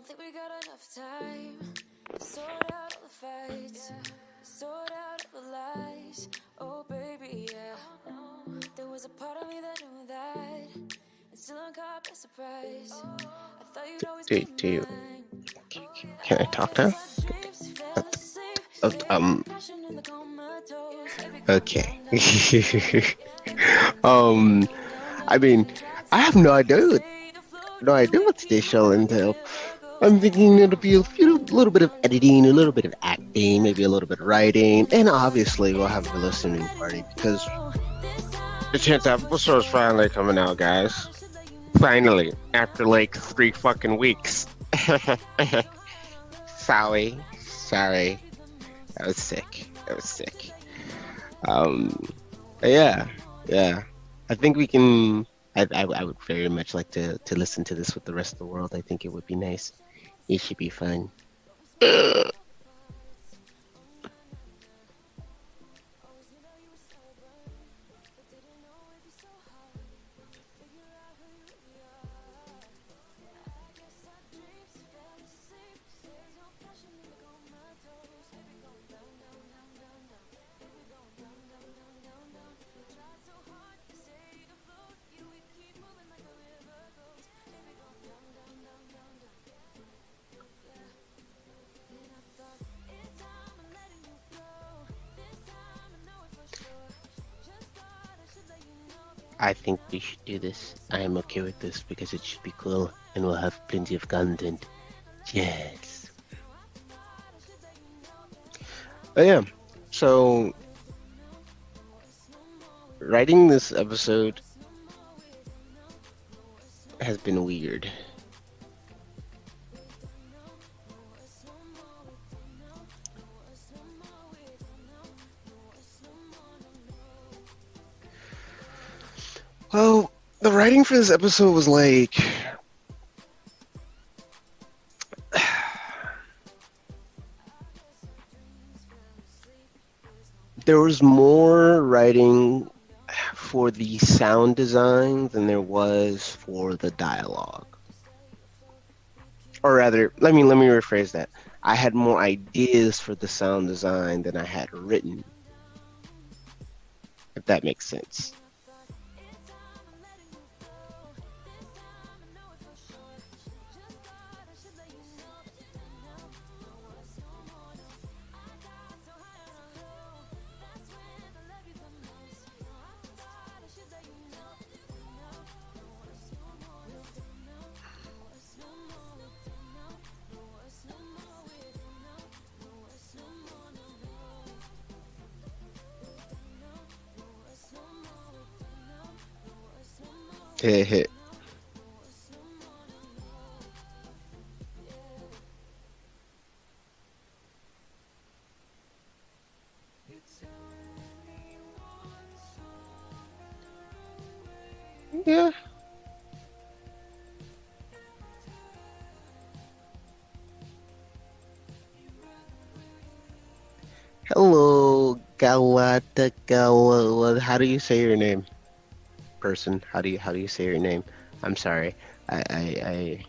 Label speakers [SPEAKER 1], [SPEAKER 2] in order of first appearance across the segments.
[SPEAKER 1] think we got enough time to sort out all the fights, sort out all the lies. Oh baby, yeah. There was a part of me that knew that, and still I'm caught by surprise. I thought you'd always
[SPEAKER 2] Do,
[SPEAKER 1] be
[SPEAKER 2] do you,
[SPEAKER 1] mine.
[SPEAKER 2] can I talk now? Um, okay. um, I mean, I have no idea what today's show will entail. I'm thinking it'll be little bit of editing, a little bit of acting, maybe a little bit of writing, and obviously we'll have a listening party because the 10th episode is finally coming out, guys. Finally, after like 3 fucking weeks. Sorry. I was sick. Um, but yeah. I think we can. I would very much like to listen to this with the rest of the world. I think it would be nice. It should be fun. I think we should do this. I am okay with this because it should be cool and we'll have plenty of content. Yes. But yeah, so writing this episode has been weird. Well, the writing for this episode was like there was more writing for the sound design than there was for the dialogue. Or rather, let me rephrase that. I had more ideas for the sound design than I had written. If that makes sense. Hit. Yeah. Hello, Galata. How do you say your name? Person, how do you say your name? I'm sorry. I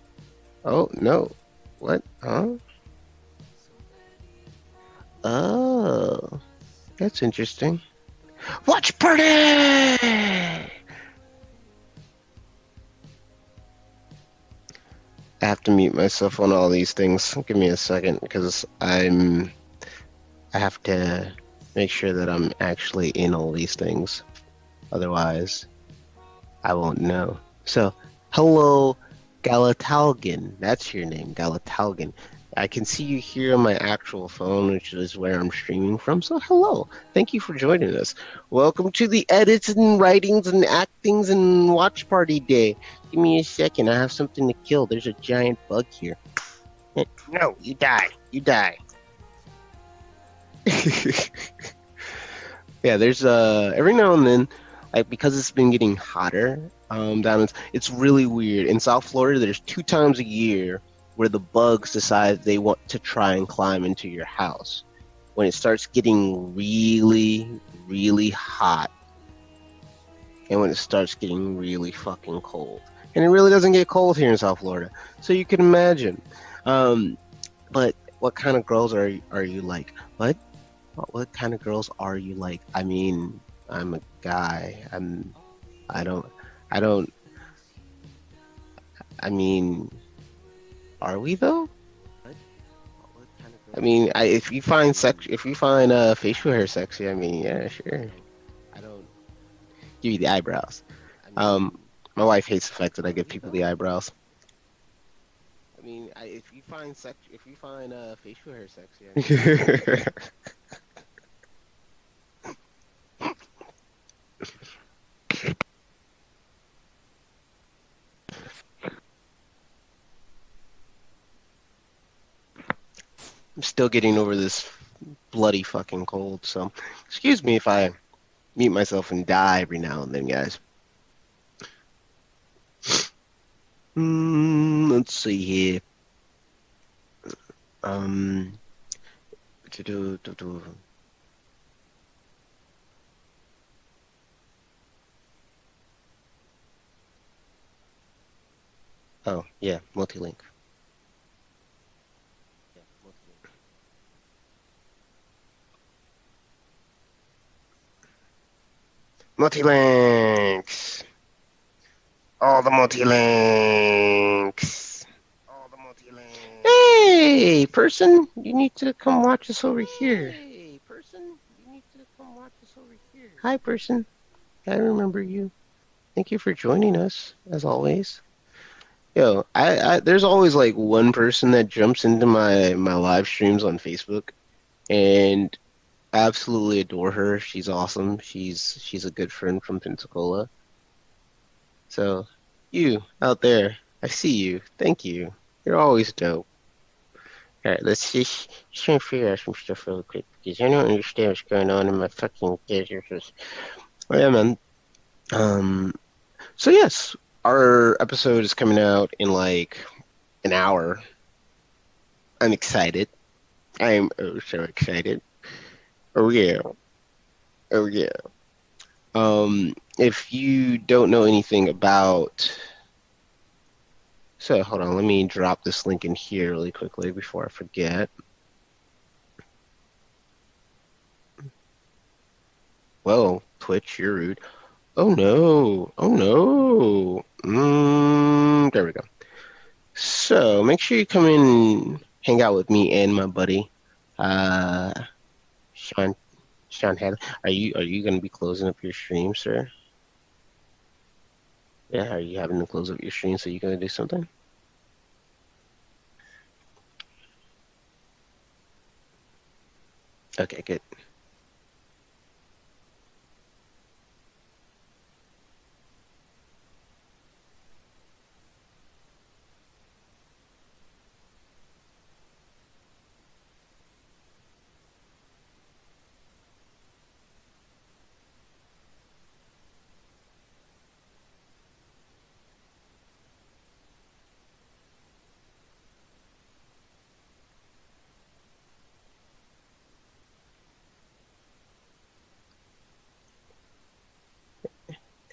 [SPEAKER 2] Oh no. What? Huh? Oh, that's interesting. Watch party! I have to mute myself on all these things. Give me a second because I have to make sure that I'm actually in all these things. Otherwise, I won't know. So, hello, Galatalgan. That's your name, Galatalgan. I can see you here on my actual phone, which is where I'm streaming from. So, hello. Thank you for joining us. Welcome to the edits and writings and actings and watch party day. Give me a second. I have something to kill. There's a giant bug here. No, you die. You die. Yeah, there's every now and then, like because it's been getting hotter down, it's really weird. In South Florida, there's 2 times a year where the bugs decide they want to try and climb into your house. When it starts getting really, really hot, and when it starts getting really fucking cold. And it really doesn't get cold here in South Florida. So you can imagine. Um, but what kind of girls are you like? What kind of girls are you like? I mean, I'm a guy. I don't I don't I mean, are we though? What kind of
[SPEAKER 3] I
[SPEAKER 2] girls are
[SPEAKER 3] mean,
[SPEAKER 2] you like? I mean,
[SPEAKER 3] if you find facial hair sexy, I mean, yeah, sure.
[SPEAKER 2] I don't
[SPEAKER 3] Give you the eyebrows.
[SPEAKER 2] I
[SPEAKER 3] Um,
[SPEAKER 2] mean,
[SPEAKER 3] my wife hates the fact that I
[SPEAKER 2] are
[SPEAKER 3] give
[SPEAKER 2] we
[SPEAKER 3] people
[SPEAKER 2] though?
[SPEAKER 3] the eyebrows.
[SPEAKER 2] If you find facial hair sexy, I mean, yeah,
[SPEAKER 3] I'm
[SPEAKER 2] sure.
[SPEAKER 3] still getting over this bloody fucking cold, so excuse me if I mute myself and die every now and then, guys. Let's see here. Um, do. Oh, yeah, multi-link. Multi-links. All the multi-links. Hey, person, you need to come watch us over here.
[SPEAKER 2] Hey, person, you need to come watch us over here.
[SPEAKER 3] Hi, person. I remember you. Thank you for joining us, as always. Yo, there's always like one person that jumps into my live streams on Facebook, and I absolutely adore her. She's awesome. She's a good friend from Pensacola. So, you out there, I see you. Thank you. You're always dope. All right, let's just try and figure out some stuff real quick because I don't understand what's going on in my fucking desert. Oh yeah, man. Um, so yes, our episode is coming out in like an hour. I'm excited. I'm oh so excited. Oh yeah. Oh yeah. If you don't know anything about, so hold on, let me drop this link in here really quickly before I forget. Well, Twitch, you're rude. Oh no. Oh no. There we go. So make sure you come in and hang out with me and my buddy, uh, Sean Sean Hadley. Are you gonna be closing up your stream, sir? Yeah, are you having to close up your stream so you gonna do something? Okay, good.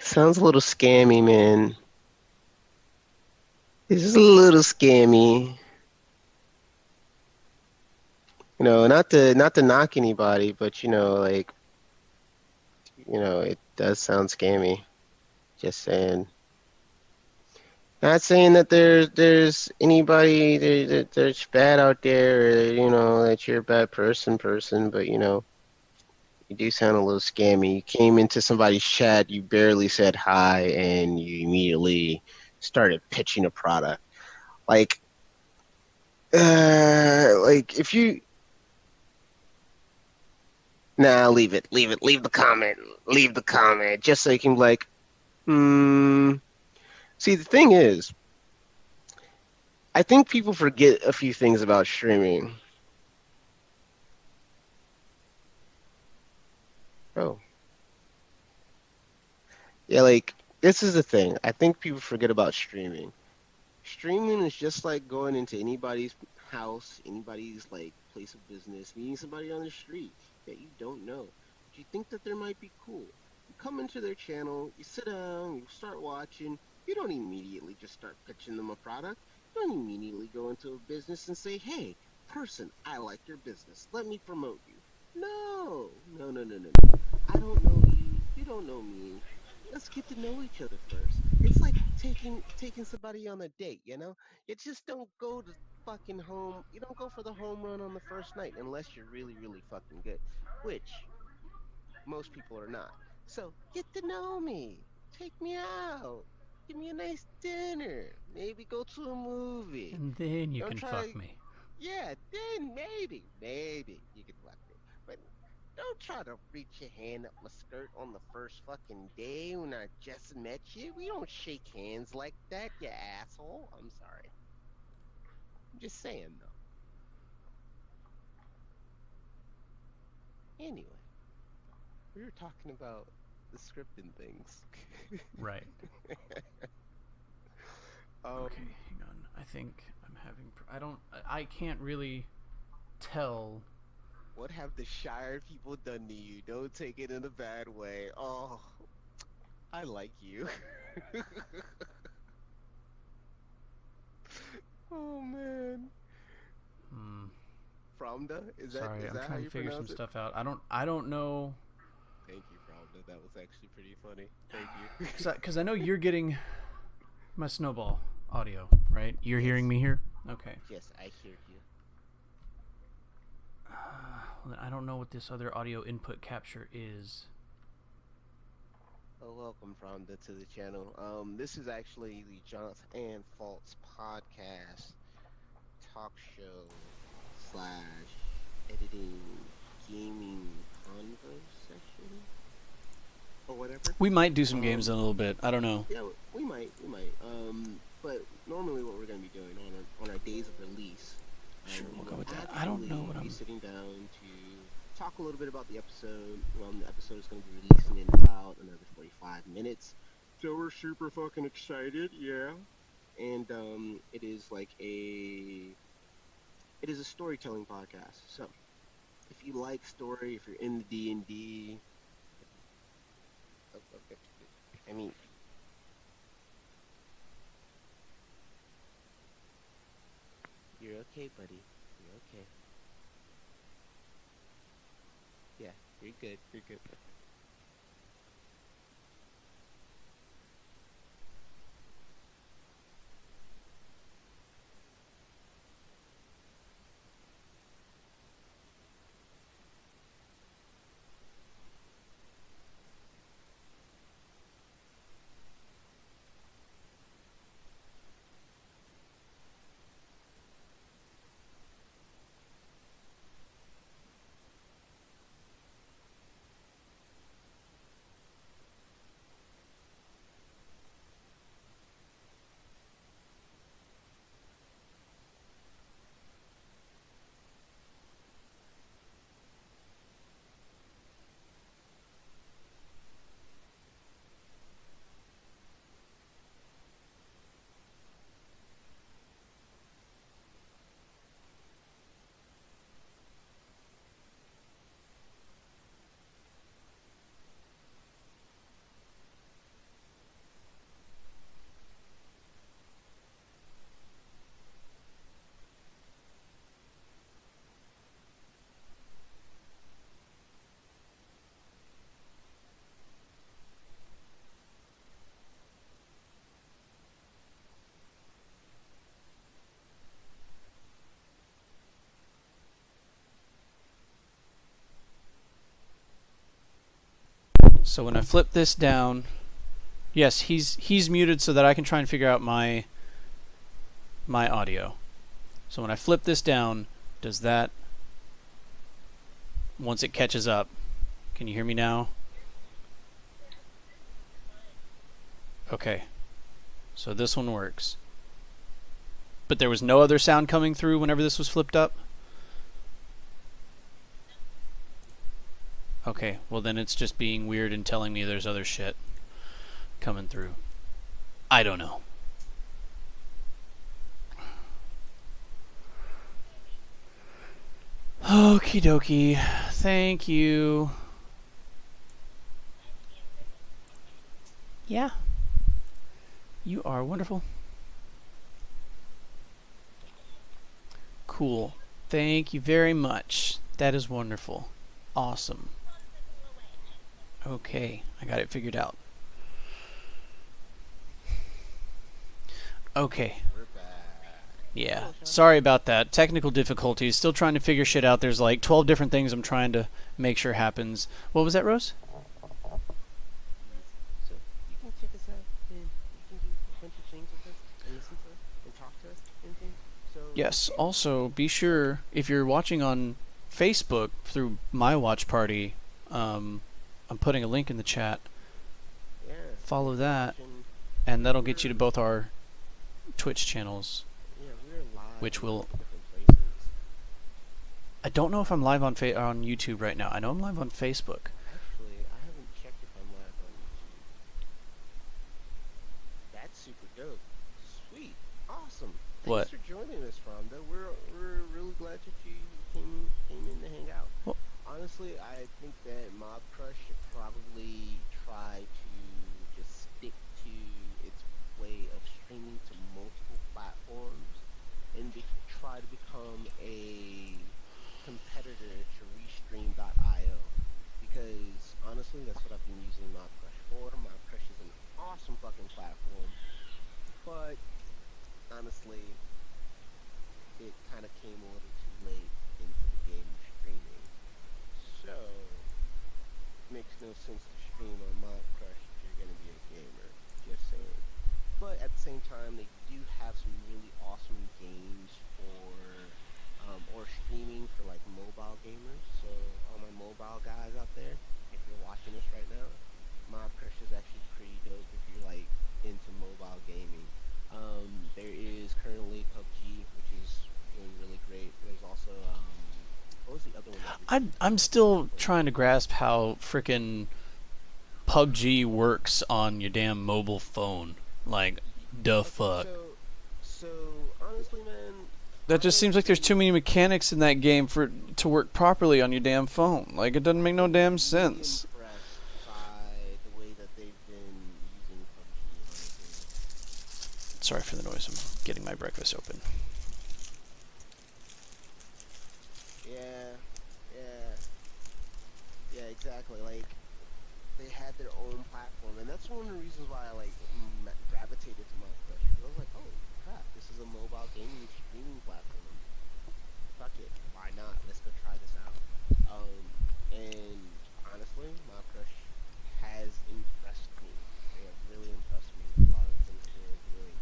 [SPEAKER 3] Sounds a little scammy, man. This is a little scammy. Not to knock anybody, but like, it does sound scammy. Just saying. Not saying that there's anybody that's bad out there, or that you're a bad person, but you do sound a little scammy. You came into somebody's chat, you barely said hi, and you immediately started pitching a product. Like, like if you nah, leave the comment, just so you can be like, hmm. See, the thing is, I think people forget a few things about streaming. Oh, yeah, like this is the thing. I think people forget about streaming. Streaming is just like going into anybody's house, anybody's like place of business, meeting somebody on the street that you don't know, but you think that they might be cool. You come into their channel, you sit down, you start watching. You don't immediately just start pitching them a product. Don't immediately go into a business and say, hey, person, I like your business. Let me promote you. No, no, no, no, no, no. I don't know you. You don't know me. Let's get to know each other first. It's like taking somebody on a date, you know? You just don't go to fucking home. You don't go for the home run on the first night unless you're really, really fucking good, which most people are not. So get to know me. Take me out. Give me a nice dinner. Maybe go to a movie.
[SPEAKER 4] And then you
[SPEAKER 3] Don't
[SPEAKER 4] can
[SPEAKER 3] try.
[SPEAKER 4] fuck me.
[SPEAKER 3] Yeah, then maybe you can fuck me. But don't try to reach your hand up my skirt on the first fucking day when I just met you. We don't shake hands like that, you asshole. I'm sorry. I'm just saying though. Anyway, we were talking about the script and things.
[SPEAKER 4] Right. Okay,
[SPEAKER 3] um,
[SPEAKER 4] hang on. I think I'm having. I don't. I can't really tell.
[SPEAKER 3] what have the Shire people done to you? Don't take it in a bad way. Oh, I like you. Oh man.
[SPEAKER 4] Hmm.
[SPEAKER 3] Framda?
[SPEAKER 4] Sorry,
[SPEAKER 3] Is
[SPEAKER 4] I'm
[SPEAKER 3] that how
[SPEAKER 4] trying to
[SPEAKER 3] you
[SPEAKER 4] figure some
[SPEAKER 3] pronounce it?
[SPEAKER 4] stuff out. I don't know.
[SPEAKER 3] Thank you, Framda. That was actually pretty funny. Thank you.
[SPEAKER 4] Cause I know you're getting my snowball audio, right? You're hearing
[SPEAKER 3] Yes.
[SPEAKER 4] me here. Okay.
[SPEAKER 3] Yes, I hear you.
[SPEAKER 4] Well, I don't know what this other audio input capture is.
[SPEAKER 3] Oh, welcome, Framda, to the channel. This is actually the Jonathan and Faults podcast talk show slash editing gaming convo session or whatever.
[SPEAKER 4] We might do some games
[SPEAKER 3] Um,
[SPEAKER 4] in a little bit. I don't know.
[SPEAKER 3] Yeah, we might. But normally, what we're going to be doing on our days of release,
[SPEAKER 4] Sure,
[SPEAKER 3] we
[SPEAKER 4] we'll go
[SPEAKER 3] will
[SPEAKER 4] with that. I don't know
[SPEAKER 3] actually
[SPEAKER 4] what
[SPEAKER 3] be
[SPEAKER 4] I'm.
[SPEAKER 3] sitting down to talk a little bit about the episode. The episode is going to be releasing in about another 45 minutes, so we're super fucking excited. Yeah, and it is a storytelling podcast. So if you like story, if you're in the D&D, okay, I mean, you're okay, buddy. You're okay. Yeah, you're good. You're good.
[SPEAKER 4] So when I flip this down, yes, he's muted so that I can try and figure out my audio. So when I flip this down, does that once it catches up, can you hear me now? Okay. So this one works. But there was no other sound coming through whenever this was flipped up? Okay, well then it's just being weird and telling me there's other shit coming through. I don't know. Okie dokie. Thank you. Yeah. You are wonderful. Cool. Thank you very much. That is wonderful. Awesome. Okay, I got it figured out. Okay.
[SPEAKER 3] We're back.
[SPEAKER 4] Yeah.
[SPEAKER 3] Hello, Sean.
[SPEAKER 4] Sorry about that. Technical difficulties. Still trying to figure shit out. There's like 12 different things I'm trying to make sure happens. What was that, Rose?
[SPEAKER 3] So you can check us out and you can do a bunch of things with us and listen to us and talk to us and things. So
[SPEAKER 4] Yes. Also, be sure if you're watching on Facebook through my watch party, I'm putting a link in the chat.
[SPEAKER 3] yeah.
[SPEAKER 4] Follow that,
[SPEAKER 3] watching-
[SPEAKER 4] and that'll get you to both our Twitch channels.
[SPEAKER 3] Yeah, we're live.
[SPEAKER 4] Which
[SPEAKER 3] in
[SPEAKER 4] will-
[SPEAKER 3] different places.
[SPEAKER 4] I don't know if I'm live on on YouTube right now. I know I'm live on Facebook.
[SPEAKER 3] Actually, I haven't checked if I'm live on YouTube. That's super dope. Sweet. Awesome.
[SPEAKER 4] What?
[SPEAKER 3] Thanks for joining us, Rhonda. We're really glad that you came in to hang out.
[SPEAKER 4] Well-
[SPEAKER 3] Honestly, I think that Mob Crush should probably try to just stick to its way of streaming to multiple platforms and try to become a competitor to Restream.io, because honestly, that's what I've been using Mob Crush for. Mob Crush is an awesome fucking platform, but honestly, it kind of came a little too late into the game of streaming. So, makes no sense to stream on Mob Crush if you're going to be a gamer. Just saying. But at the same time, they do have some really awesome games for, or streaming for like mobile gamers. So, all my mobile guys out there, if you're watching this right now, Mob Crush is actually pretty dope if you're like into mobile gaming. There is currently PUBG, which is doing really great. There's also, what was the other one?
[SPEAKER 4] I'm still trying to grasp how frickin' PUBG works on your damn mobile phone. Like, the fuck.
[SPEAKER 3] So honestly, man,
[SPEAKER 4] That just seems like there's too many mechanics in that game for it to work properly on your damn phone. Like, it doesn't make no damn sense.
[SPEAKER 3] impressed by the way that they've been using PUBG. Honestly.
[SPEAKER 4] Sorry for the noise. I'm getting my breakfast open.
[SPEAKER 3] Yeah, exactly. Like, they had their own platform, and that's one of the reasons why I like gravitated to Mob Crush. Because I was like, oh crap, this is a mobile gaming streaming platform. Fuck it, why not? Let's go try this out. And honestly, Mob Crush has impressed me. They have really impressed me with a lot of the things that they're doing.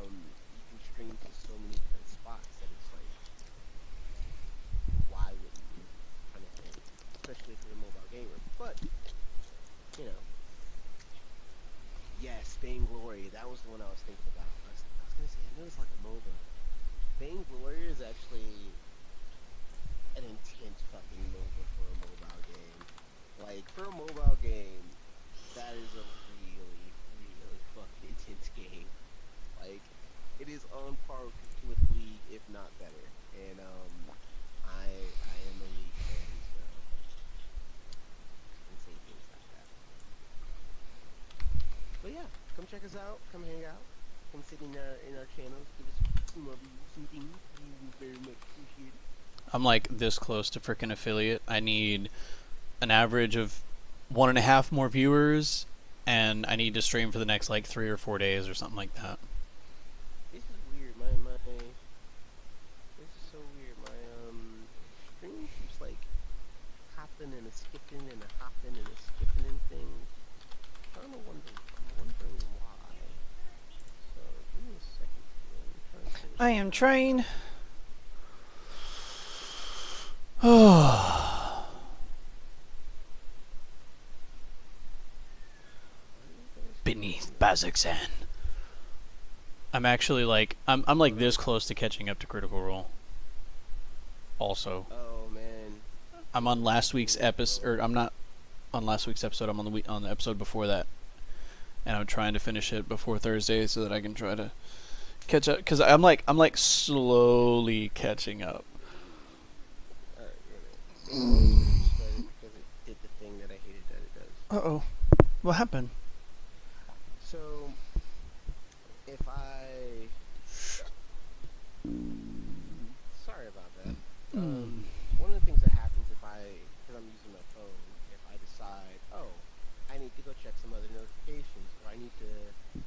[SPEAKER 3] You can stream to so many different spots that it's like, why wouldn't you? Kind of thing. Especially if you're a mobile gamer. But, you know, yes, Vainglory, that was the one I was thinking about. I was gonna say, I know it's like a MOBA. Vainglory is actually an intense fucking MOBA for a mobile game. Like, for a mobile game, that is a really, really fucking intense game. Like, it is on par with League, if not better. And, I am a League fan, so and say things like that. But yeah, come check us out, come hang out, come sit in our channels, give us some reviews, some things. We would very much appreciate it.
[SPEAKER 4] I'm like this close to frickin' affiliate. I need an average of 1.5 more viewers, and I need to stream for the next like 3 or 4 days or something like that.
[SPEAKER 3] This is weird. This is so weird. My stream keeps like hopping and a skipping and a hopping and a skipping and things. I'm wondering why. So give me a second here. I'm trying to finish
[SPEAKER 4] I am
[SPEAKER 3] this.
[SPEAKER 4] trying. Beneath Bazakzan. I'm actually like I'm like this close to catching up to Critical Role. Also,
[SPEAKER 3] Oh man.
[SPEAKER 4] I'm on last week's episode, or I'm not on last week's episode. I'm on the episode before that, and I'm trying to finish it before Thursday so that I can try to catch up. Cause I'm like slowly catching up.
[SPEAKER 3] Alright, wait a minute. It started because it did the thing that I hated that it does.
[SPEAKER 4] Uh-oh. What happened?
[SPEAKER 3] So, if I... Sorry One of the things that happens because I'm using my phone, if I decide, oh, I need to go check some other notifications, or I need to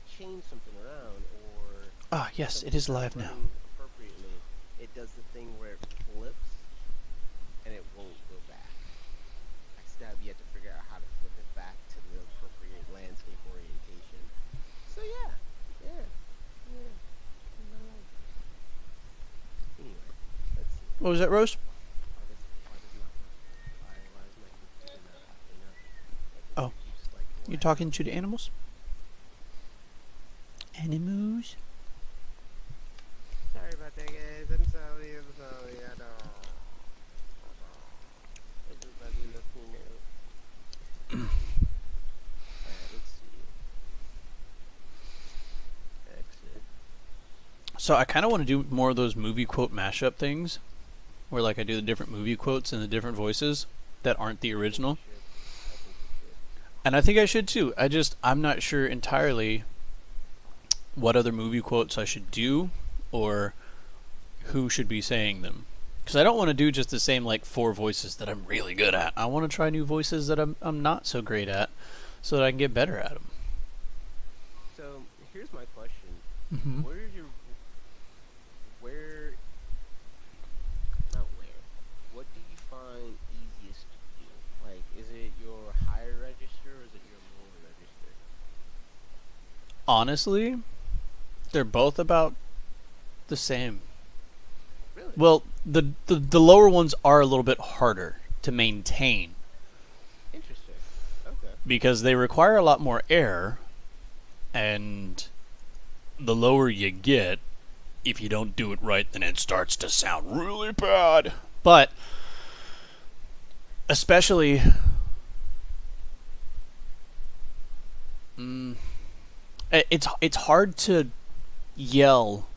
[SPEAKER 3] change something around, or
[SPEAKER 4] Ah, yes, it
[SPEAKER 3] something's
[SPEAKER 4] is
[SPEAKER 3] not
[SPEAKER 4] live now.
[SPEAKER 3] running appropriately, it does the thing where it flips and it won't go back. I still have yet to figure out how to flip it back to the appropriate landscape orientation. So yeah. Anyway, let's see.
[SPEAKER 4] What was that, Rose?
[SPEAKER 3] Why does not work? Why is my computer not acting up? My
[SPEAKER 4] Oh,
[SPEAKER 3] computer keeps like
[SPEAKER 4] you
[SPEAKER 3] lagging.
[SPEAKER 4] talking to the animals? Animals?
[SPEAKER 3] Sorry about that, guys. I'm sorry. I know. Everybody looking out. Alright, let's see. Exit.
[SPEAKER 4] So I kind of want to do more of those movie quote mashup things, where like I do the different movie quotes in the different voices that aren't the original.
[SPEAKER 3] I think we should.
[SPEAKER 4] And I think I should too. I'm not sure entirely what other movie quotes I should do or who should be saying them. Because I don't want to do just the same like 4 voices that I'm really good at. I want to try new voices that I'm not so great at, so that I can get better at them.
[SPEAKER 3] So here's my question:
[SPEAKER 4] Mm-hmm.
[SPEAKER 3] Where? Not where. What do you find easiest to do? Like, is it your higher register or is it your lower register?
[SPEAKER 4] Honestly, they're both about the same.
[SPEAKER 3] Really?
[SPEAKER 4] Well, the lower ones are a little bit harder to maintain
[SPEAKER 3] Interesting. Okay.
[SPEAKER 4] because they require a lot more air, and the lower you get, if you don't do it right, then it starts to sound really bad. But especially it's hard to yell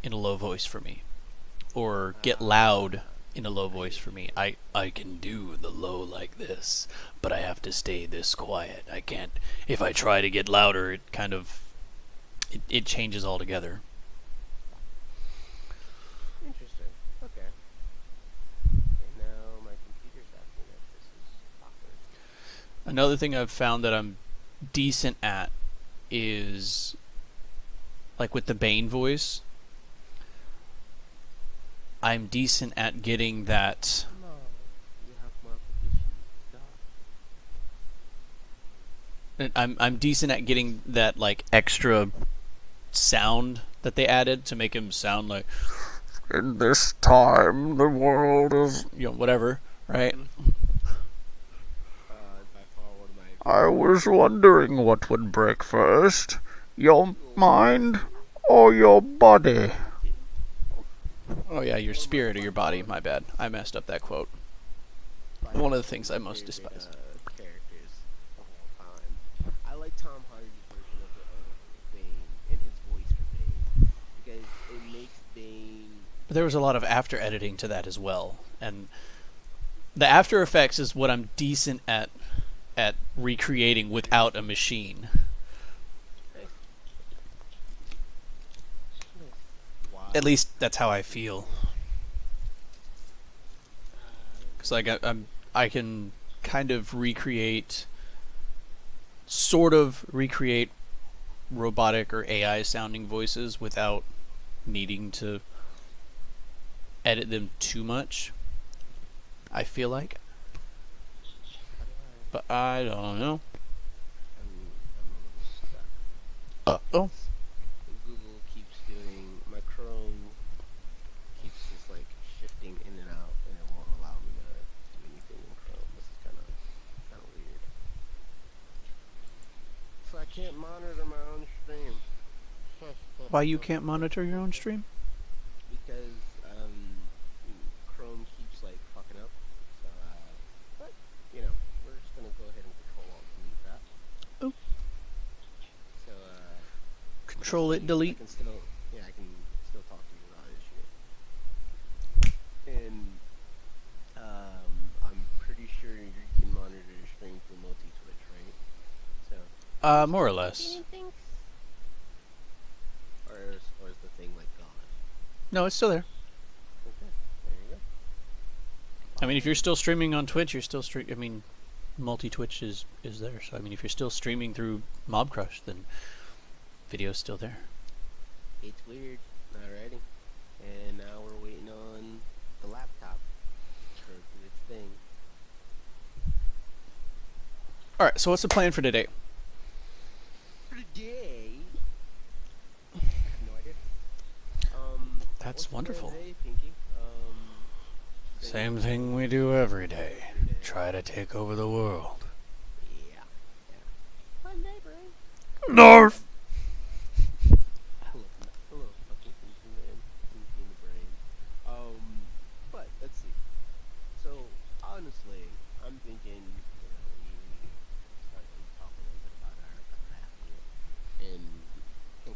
[SPEAKER 4] in a low voice for me, or get loud in a low voice for me. I can do the low like this, but I have to stay this quiet. I can't. If I try to get louder, it kind of it changes altogether.
[SPEAKER 3] Interesting. Okay. And now my computer's acting up. This is awkward.
[SPEAKER 4] Another thing I've found that I'm decent at is like with the Bane voice. I'm decent at getting that.
[SPEAKER 3] No, you have more position.
[SPEAKER 4] I'm decent at getting that like extra sound that they added to make him sound like, in this time the world is, whatever, right?
[SPEAKER 3] By far one of my.
[SPEAKER 4] I was wondering what would break first, your mind or your body. Oh yeah, your spirit or your body. My bad. I messed up that quote. One of the things I most despise.
[SPEAKER 3] Characters of all time. I like Tom Hardy's version of Bane and his voice for Bane because it makes Bane.
[SPEAKER 4] But there was a lot of after editing to that as well, and the After Effects is what I'm decent at recreating without a machine.
[SPEAKER 3] Wow.
[SPEAKER 4] At least that's how I feel. Because like I can kind of sort of recreate robotic or AI sounding voices without needing to edit them too much, I feel like. But I don't know.
[SPEAKER 3] I'm a little stuck.
[SPEAKER 4] Oh.
[SPEAKER 3] Google keeps doing my Chrome keeps just like shifting in and out, and it won't allow me to do anything in Chrome. This is kind of weird. So I can't monitor my own stream.
[SPEAKER 4] Why you can't monitor your own stream?
[SPEAKER 3] Because Chrome keeps like fucking up. So but we're just gonna go ahead and control alt delete that.
[SPEAKER 4] Oh.
[SPEAKER 3] So
[SPEAKER 4] Control it,
[SPEAKER 3] I
[SPEAKER 4] delete.
[SPEAKER 3] can still talk to you without issue. And I'm pretty sure you can monitor your stream through multi-Twitch, right? So
[SPEAKER 4] More or less.
[SPEAKER 3] or is the thing like gone?
[SPEAKER 4] No, it's still there.
[SPEAKER 3] Okay, there you go.
[SPEAKER 4] I mean, if you're still streaming on Twitch, you're still I mean, multi-Twitch is there. So I mean, if you're still streaming through Mob Crush, then video's still there.
[SPEAKER 3] It's weird. Alrighty. And now we're waiting on the laptop for its thing.
[SPEAKER 4] All right. So what's the plan for today?
[SPEAKER 3] For today, I have no idea.
[SPEAKER 4] That's
[SPEAKER 3] what's the plan
[SPEAKER 4] wonderful.
[SPEAKER 3] today, Pinky?
[SPEAKER 4] Same thing we do every day. Try to take over the world.
[SPEAKER 3] Yeah. One day, brain.
[SPEAKER 4] Narf.
[SPEAKER 3] Hello, fucking Pinky man. Pinky in the brain. But let's see. So honestly, I'm thinking, we start to talk a little bit about our happier and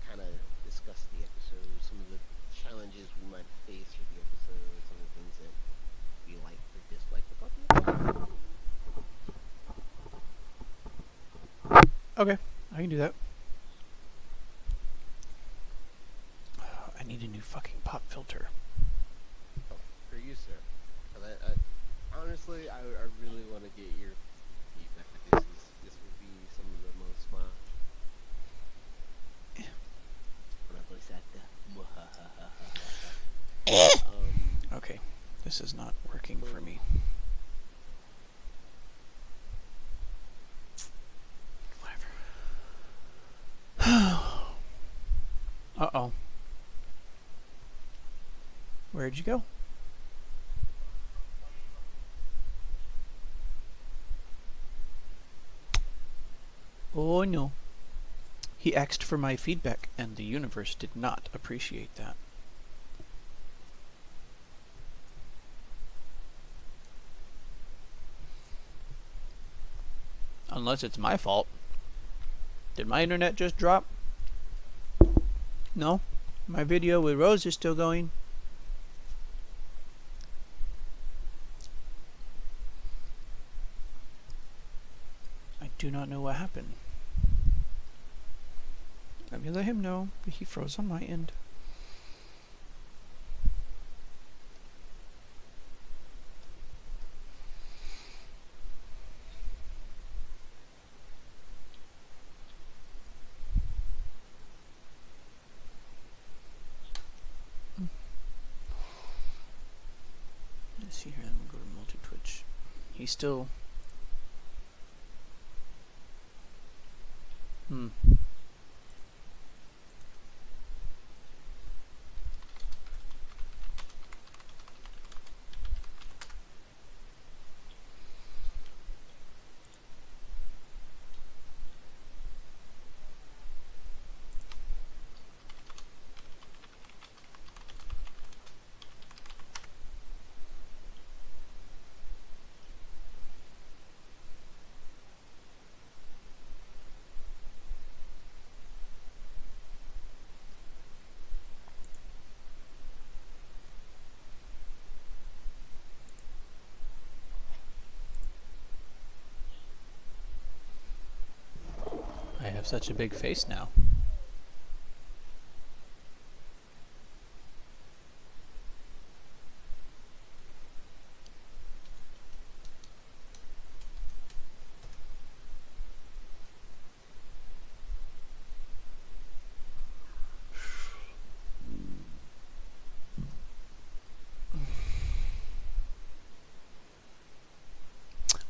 [SPEAKER 3] kind of discuss the episode, some of the challenges we might face with the episode, some of the things that we like or dislike about the episode.
[SPEAKER 4] Okay, I can do that. I need a new fucking pop filter.
[SPEAKER 3] Oh, for you, sir. 'Cause honestly, I really want to get your feedback. This would be some of the most fun. When I voice actor.
[SPEAKER 4] Okay, this is not working for me. Whatever. Uh-oh. Where'd you go? Oh no. He asked for my feedback, and the universe did not appreciate that. Unless it's my fault. Did my internet just drop? No. My video with Rose is still going. I do not know what happened. Let me let him know that he froze on my end. Let's see here, I'm gonna go to multi-twitch. He's still... I have such a big face now.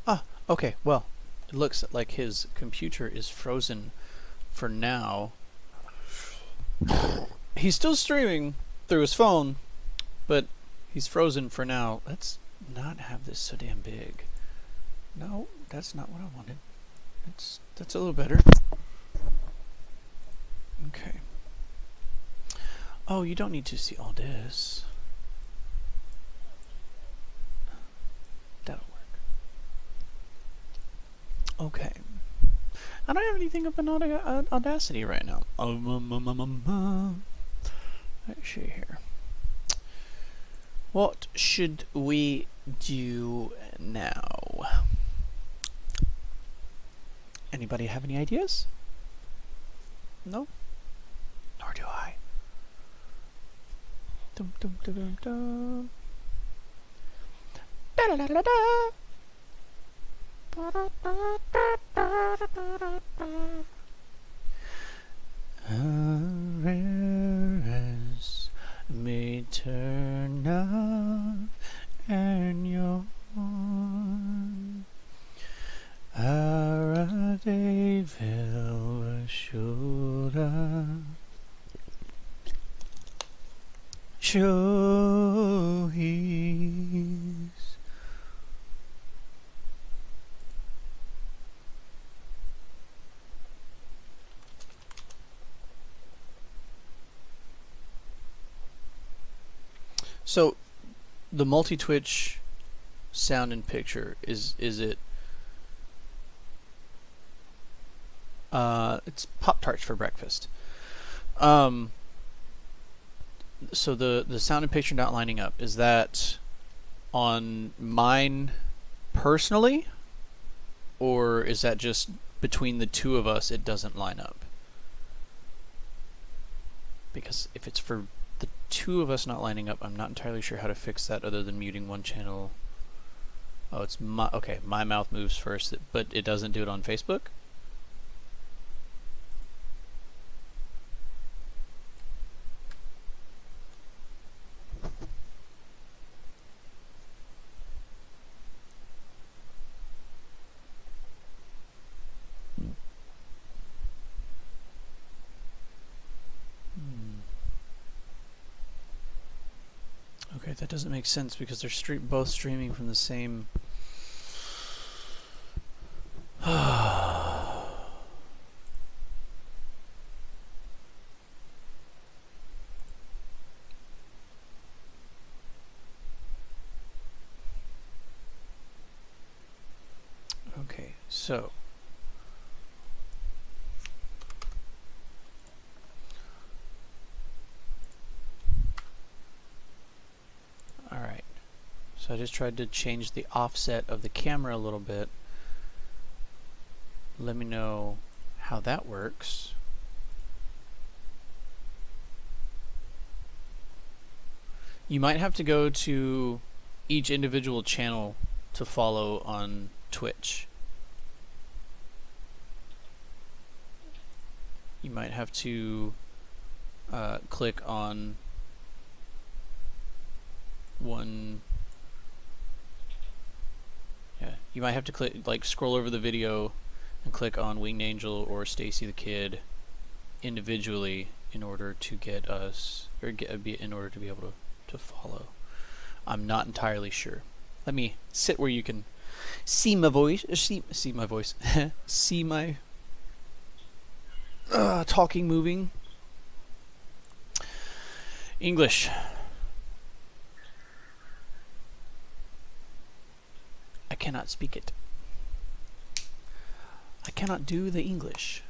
[SPEAKER 4] Ah, okay, well, it looks like his computer is frozen for now. He's still streaming through his phone, but he's frozen for now. Let's not have this so damn big. No, that's not what I wanted. That's a little better. Okay. Oh, you don't need to see all this. That'll work. Okay. I don't have anything up in Audacity right now. Let's see here. What should we do now? Anybody have any ideas? No? Nor do I. Dum dum dum dum dum. As me turn off and yawn. Ara de velva shoulder. Show his. So, the multi-twitch sound and picture is it? It's Pop-Tarts for breakfast. So the sound and picture not lining up, is that on mine personally, or is that just between the two of us it doesn't line up? Because if it's for the two of us not lining up, I'm not entirely sure how to fix that other than muting one channel. Oh, it's my, okay, my mouth moves first, but it doesn't do it on Facebook? Okay, that doesn't make sense because they're both streaming from the same. Okay, so. Alright, so I just tried to change the offset of the camera a little bit. Let me know how that works. You might have to go to each individual channel to follow on Twitch. You might have to click on one. Yeah, you might have to click, like, scroll over the video and click on Winged Angel or Stacy the Kid individually in order to get us, or in order to be able to follow. I'm not entirely sure. Let me sit where you can see my voice. See my voice. See my talking, moving. English. I cannot speak it. I cannot do the English.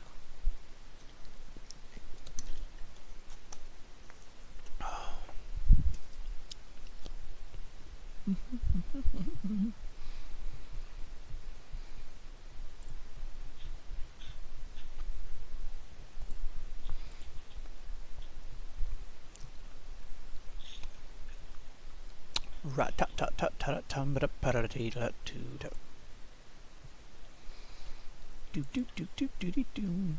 [SPEAKER 4] Rat tat tat tat tat tum ba da pa da dee da do do do do do do do do do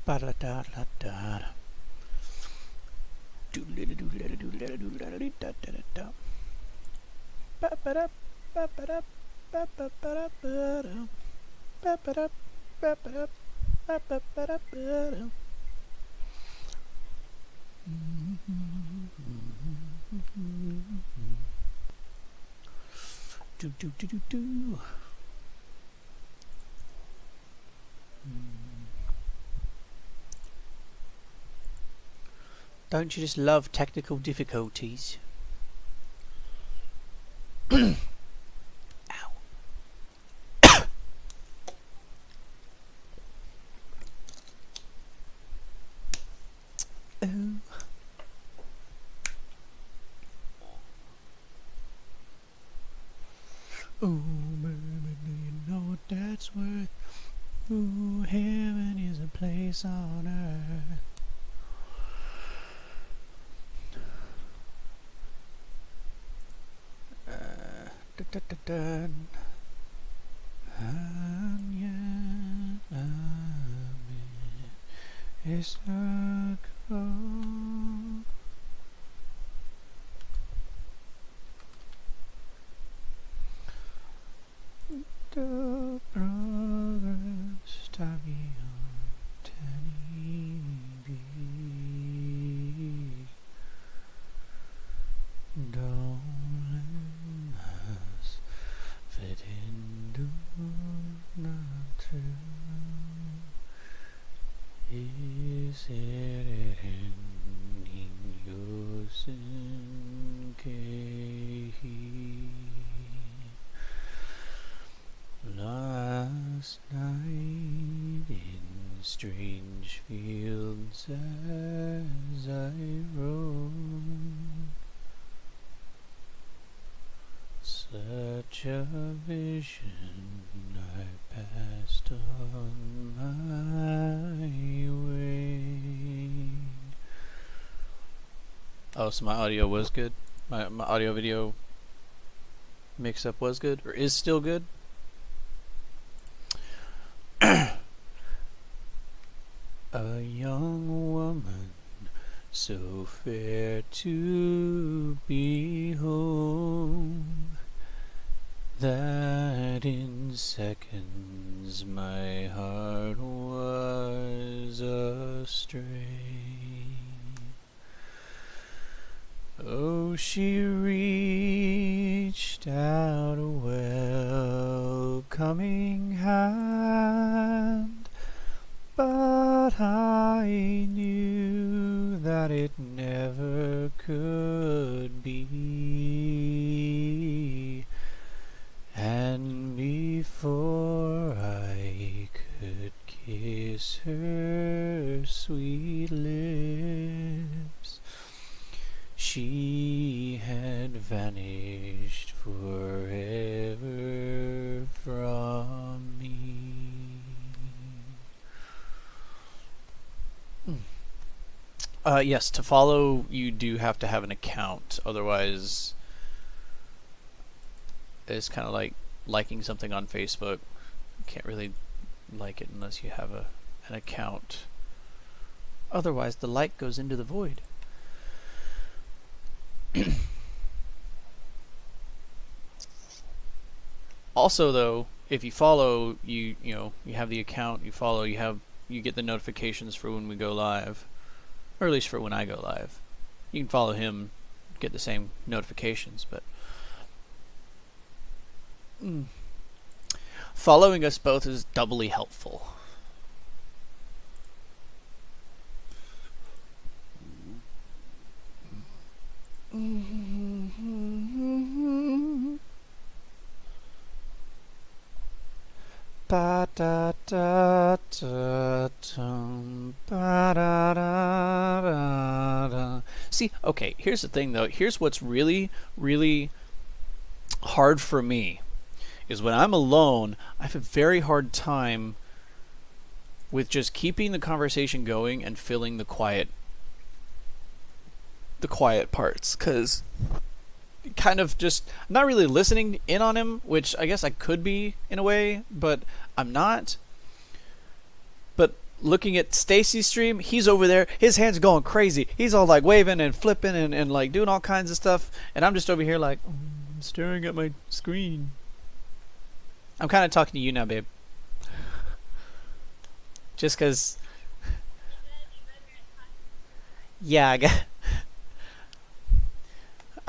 [SPEAKER 4] ba da da da da do do do do do do do do da da da ba ba da ba ba da ba ba ba da ba da ba ba da ba ba da ba ba ba da ba da. Do do do do do. Don't you just love technical difficulties? Ow. Oh. Oh, baby, do you know what that's worth? Ooh, heaven is a place on earth. The brothers Darling has fit into not true. Is it in your sin? Last night in strange fields as I rode, such a vision I passed on my way. Oh, so my audio was good? My audio video mix up was good? Or is still good? A young woman, so fair to behold, that in seconds my heart was astray. Oh, she reached out a welcoming hand, but I knew that it never could be. And before I could kiss her sweet lips, she had vanished forever from me. Yes, to follow you do have to have an account, otherwise it's kind of like liking something on Facebook. You can't really like it unless you have an account. Otherwise the like goes into the void. Also though, if you follow, you have the account, you follow, you get the notifications for when we go live. Or at least for when I go live. You can follow him, get the same notifications, but following us both is doubly helpful. Ba da da da dum, ba da da da da. See, okay, here's the thing though. Here's what's really, really hard for me is when I'm alone, I have a very hard time with just keeping the conversation going and filling the quiet parts, because kind of just I'm not really listening in on him, which I guess I could be in a way, but I'm not. But looking at Stacy's stream, he's over there, his hands going crazy, he's all like waving and flipping and like doing all kinds of stuff, and I'm just over here like staring at my screen. I'm kind of talking to you now, babe, just because yeah,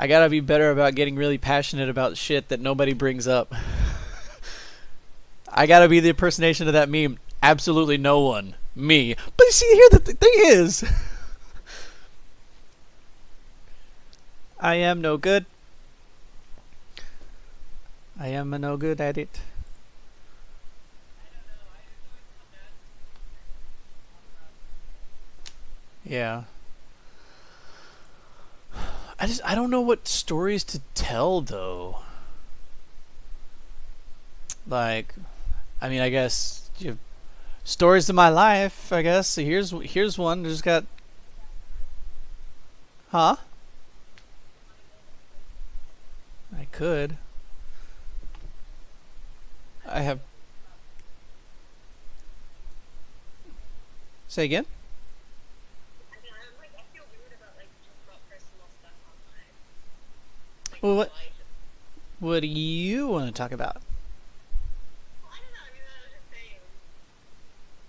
[SPEAKER 4] I gotta be better about getting really passionate about shit that nobody brings up. I gotta be the impersonation of that meme. Absolutely no one. Me. But you see, here the thing is, I am no good. I am no good at it. Yeah. I don't know what stories to tell though. Like, I mean, I guess you have stories of my life. I guess so here's one. Just got, huh? I could. I have. Say again. Well, what do you want to talk about?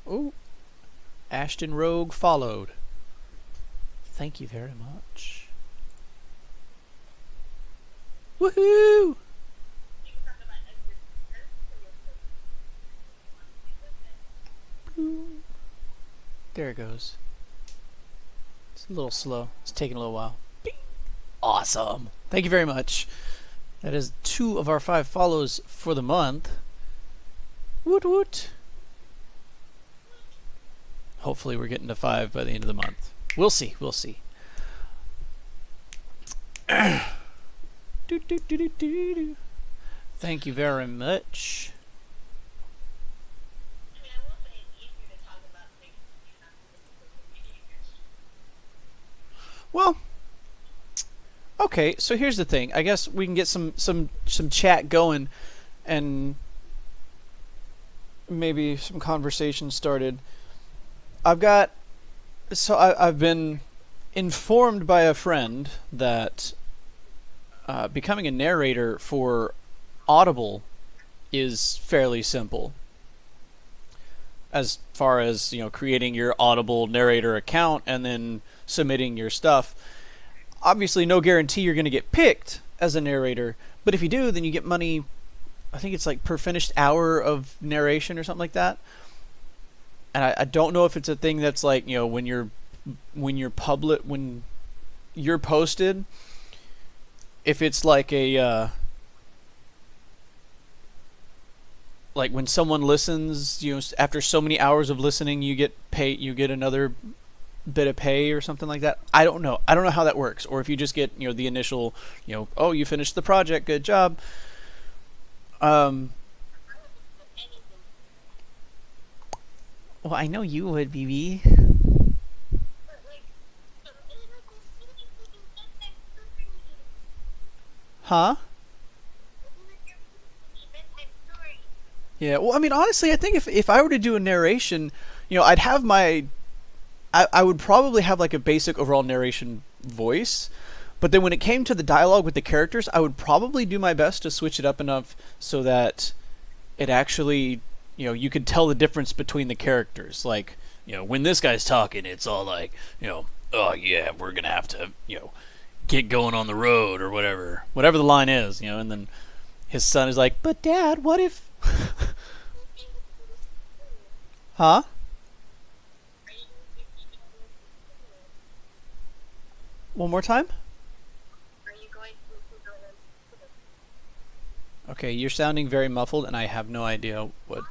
[SPEAKER 4] Oh, Ashton Rogue followed. Thank you very much. Woohoo! There it goes. It's a little slow. It's taking a little while. Bing. Awesome. Thank you very much. That is 2 of our 5 follows for the month. Woot woot. Hopefully we're getting to 5 by the end of the month. We'll see. We'll see. Thank you very much. Well, okay, so here's the thing. I guess we can get some chat going and maybe some conversation started. I've been informed by a friend that becoming a narrator for Audible is fairly simple. As far as, creating your Audible narrator account and then submitting your stuff. Obviously, no guarantee you're going to get picked as a narrator, but if you do, then you get money. I think it's like per finished hour of narration or something like that. And I don't know if it's a thing that's like, when you're posted, if it's like a like when someone listens, after so many hours of listening, you get another bit of pay or something like that. I don't know how that works, or if you just get the initial, oh, you finished the project, good job. Well, I know you would, BB. Huh? Yeah, well, I mean, honestly, I think if I were to do a narration, I'd have I would probably have like a basic overall narration voice, but then when it came to the dialogue with the characters, I would probably do my best to switch it up enough so that it actually, you could tell the difference between the characters. Like, when this guy's talking, it's all like, oh yeah, we're gonna have to, get going on the road or whatever the line is, and then his son is like, but Dad, what if... Huh? One more time? Okay, you're sounding very muffled, and I have no idea what...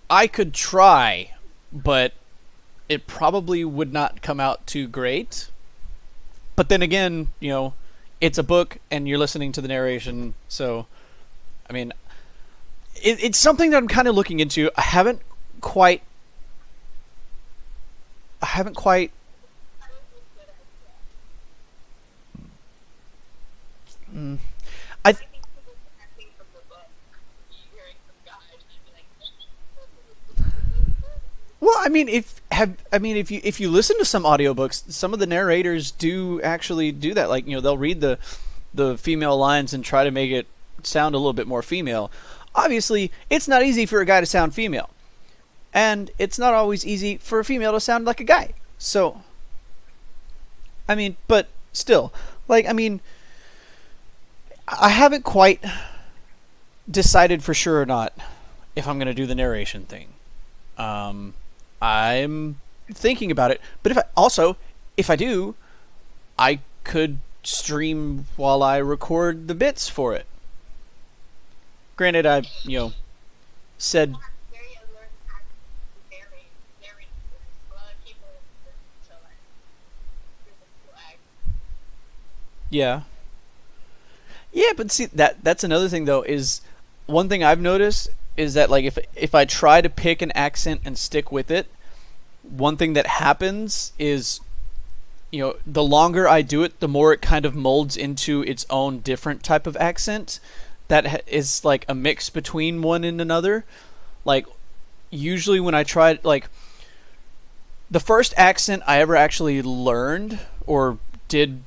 [SPEAKER 4] I could try, but it probably would not come out too great. But then again, it's a book, and you're listening to the narration, so... I mean, it's something that I'm kind of looking into. I haven't quite... I Well, I mean, if you listen to some audiobooks, some of the narrators do actually do that. Like, they'll read the female lines and try to make it sound a little bit more female. Obviously, it's not easy for a guy to sound female, and it's not always easy for a female to sound like a guy. So, I mean, but still, like, I mean, I haven't quite decided for sure or not if I'm going to do the narration thing. I'm thinking about it, but if I do, I could stream while I record the bits for it. Granted, I said... Yeah. Yeah, but see, that's another thing, though, is one thing I've noticed is that, like, if I try to pick an accent and stick with it, one thing that happens is the longer I do it, the more it kind of molds into its own different type of accent that is like a mix between one and another. Like, usually when I tried, like, the first accent I ever actually learned or did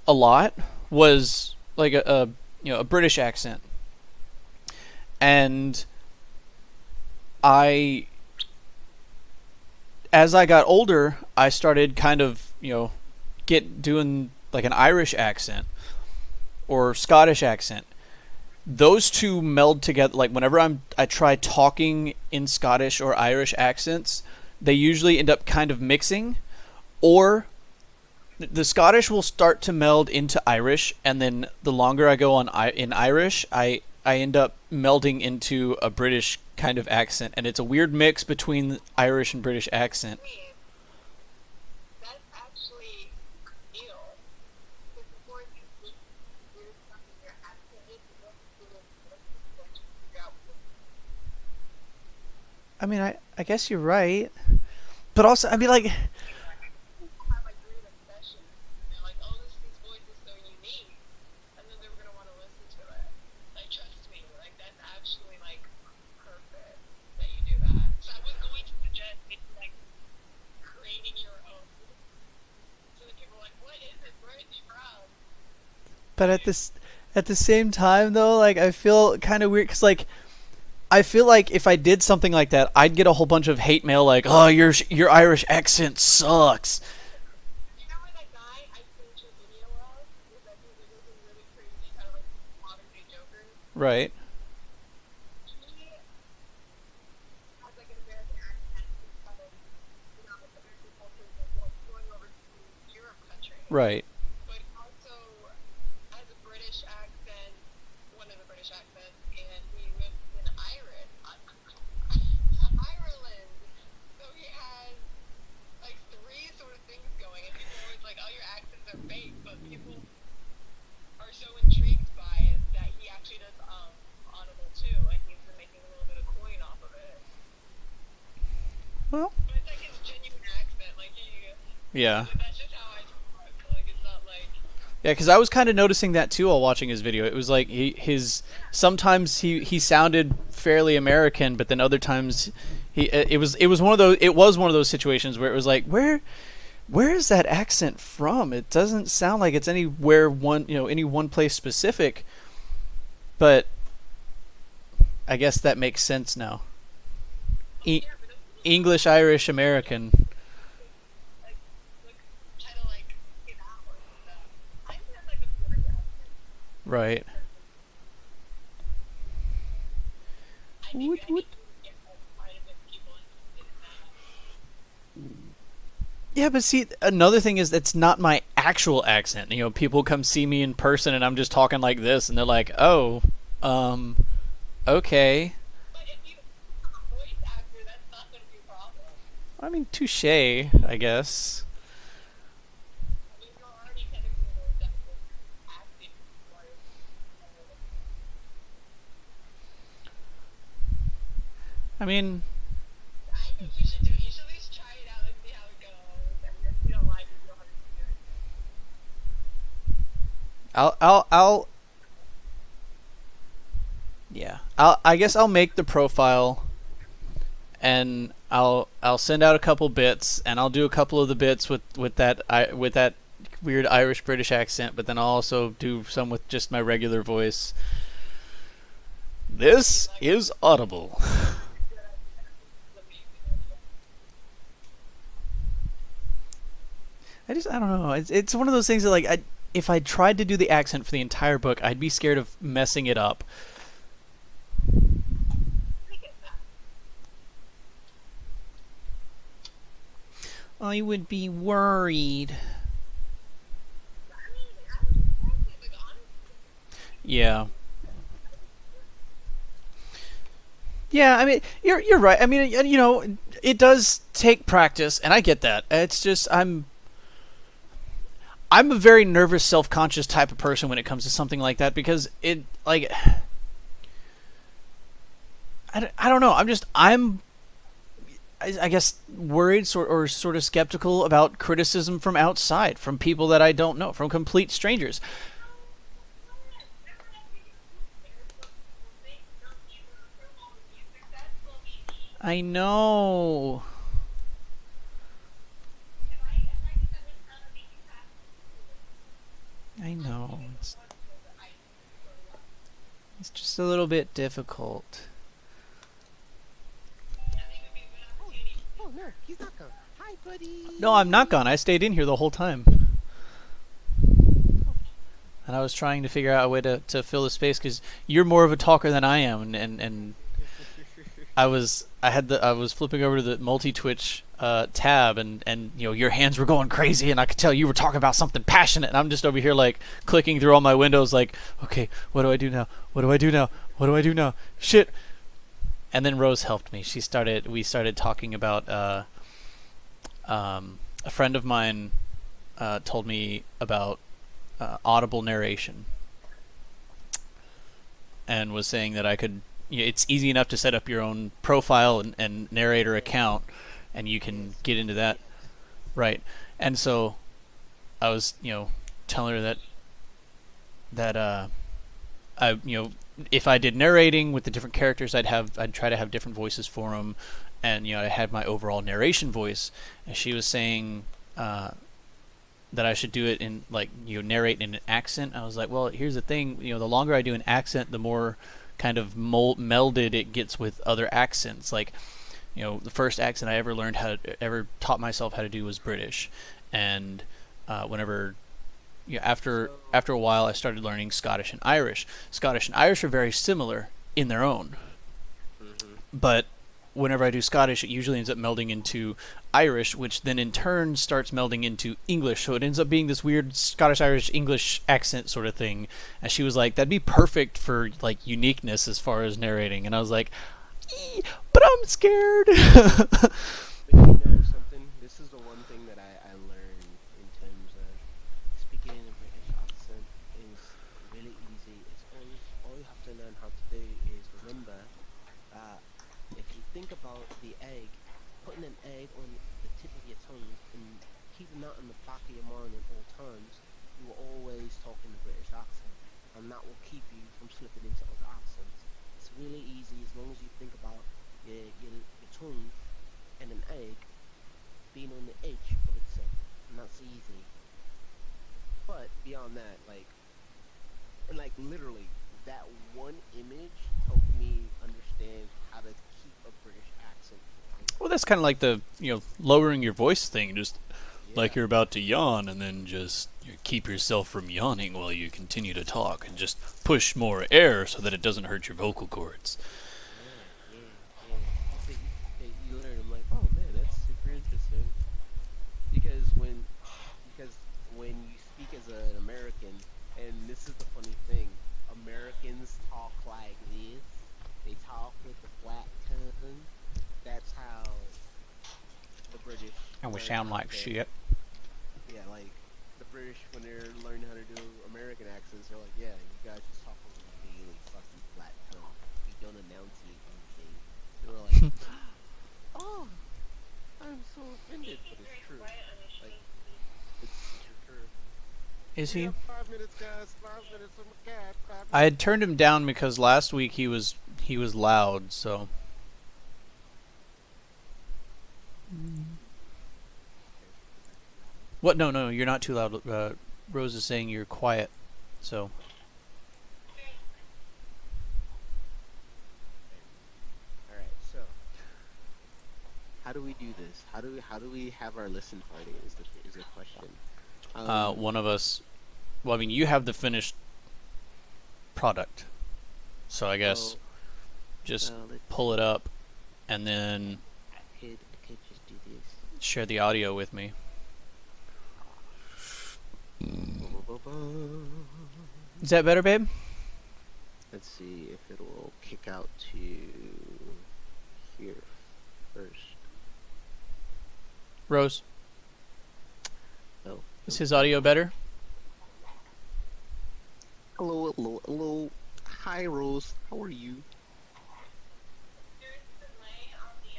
[SPEAKER 4] a lot was like a British accent. And as I got older, I started kind of, doing like an Irish accent or Scottish accent. Those two meld together. Like, whenever I try talking in Scottish or Irish accents, they usually end up kind of mixing, or the Scottish will start to meld into Irish, and then the longer I go on in Irish, I end up melding into a British kind of accent, and it's a weird mix between Irish and British accent.
[SPEAKER 5] That's actually real. Because before you speak, there's something your accent is, you don't really figure out.
[SPEAKER 4] I mean, I guess you're right, but also, I mean, like,
[SPEAKER 5] Have like real obsession. They're like, oh, this voice is so unique, and then they're gonna want to listen to it. Like, trust me, like that's actually like perfect that you do that. So I was going to suggest maybe like creating your own, so that people are like, what is it? Where is he from?
[SPEAKER 4] but at the same time though, like, I feel kind of weird because, like, I feel like if I did something like that, I'd get a whole bunch of hate mail like, "Oh, your Irish accent sucks."
[SPEAKER 5] You know what that guy I sent you a video of? Is that he was looking really crazy, kind of like modern day Joker.
[SPEAKER 4] Right.
[SPEAKER 5] He has like an American accent. He's kind of, like American culture is like going over to Europe country.
[SPEAKER 4] Right.
[SPEAKER 5] But also has a British accent, one of the British accents, and he lives in Ireland. So he has like three sort of things going, and people are always like, "Oh, your accents are fake," but people are so intrigued by it that he actually does Audible too, and he's been making a little bit of coin off of it.
[SPEAKER 4] Well.
[SPEAKER 5] But it's like his genuine accent, like
[SPEAKER 4] Yeah.
[SPEAKER 5] that's just how I talk. Like it's not like.
[SPEAKER 4] Yeah, because I was kind of noticing that too while watching his video. It was like sometimes he sounded fairly American, but then other times it was one of those situations where it was like, where is that accent from? It doesn't sound like it's anywhere any one place specific. But I guess that makes sense now. English, Irish, American.
[SPEAKER 5] Like try to like get out or stuff. I think that's like a Florida accent.
[SPEAKER 4] Right.
[SPEAKER 5] I think
[SPEAKER 4] Woot, woot.
[SPEAKER 5] get quite a bit of people interested in that.
[SPEAKER 4] Yeah, but see, another thing is that's not my actual accent. People come see me in person and I'm just talking like this, and they're like, "Oh, okay."
[SPEAKER 5] But if you become a voice actor, that's not going to be a problem.
[SPEAKER 4] I mean, touche, I guess.
[SPEAKER 5] I mean, you're already kind of doing a voice actor acting for it.
[SPEAKER 4] I mean,
[SPEAKER 5] I think you should do it. You should at least try it out and see how it goes. And if you don't like it, you don't have to do it.
[SPEAKER 4] yeah. I guess I'll make the profile, and I'll send out a couple bits, and I'll do a couple of the bits with that weird Irish British accent, but then I'll also do some with just my regular voice. This is Audible. I don't know. It's one of those things that, like, if I tried to do the accent for the entire book, I'd be scared of messing it up. I would be worried. Yeah. Yeah, I mean, you're right. I mean, it does take practice, and I get that. It's just I'm a very nervous, self-conscious type of person when it comes to something like that, because it, like, I don't know. I guess worried or sort of skeptical about criticism from outside, from people that I don't know, from complete strangers. I know. I know. It's just a little bit difficult.
[SPEAKER 3] Oh no, he's not gone. Hi, buddy.
[SPEAKER 4] No, I'm not gone. I stayed in here the whole time. And I was trying to figure out a way to fill the space because you're more of a talker than I am, and I was flipping over to the multi-Twitch tab, and you know your hands were going crazy, and I could tell you were talking about something passionate, and I'm just over here like clicking through all my windows, like, okay, what do I do now? What do I do now? What do I do now? Shit! And then Rose helped me. We started talking about a friend of mine told me about audible narration, and was saying that I could. It's easy enough to set up your own profile and narrator account, and you can get into that, right? And so I was, telling her that I, if I did narrating with the different characters, I'd try to have different voices for them, and I had my overall narration voice, and she was saying that I should do it in narrate in an accent. I was like, well, here's the thing, the longer I do an accent, the more kind of melded it gets with other accents. Like, the first accent I ever taught myself how to do was British, and whenever after a while I started learning Scottish and Irish. Scottish and Irish are very similar in their own, but whenever I do Scottish, it usually ends up melding into Irish, which then in turn starts melding into English. So it ends up being this weird Scottish, Irish, English accent sort of thing. And she was like, that'd be perfect for like uniqueness as far as narrating. And I was like, but I'm scared.
[SPEAKER 3] But you know something? This is the one thing that I learned in terms of speaking in a British accent is really easy. It's all you have to learn how to do is remember that if you think about the egg, putting an egg on the tip of your tongue and keeping that in the back of your mind at all times, you will always talk in the British accent, and that will keep you from slipping into other accents. It's really easy as long as you think about your tongue and an egg being on the edge of itself, and that's easy. But beyond that, literally, that one image helped me understand how to keep a British accent.
[SPEAKER 4] Well, that's kind of like the lowering your voice thing, just like
[SPEAKER 3] Yeah.
[SPEAKER 4] you're about to yawn, and then just keep yourself from yawning while you continue to talk, and just push more air so that it doesn't hurt your vocal cords.
[SPEAKER 3] Yeah. You learn. I'm like, oh man, that's super interesting. Because when you speak as an American, and this is the funny thing, Americans talk like this. They talk with the flat tongue. That's how the British.
[SPEAKER 4] And we
[SPEAKER 3] learn
[SPEAKER 4] sound
[SPEAKER 3] how
[SPEAKER 4] like
[SPEAKER 3] to-
[SPEAKER 4] shit.
[SPEAKER 3] Yeah, like the British when they're learning how to do American accents, they're like, yeah, you guys just talk with a really fucking flat tongue. You don't enunciate anything. They were like, oh, I'm so offended, but it's true. Like, it's super true.
[SPEAKER 4] Is he?
[SPEAKER 3] 5 minutes, guys. 5 minutes. Oh my god. 5 minutes.
[SPEAKER 4] I had turned him down because last week he was loud. So what? No, you're not too loud. Rose is saying you're quiet. So
[SPEAKER 3] All right. So, how do we do this? How do we have our listen party? Is the question.
[SPEAKER 4] one of us. Well, I mean, you have the finished product, so I guess just pull it up, and then
[SPEAKER 3] I could just do this.
[SPEAKER 4] share the audio with me. Is that better, babe?
[SPEAKER 3] Let's see if it will kick out to here first.
[SPEAKER 4] Rose,
[SPEAKER 3] Oh.
[SPEAKER 4] is his audio better?
[SPEAKER 3] Hello. Hi, Rose. How are you?
[SPEAKER 5] There's a delay on the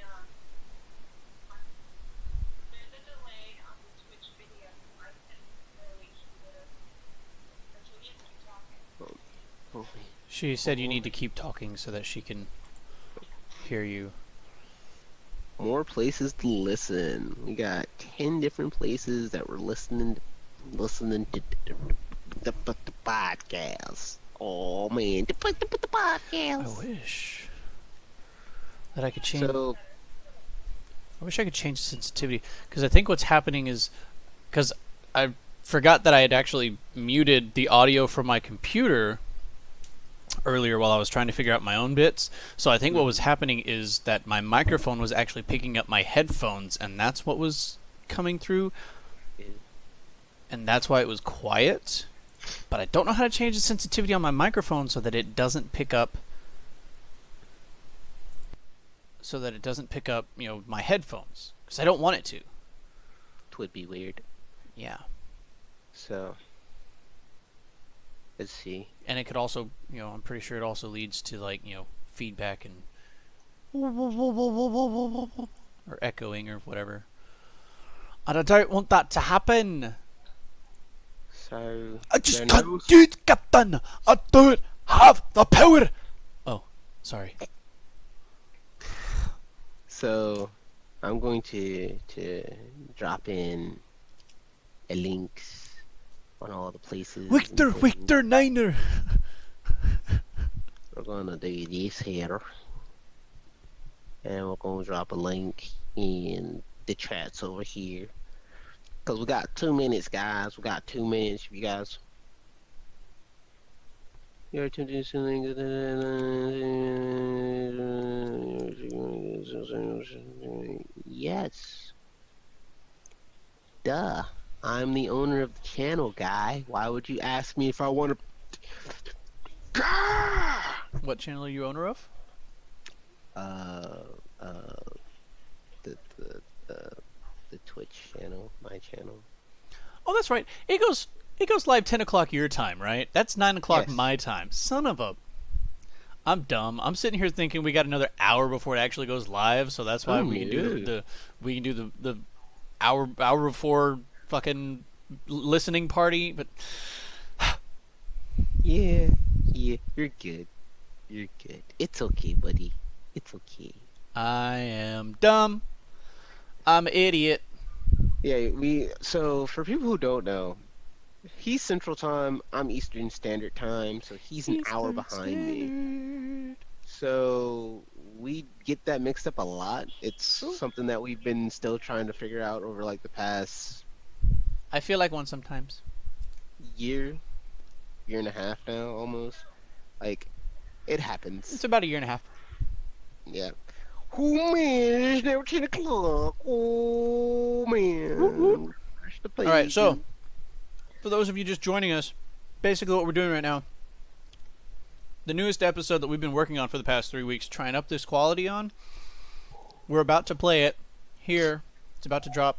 [SPEAKER 4] She said you need to keep talking so that she can hear you.
[SPEAKER 3] More places to listen. We got 10 different places that we're listening to the podcast. Oh man, the
[SPEAKER 4] I
[SPEAKER 3] podcast.
[SPEAKER 4] wish that I could change.
[SPEAKER 3] So
[SPEAKER 4] I wish I could change the sensitivity, because I think what's happening is because I forgot that I had actually muted the audio from my computer earlier while I was trying to figure out my own bits. So I think what was happening is that my microphone was actually picking up my headphones, and that's what was coming through, and that's why it was quiet. But I don't know how to change the sensitivity on my microphone so that it doesn't pick up my headphones, because I don't want it to.
[SPEAKER 3] it would be weird.
[SPEAKER 4] Yeah.
[SPEAKER 3] So let's see.
[SPEAKER 4] And it could also, I'm pretty sure it also leads to, like, feedback and or echoing or whatever. And I don't want that to happen.
[SPEAKER 3] So
[SPEAKER 4] I just can't do it, Captain. I don't have the power. Oh, sorry.
[SPEAKER 3] So I'm going to drop in a links on all the places.
[SPEAKER 4] Victor Niner.
[SPEAKER 3] We're gonna do this here, and we're gonna drop a link in the chats over here. Cause we got 2 minutes, guys. We got 2 minutes, you guys. You're tuned in to yes. Duh. I'm the owner of the channel, guy. Why would you ask me if I want to?
[SPEAKER 4] What channel are you owner of?
[SPEAKER 3] The Twitch channel, my channel.
[SPEAKER 4] Oh, that's right. It goes live 10 o'clock your time, right? That's 9 o'clock
[SPEAKER 3] Yes.
[SPEAKER 4] my time. Son of a... I'm dumb. I'm sitting here thinking we got another hour before it actually goes live, so that's why we can do the hour before fucking listening party. But
[SPEAKER 3] Yeah, you're good. You're good. It's okay, buddy. It's okay.
[SPEAKER 4] I am dumb. I'm an idiot.
[SPEAKER 3] Yeah, so for people who don't know, he's Central Time, I'm Eastern Standard Time, so he's an hour behind me. So we get that mixed up a lot. It's something that we've been still trying to figure out over like the past
[SPEAKER 4] I feel like one sometimes.
[SPEAKER 3] year and a half now, almost. Like, it happens.
[SPEAKER 4] It's about a year and a half.
[SPEAKER 3] Yeah. Oh man, it's now 10 o'clock. Oh man.
[SPEAKER 4] All right, so for those of you just joining us, basically what we're doing right now, the newest episode that we've been working on for the past 3 weeks, trying up this quality on, we're about to play it here. It's about to drop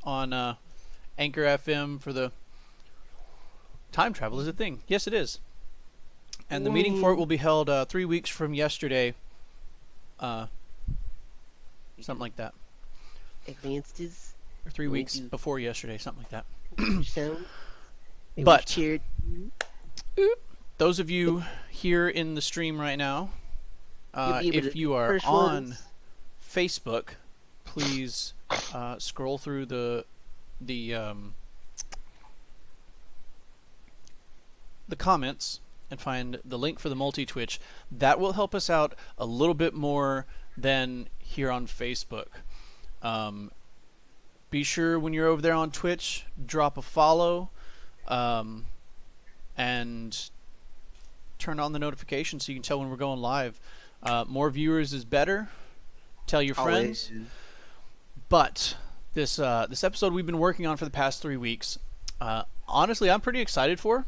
[SPEAKER 4] on Anchor FM for the time travel is a thing. Yes, it is. And the meeting for it will be held 3 weeks from yesterday. Something like that.
[SPEAKER 3] Advances.
[SPEAKER 4] Or 3 weeks before yesterday, something like that.
[SPEAKER 3] Sound.
[SPEAKER 4] But those of you here in the stream right now, if you are on Facebook, please scroll through the comments and find the link for the multi-Twitch. That will help us out a little bit more than here on Facebook. Be sure when you're over there on Twitch, drop a follow, and turn on the notifications so you can tell when we're going live. More viewers is better. Tell your friends.
[SPEAKER 3] Always.
[SPEAKER 4] But this episode we've been working on for the past 3 weeks, honestly, I'm pretty excited for.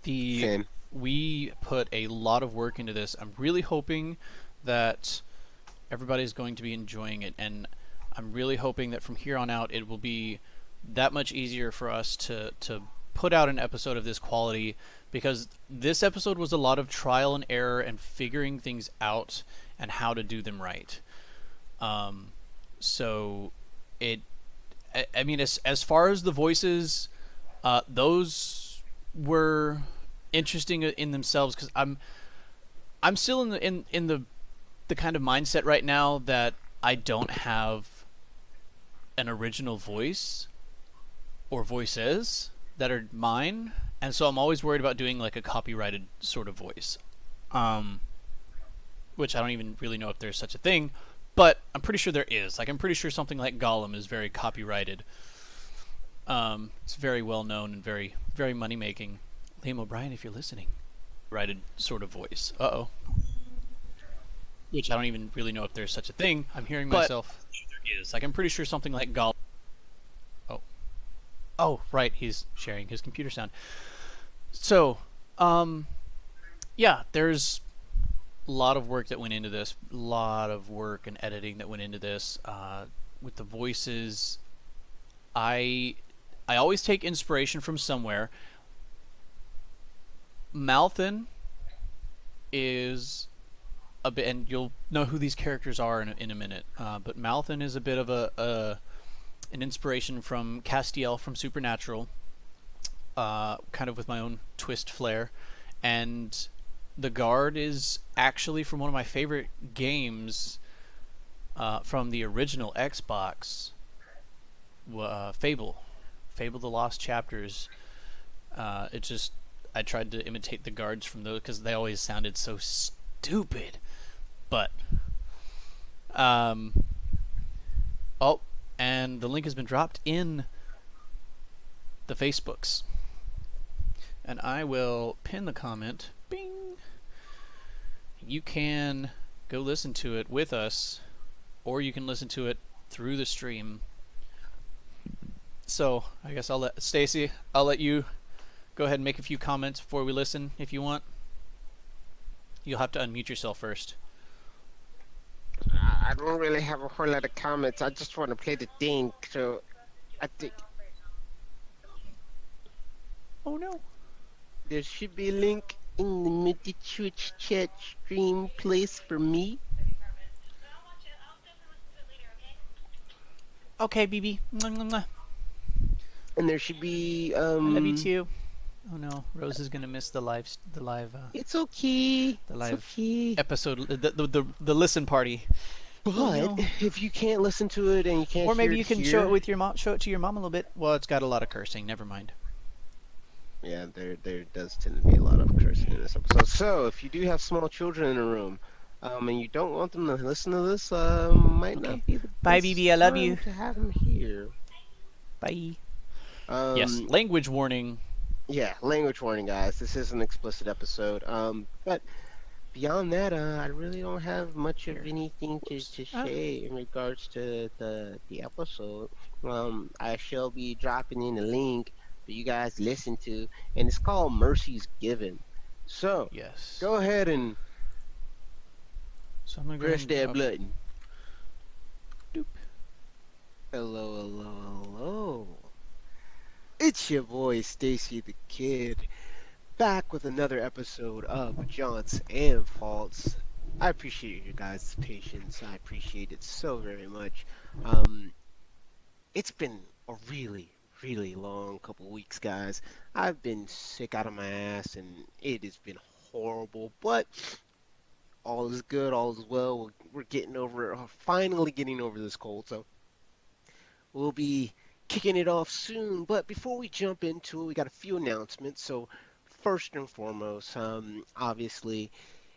[SPEAKER 3] Same.
[SPEAKER 4] We put a lot of work into this. I'm really hoping that everybody's going to be enjoying it, and I'm really hoping that from here on out it will be that much easier for us to put out an episode of this quality, because this episode was a lot of trial and error and figuring things out and how to do them right. So I mean, as far as the voices, those were interesting in themselves because I'm still in the kind of mindset right now that I don't have an original voice or voices that are mine, and so I'm always worried about doing like a copyrighted sort of voice, um, which I don't even really know if there's such a thing, but I'm pretty sure there is. Like I'm pretty sure something like Gollum is very copyrighted. It's very well known and very money making. Liam O'Brien, if you're listening, copyrighted sort of voice. Uh oh. Which I don't even really know if there's such a thing. I'm hearing myself. There is. Like I'm pretty sure something like Gollum. Oh, oh, right. He's sharing his computer sound. So, yeah, there's a lot of work that went into this. A lot of work and editing that went into this. With the voices, I I always take inspiration from somewhere. Malthan is a bit, and you'll know who these characters are in a minute. But Malthan is a bit of a an inspiration from Castiel from Supernatural, kind of with my own twist flair, and the guard is actually from one of my favorite games from the original Xbox, Fable, Fable: The Lost Chapters. It just I tried to imitate the guards from those because they always sounded so stupid. But um, oh, and the link has been dropped in the Facebooks, and I will pin the comment. Bing. You can go listen to it with us, or you can listen to it through the stream. So I guess I'll let Stacy. I'll let you go ahead and make a few comments before we listen, if you want. You'll have to unmute yourself first.
[SPEAKER 3] I don't really have a whole lot of comments. I just want to play the thing, so I think
[SPEAKER 4] Oh no.
[SPEAKER 3] there should be a link in the midi Twitch chat stream place for me.
[SPEAKER 4] Okay, BB. Mwah, mwah, mwah.
[SPEAKER 3] And there should be
[SPEAKER 4] I love you too. Oh no, Rose is gonna miss the live
[SPEAKER 3] It's okay.
[SPEAKER 4] the
[SPEAKER 3] It's
[SPEAKER 4] live
[SPEAKER 3] okay.
[SPEAKER 4] episode, the listen party.
[SPEAKER 3] But
[SPEAKER 4] Oh, no.
[SPEAKER 3] if you can't listen to it and you can't
[SPEAKER 4] Or maybe
[SPEAKER 3] hear
[SPEAKER 4] you can
[SPEAKER 3] here,
[SPEAKER 4] show it with your mom. Show it to your mom a little bit. Well, it's got a lot of cursing. Never mind.
[SPEAKER 3] Yeah, there does tend to be a lot of cursing in this episode. So if you do have small children in the room, and you don't want them to listen to this, might
[SPEAKER 4] Okay.
[SPEAKER 3] not be the
[SPEAKER 4] Bye,
[SPEAKER 3] best
[SPEAKER 4] BB. I love
[SPEAKER 3] time
[SPEAKER 4] you.
[SPEAKER 3] to have them here.
[SPEAKER 4] Bye. Yes. Language warning.
[SPEAKER 3] Yeah, language warning, guys. This is an explicit episode. But beyond that, I really don't have much of
[SPEAKER 4] Here.
[SPEAKER 3] anything to
[SPEAKER 4] Whoops.
[SPEAKER 3] say in regards to the episode. I shall be dropping in a link for you guys to listen to, and it's called Mercy's Given. So
[SPEAKER 4] Yes.
[SPEAKER 3] go ahead and
[SPEAKER 4] So I'm gonna go
[SPEAKER 3] press
[SPEAKER 4] ahead
[SPEAKER 3] that
[SPEAKER 4] and
[SPEAKER 3] button.
[SPEAKER 4] Doop.
[SPEAKER 3] Hello, hello, hello. It's your boy Stacy the Kid, back with another episode of Jaunts and Faults. I appreciate you guys' patience. I appreciate it so very much. Um, it's been a really long couple weeks, guys. I've been sick out of my ass, and it has been horrible. But all is good, all is well. We're getting over it, finally getting over this cold. So we'll be kicking it off soon. But before we jump into it, we got a few announcements. So first and foremost, obviously,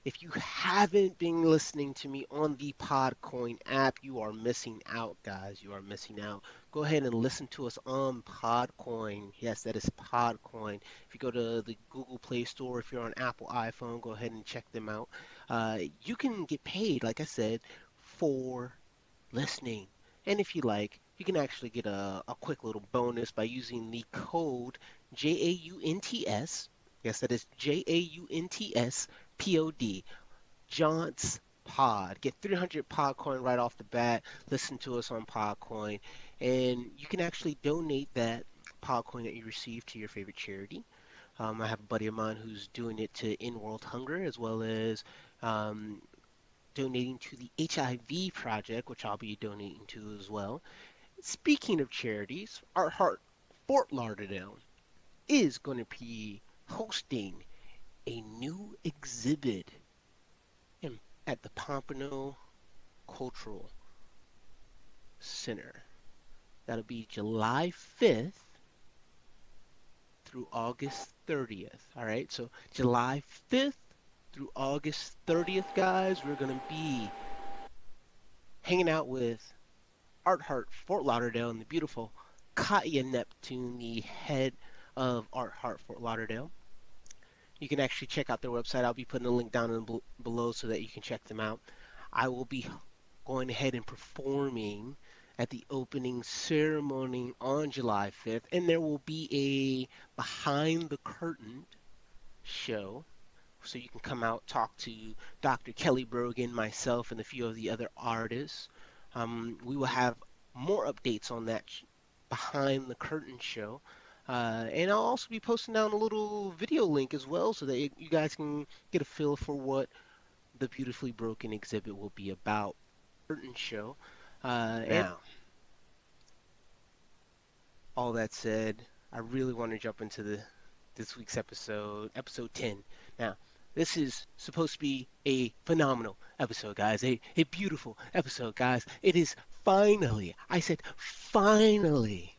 [SPEAKER 3] if you haven't been listening to me on the Podcoin app, you are missing out, guys. You are missing out. Go ahead and listen to us on Podcoin. Yes, that is Podcoin. If you go to the Google Play Store, if you're on Apple iPhone, go ahead and check them out. You can get paid, like I said, for listening. And if you like, you can actually get a quick little bonus by using the code JAUNTS. Yes, that is JAUNTS POD. Jaunt's Pod. Get 300 Podcoin right off the bat. Listen to us on Podcoin. And you can actually donate that Podcoin that you receive to your favorite charity. I have a buddy of mine who's doing it to End World Hunger, as well as um, donating to the HIV project, which I'll be donating to as well. Speaking of charities, our heart Fort Lauderdale is going to be hosting a new exhibit at the Pompano Cultural Center. That'll be July 5th through August 30th. All right, so July 5th through August 30th, guys, we're going to be hanging out with Art Heart Fort Lauderdale and the beautiful Katya Neptune, the head of Art Heart Fort Lauderdale. You can actually check out their website. I'll be putting a link down below so that you can check them out. I will be going ahead and performing at the opening ceremony on July 5th, and there will be a behind the curtain show. So you can come out, talk to Dr. Kelly Brogan, myself, and a few of the other artists. We will have more updates on that behind the curtain show. And I'll also be posting down a little video link as well so that you guys can get a feel for what the Beautifully Broken exhibit will be about. Curtain show. Now, all that said, I really want to jump into this week's episode 10. Now, this is supposed to be a phenomenal episode, guys. A beautiful episode, guys. It is finally, I said finally,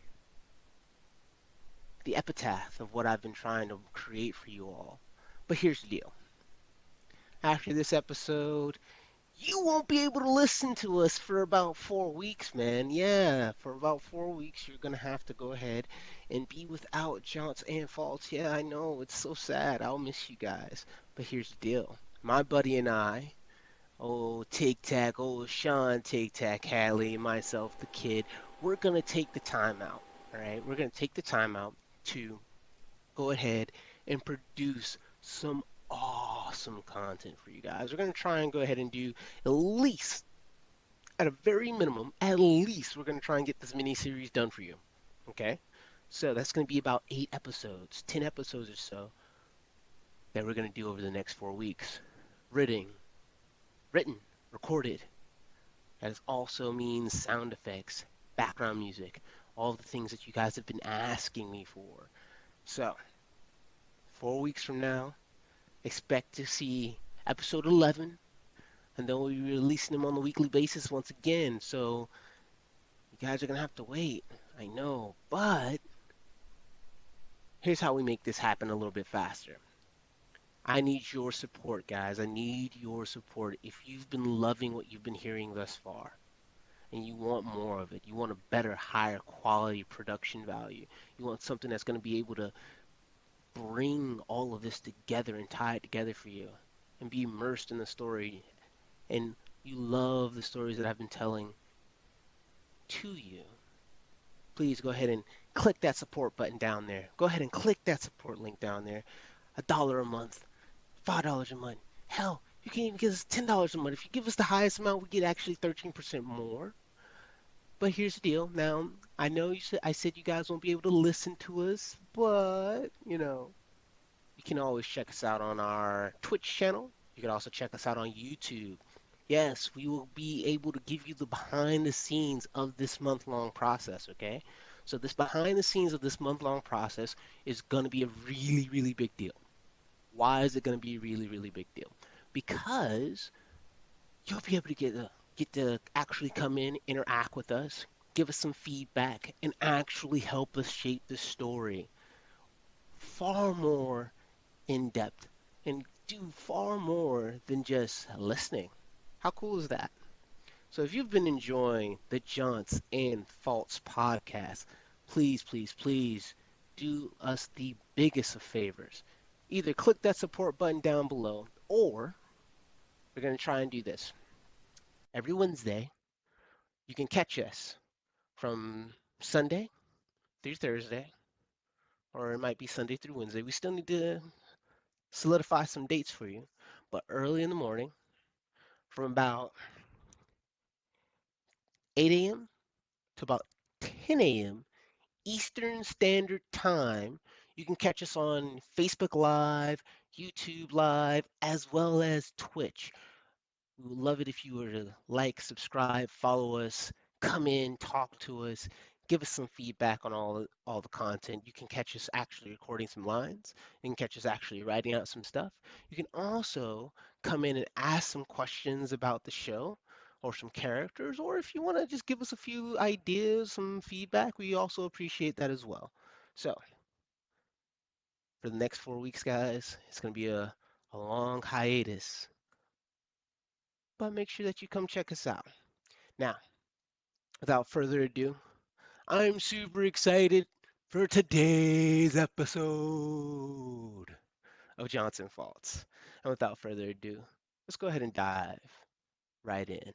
[SPEAKER 3] the epitaph of what I've been trying to create for you all. But here's the deal. After this episode, you won't be able to listen to us for about 4 weeks, man. Yeah, for about 4 weeks, you're gonna have to go ahead and be without Jaunts and Faults. Yeah, I know, it's so sad. I'll miss you guys. But here's the deal. My buddy and I, Tic Tac, Sean Tic Tac, Hadley, and myself, the kid, we're gonna take the time out. All right, we're gonna take the time out to go ahead and produce some awesome content for you guys. We're going to try and go ahead and do at least, at a very minimum, at least we're going to try and get this mini series done for you. Okay? So that's going to be about 8 episodes, 10 episodes or so that we're going to do over the next 4 weeks. Written, recorded. That also means sound effects, background music, all the things that you guys have been asking me for. So, 4 weeks from now, expect to see episode 11, and then we'll be releasing them on a weekly basis once again. So, you guys are going to have to wait. I know, but here's how we make this happen a little bit faster. I need your support, guys. I need your support. If you've been loving what you've been hearing thus far, and you want more of it, you want a better, higher quality production value, you want something that's going to be able to bring all of this together and tie it together for you and be immersed in the story, and you love the stories that I've been telling to you, please go ahead and click that support button down there. Go ahead and click that support link down there. $1 a month, $5 a month. Hell, you can even give us $10 a month. If you give us the highest amount, we get actually 13% more. But here's the deal. Now, I know I said you guys won't be able to listen to us, but you can always check us out on our Twitch channel. You can also check us out on YouTube. Yes, we will be able to give you the behind the scenes of this month-long process, okay? So this behind the scenes of this month-long process is going to be a really, really big deal. Why is it going to be a really, really big deal? Because you'll be able to get to actually come in, interact with us, give us some feedback, and actually help us shape the story far more in depth and do far more than just listening. How cool is that? So if you've been enjoying the Jaunts and Faults podcast, please, please, please do us the biggest of favors. Either click that support button down below, or we're going to try and do this. Every Wednesday, you can catch us from Sunday through Thursday, or it might be Sunday through Wednesday. We still need to solidify some dates for you, but early in the morning, from about 8 a.m. to about 10 a.m. Eastern Standard Time. You can catch us on Facebook Live, YouTube Live, as well as Twitch. We would love it if you were to like, subscribe, follow us, come in, talk to us, give us some feedback on all the content. You can catch us actually recording some lines. You can catch us actually writing out some stuff. You can also come in and ask some questions about the show or some characters, or if you want to just give us a few ideas, some feedback, we also appreciate that as well. So for the next 4 weeks, guys, it's going to be a long hiatus, but make sure that you come check us out. Now, without further ado, I'm super excited for today's episode of Johnson Faults. And without further ado, let's go ahead and dive right in.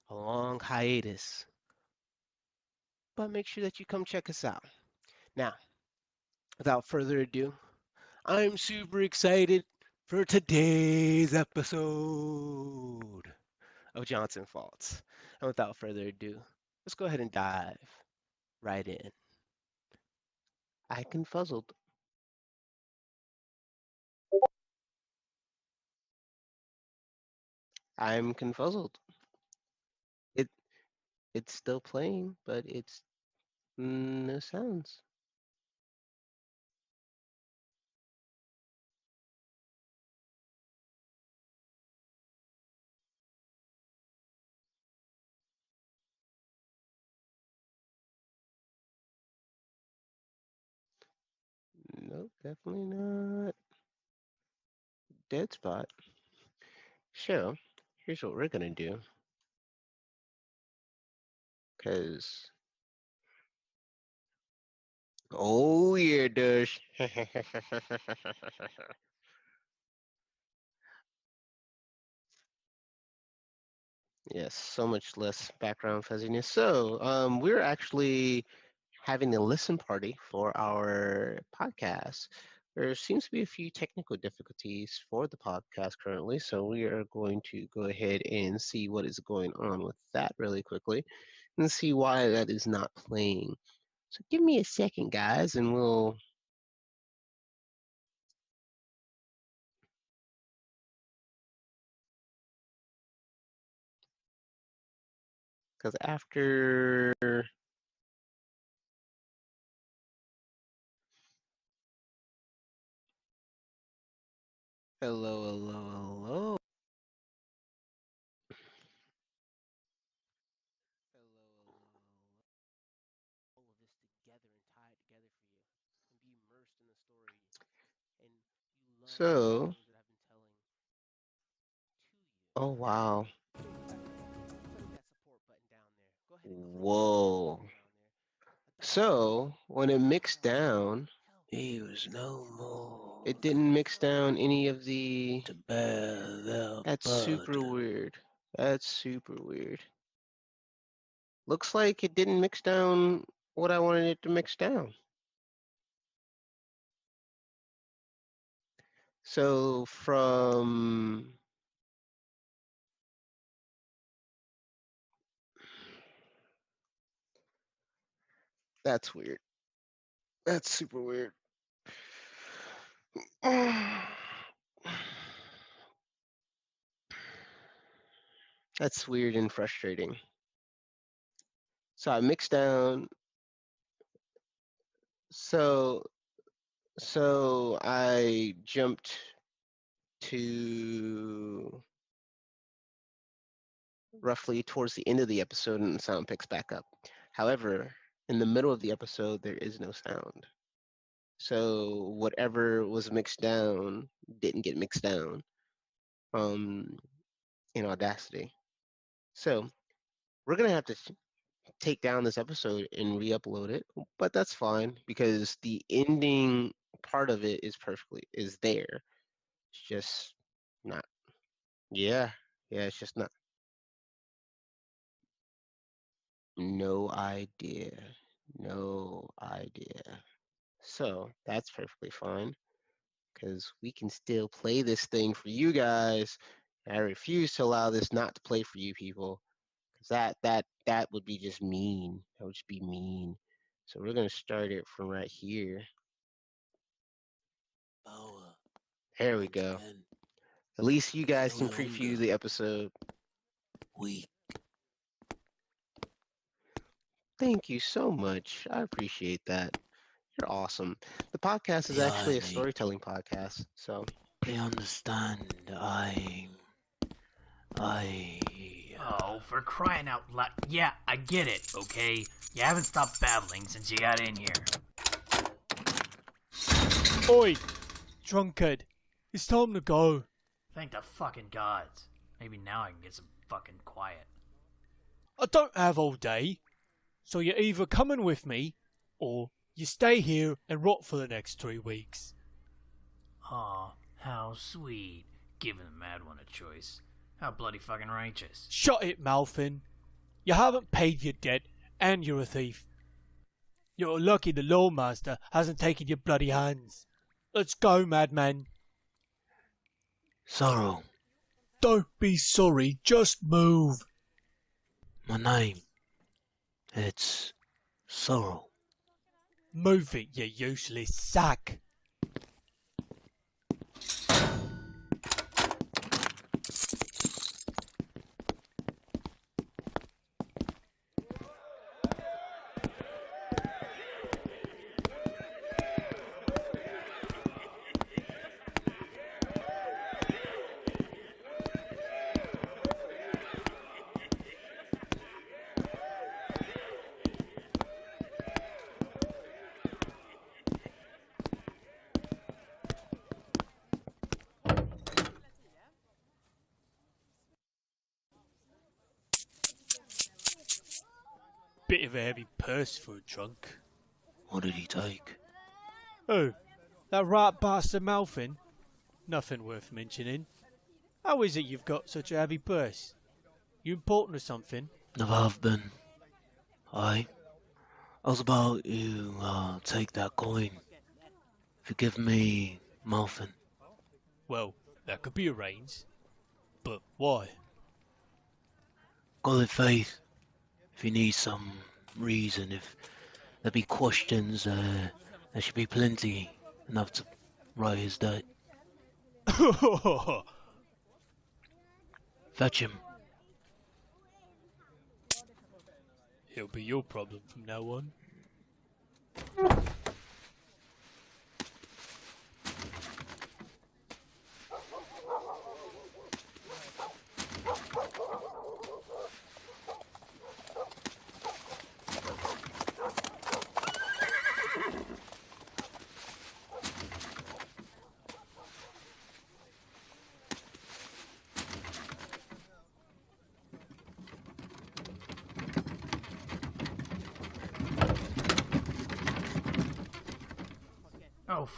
[SPEAKER 3] A long hiatus, but make sure that you come check us out. Now, without further ado, I'm super excited for today's episode of Johnson Faults. And without further ado, let's go ahead and dive right in. I confuzzled. I'm confuzzled. It it's still playing, but it's no sounds. Nope, definitely not. Dead spot. So, here's what we're gonna do. Cause oh yeah, it does. Yes, so much less background fuzziness. So, we're actually having a listen party for our podcast. There seems to be a few technical difficulties for the podcast currently, so we are going to go ahead and see what is going on with that really quickly and see why that is not playing. So give me a second, guys, and we'll. Because after. Hello, hello, hello. Hello, hello, hello. All of this together and tie it together for you and be immersed in the story. And you love the stories that I've been telling to you. Oh, wow. So, click that support button down there. Go ahead and click Whoa. That down there. So, when it mixed down,
[SPEAKER 2] He was no more
[SPEAKER 3] it didn't mix down any of the.
[SPEAKER 2] to bear their
[SPEAKER 3] That's super
[SPEAKER 2] burden.
[SPEAKER 3] weird. That's super weird. Looks like it didn't mix down what I wanted it to mix down. So from that's weird. That's super weird. That's weird and frustrating. So I mixed down. So so I jumped to roughly towards the end of the episode and the sound picks back up. However, in the middle of the episode there is no sound. So whatever was mixed down didn't get mixed down um, in Audacity. So we're gonna have to take down this episode and re-upload it, but that's fine because the ending part of it is there. It's just not. Yeah, yeah, it's just not. No idea. No idea. So that's perfectly fine because we can still play this thing for you guys. I refuse to allow this not to play for you people because that would be just mean. That would just be mean. So we're gonna start it from right here.
[SPEAKER 6] Power
[SPEAKER 3] There we
[SPEAKER 6] once
[SPEAKER 3] go.
[SPEAKER 6] again.
[SPEAKER 3] At least you guys
[SPEAKER 6] No
[SPEAKER 3] can preview
[SPEAKER 6] longer
[SPEAKER 3] the episode.
[SPEAKER 6] weak.
[SPEAKER 3] Thank you so much. I appreciate that. You're awesome. The podcast is
[SPEAKER 6] The
[SPEAKER 3] actually a
[SPEAKER 6] irony.
[SPEAKER 3] storytelling podcast, so
[SPEAKER 6] They understand
[SPEAKER 7] Oh, for crying out loud. Yeah, I get it, okay? You haven't stopped babbling since you got in here.
[SPEAKER 4] Oi, drunkard! It's time to go.
[SPEAKER 7] Thank the fucking gods. Maybe now I can get some fucking quiet.
[SPEAKER 4] I don't have all day, so you're either coming with me, or you stay here and rot for the next 3 weeks.
[SPEAKER 7] Aw, how sweet. Giving the mad one a choice. How bloody fucking righteous.
[SPEAKER 4] Shut it, Malfin. You haven't paid your debt, and you're a thief. You're lucky the lawmaster hasn't taken your bloody hands. Let's go, madman.
[SPEAKER 6] sorrow.
[SPEAKER 4] Don't be sorry, just move.
[SPEAKER 6] My name. It's Sorrow.
[SPEAKER 4] Move it, you useless sack. Bit of a heavy purse for a drunk.
[SPEAKER 6] What did he take?
[SPEAKER 4] Oh, that rat bastard Malfin? Nothing worth mentioning. How is it you've got such a heavy purse? You important or something?
[SPEAKER 6] Never have been. I was about to take that coin. Forgive me, Malfin.
[SPEAKER 4] Well, that could be arranged. But why?
[SPEAKER 6] Call it faith. If you need some reason, if there be questions, there should be plenty enough to write his debt. Fetch him.
[SPEAKER 4] He'll be your problem from now on.
[SPEAKER 7] Oh,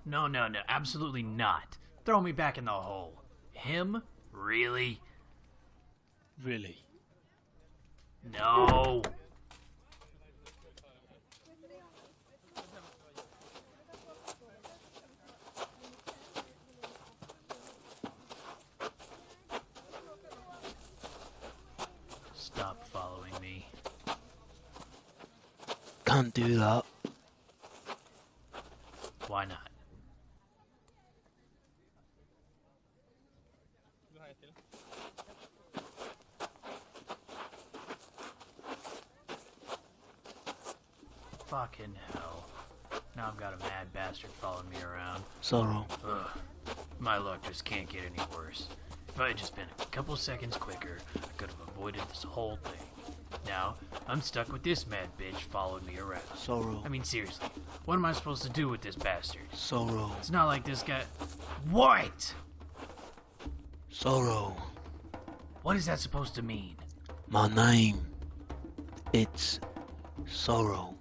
[SPEAKER 7] No, absolutely not. Throw me back in the hole. Him? Really?
[SPEAKER 4] Really?
[SPEAKER 7] No. Stop following me.
[SPEAKER 6] Can't do that.
[SPEAKER 7] Why not? Fucking hell. Now I've got a mad bastard following me around.
[SPEAKER 6] Sorrow.
[SPEAKER 7] Ugh. My luck just can't get any worse. If I had just been a couple seconds quicker, I could have avoided this whole thing. Now, I'm stuck with this mad bitch following me around.
[SPEAKER 6] Sorrow.
[SPEAKER 7] I mean, seriously, what am I supposed to do with this bastard?
[SPEAKER 6] Sorrow.
[SPEAKER 7] It's not like this guy... What?
[SPEAKER 6] Sorrow.
[SPEAKER 7] What is that supposed to mean?
[SPEAKER 6] My name. It's Sorrow.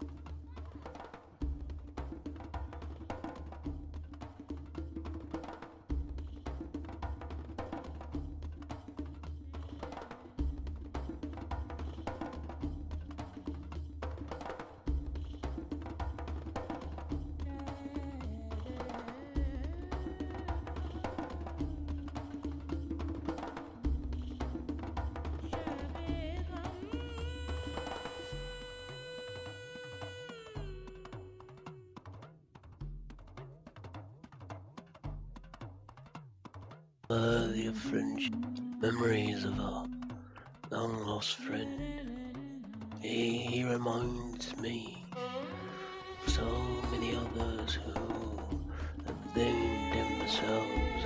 [SPEAKER 6] worthy of friendship, memories of a long lost friend. He reminds me of so many others who have deemed themselves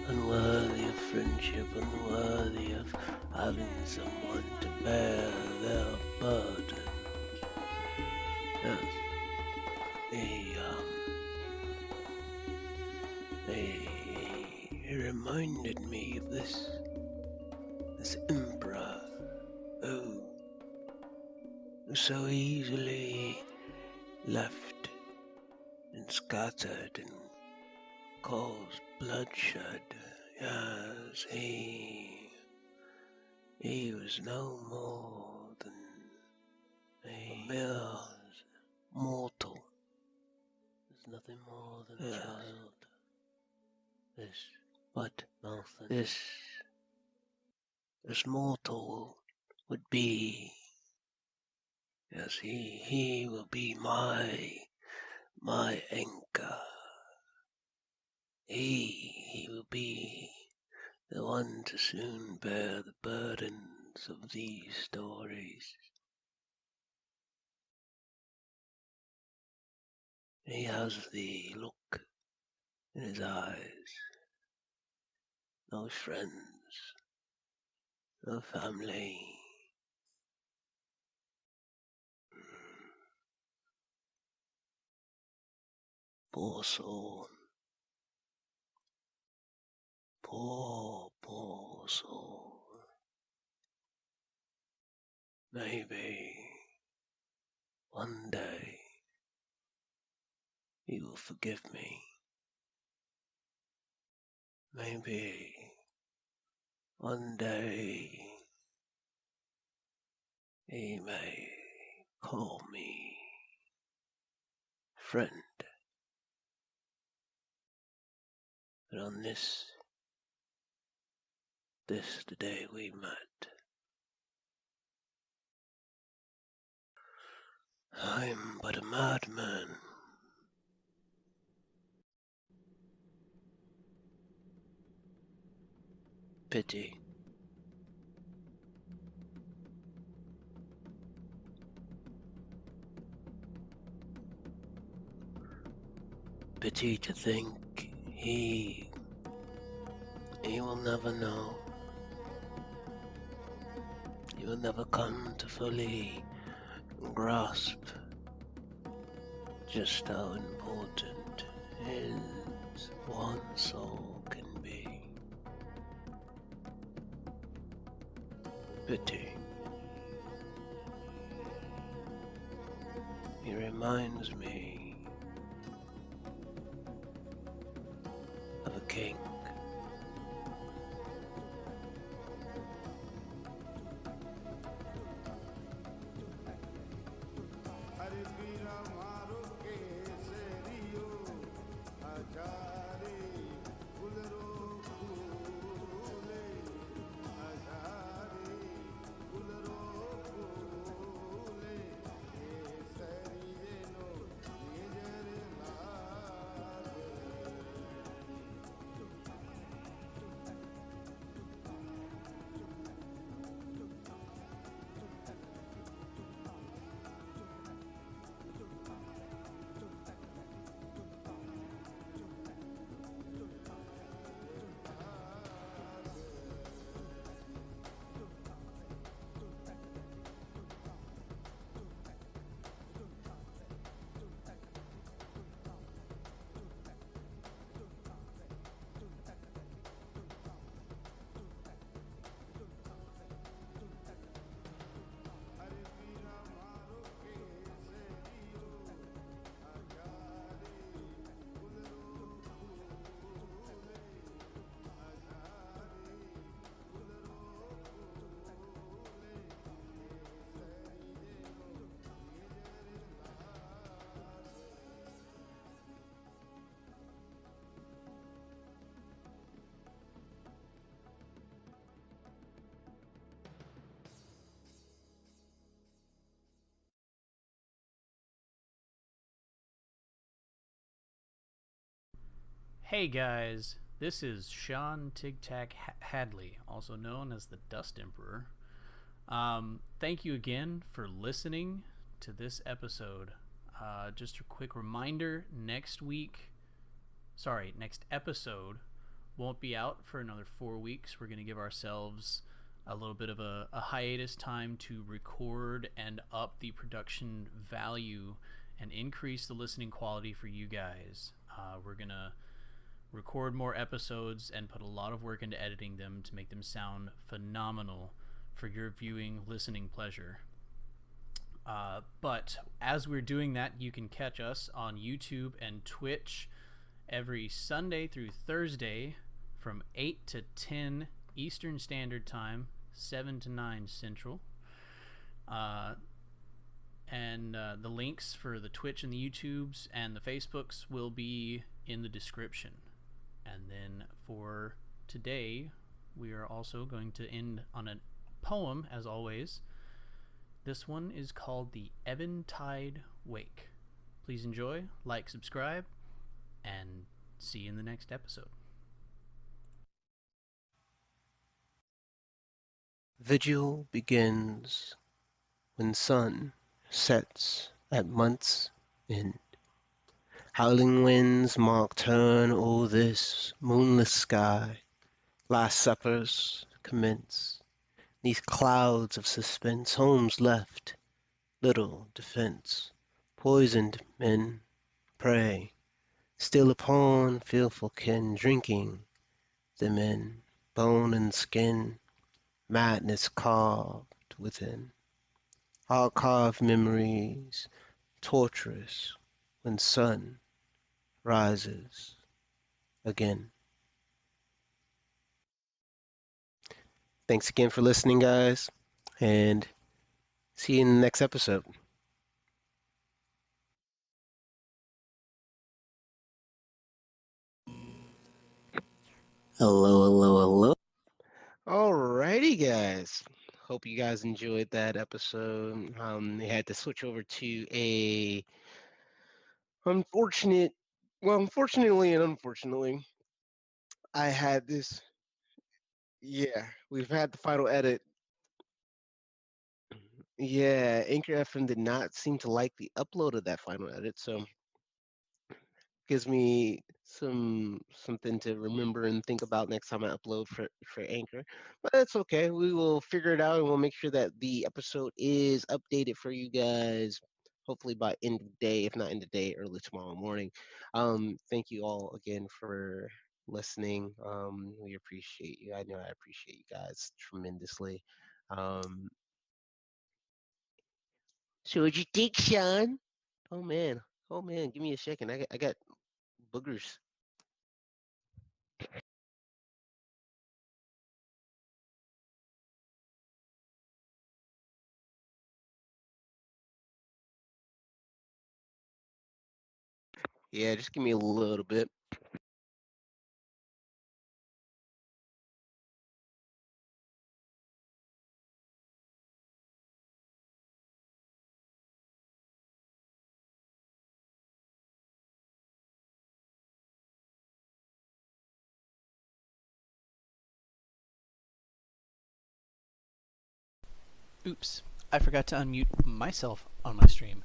[SPEAKER 6] unworthy of friendship, unworthy of having someone to bear their burden. Yes, he reminded me of this emperor who so easily left and scattered and caused bloodshed. Yes, he was no more than a mere mortal. There's nothing more than a child. This mortal would be, yes, he will be my anchor. He will be the one to soon bear the burdens of these stories. He has the look in his eyes. No friends, no family. Poor soul. Poor soul. Maybe one day he will forgive me. Maybe one day he may call me friend. But on this the day we met, I'm but a madman. Pity. Pity to think he will never know. He will never come to fully grasp just how important his one soul can be. Pity. He reminds me of a king.
[SPEAKER 7] Hey guys, this is Sean Tic Tac Hadley, also known as the Dust Emperor. Thank you again for listening to this episode. Just a quick reminder, next episode won't be out for another 4 weeks. We're going to give ourselves a little bit of a hiatus time to record and up the production value and increase the listening quality for you guys. We're going to record more episodes and put a lot of work into editing them to make them sound phenomenal for your viewing, listening pleasure. But as we're doing that, you can catch us on YouTube and Twitch every Sunday through Thursday from 8 to 10 Eastern Standard Time, 7 to 9 Central. And the links for the Twitch and the YouTubes and the Facebooks will be in the description. And then for today, we are also going to end on a poem, as always. This one is called The Eventide Wake. Please enjoy, like, subscribe, and see you in the next episode.
[SPEAKER 2] Vigil begins when sun sets at month's end. Howling winds mark turn o'er this moonless sky. Last suppers commence. 'Neath clouds of suspense, homes left, little defense. Poisoned men prey, still upon fearful kin, drinking them in, bone and skin, madness carved within. Hard carved memories, torturous when sun rises again. Thanks again for listening, guys, and see you in the next episode.
[SPEAKER 3] Hello, hello, hello.
[SPEAKER 2] Alrighty, guys. Hope you guys enjoyed that episode. They had to switch over to a unfortunately and unfortunately, I had this. Yeah, we've had the final edit. Yeah, Anchor FM did not seem to like the upload of that final edit, so gives me something to remember and think about next time I upload for Anchor. But that's okay. We will figure it out and we'll make sure that the episode is updated for you guys. Hopefully by end of day, if not end of day, early tomorrow morning. Thank you all again for listening. We appreciate you. I know I appreciate you guys tremendously. Um, so what'd you think, Sean? Oh man, oh man, give me a second. I got boogers. Yeah, just give me a little bit.
[SPEAKER 4] Oops, I forgot to unmute myself on my stream.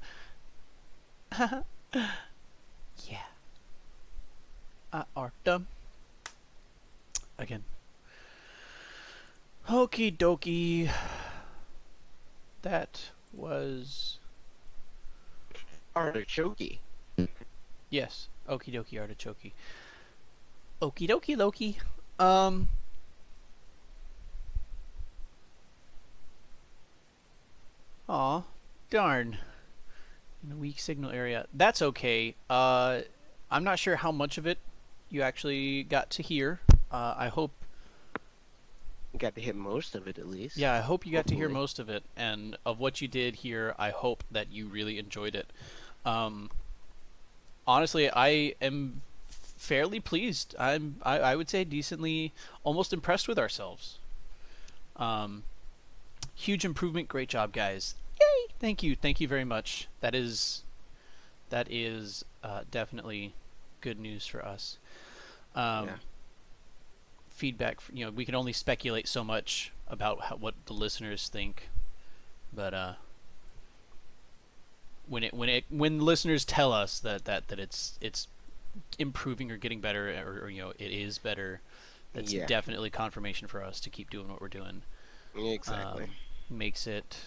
[SPEAKER 4] Yeah. I are done. Again. Okie dokie. That was...
[SPEAKER 2] Artichoke.
[SPEAKER 4] Yes, okie dokie artichoke. Okie dokie Loki. Aw, darn. In a weak signal area. That's okay. I'm not sure how much of it you actually got to hear. I hope...
[SPEAKER 2] Got to hit most of it at least.
[SPEAKER 4] Yeah, I hope you got to hear
[SPEAKER 2] Hopefully.
[SPEAKER 4] most of it. And of what you did hear, I hope that you really enjoyed it. Honestly, I am fairly pleased. I would say decently, almost impressed with ourselves. Huge improvement. Great job, guys. Yay! Thank you very much. That is definitely good news for us.
[SPEAKER 2] Yeah.
[SPEAKER 4] feedback. We can only speculate so much about what the listeners think, but when listeners tell us that it's improving or getting better, or it is better, that's
[SPEAKER 2] Yeah.
[SPEAKER 4] definitely confirmation for us to keep doing what we're doing.
[SPEAKER 2] Exactly.
[SPEAKER 4] Makes it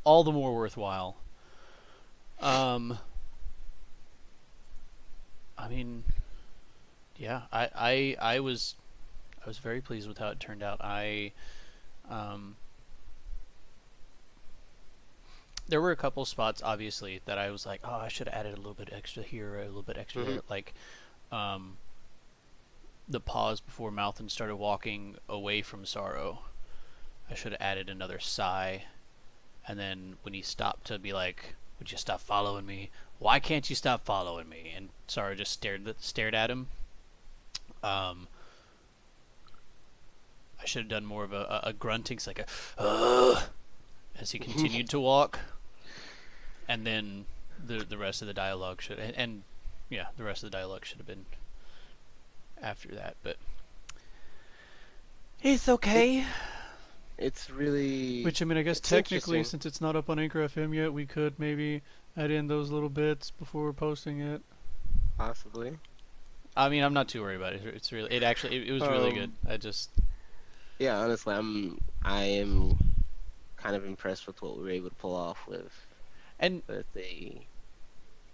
[SPEAKER 4] all the more worthwhile. I mean, yeah, I was very pleased with how it turned out. There were a couple spots, obviously, that I was like, oh, I should have added a little bit extra here, or a little bit extra there. Like, the pause before Malthan started walking away from Sorrow. I should have added another sigh. And then when he stopped to be like, would you stop following me? Why can't you stop following me? And Sorrow just stared at him. I should have done more of a grunting, like as he continued to walk. And then the rest of the dialogue should, and yeah, the rest of the dialogue should have been after that, but it's okay.
[SPEAKER 2] It's really.
[SPEAKER 4] Which, I mean, I guess
[SPEAKER 2] it's
[SPEAKER 4] technically,
[SPEAKER 2] interesting.
[SPEAKER 4] since it's not up on Anchor FM yet, we could maybe add in those little bits before posting it.
[SPEAKER 2] Possibly.
[SPEAKER 4] I mean, I'm not too worried about it. It's really, it was really good. I just,
[SPEAKER 2] Yeah, honestly, I am kind of impressed with what we were able to pull off with
[SPEAKER 4] and
[SPEAKER 2] the.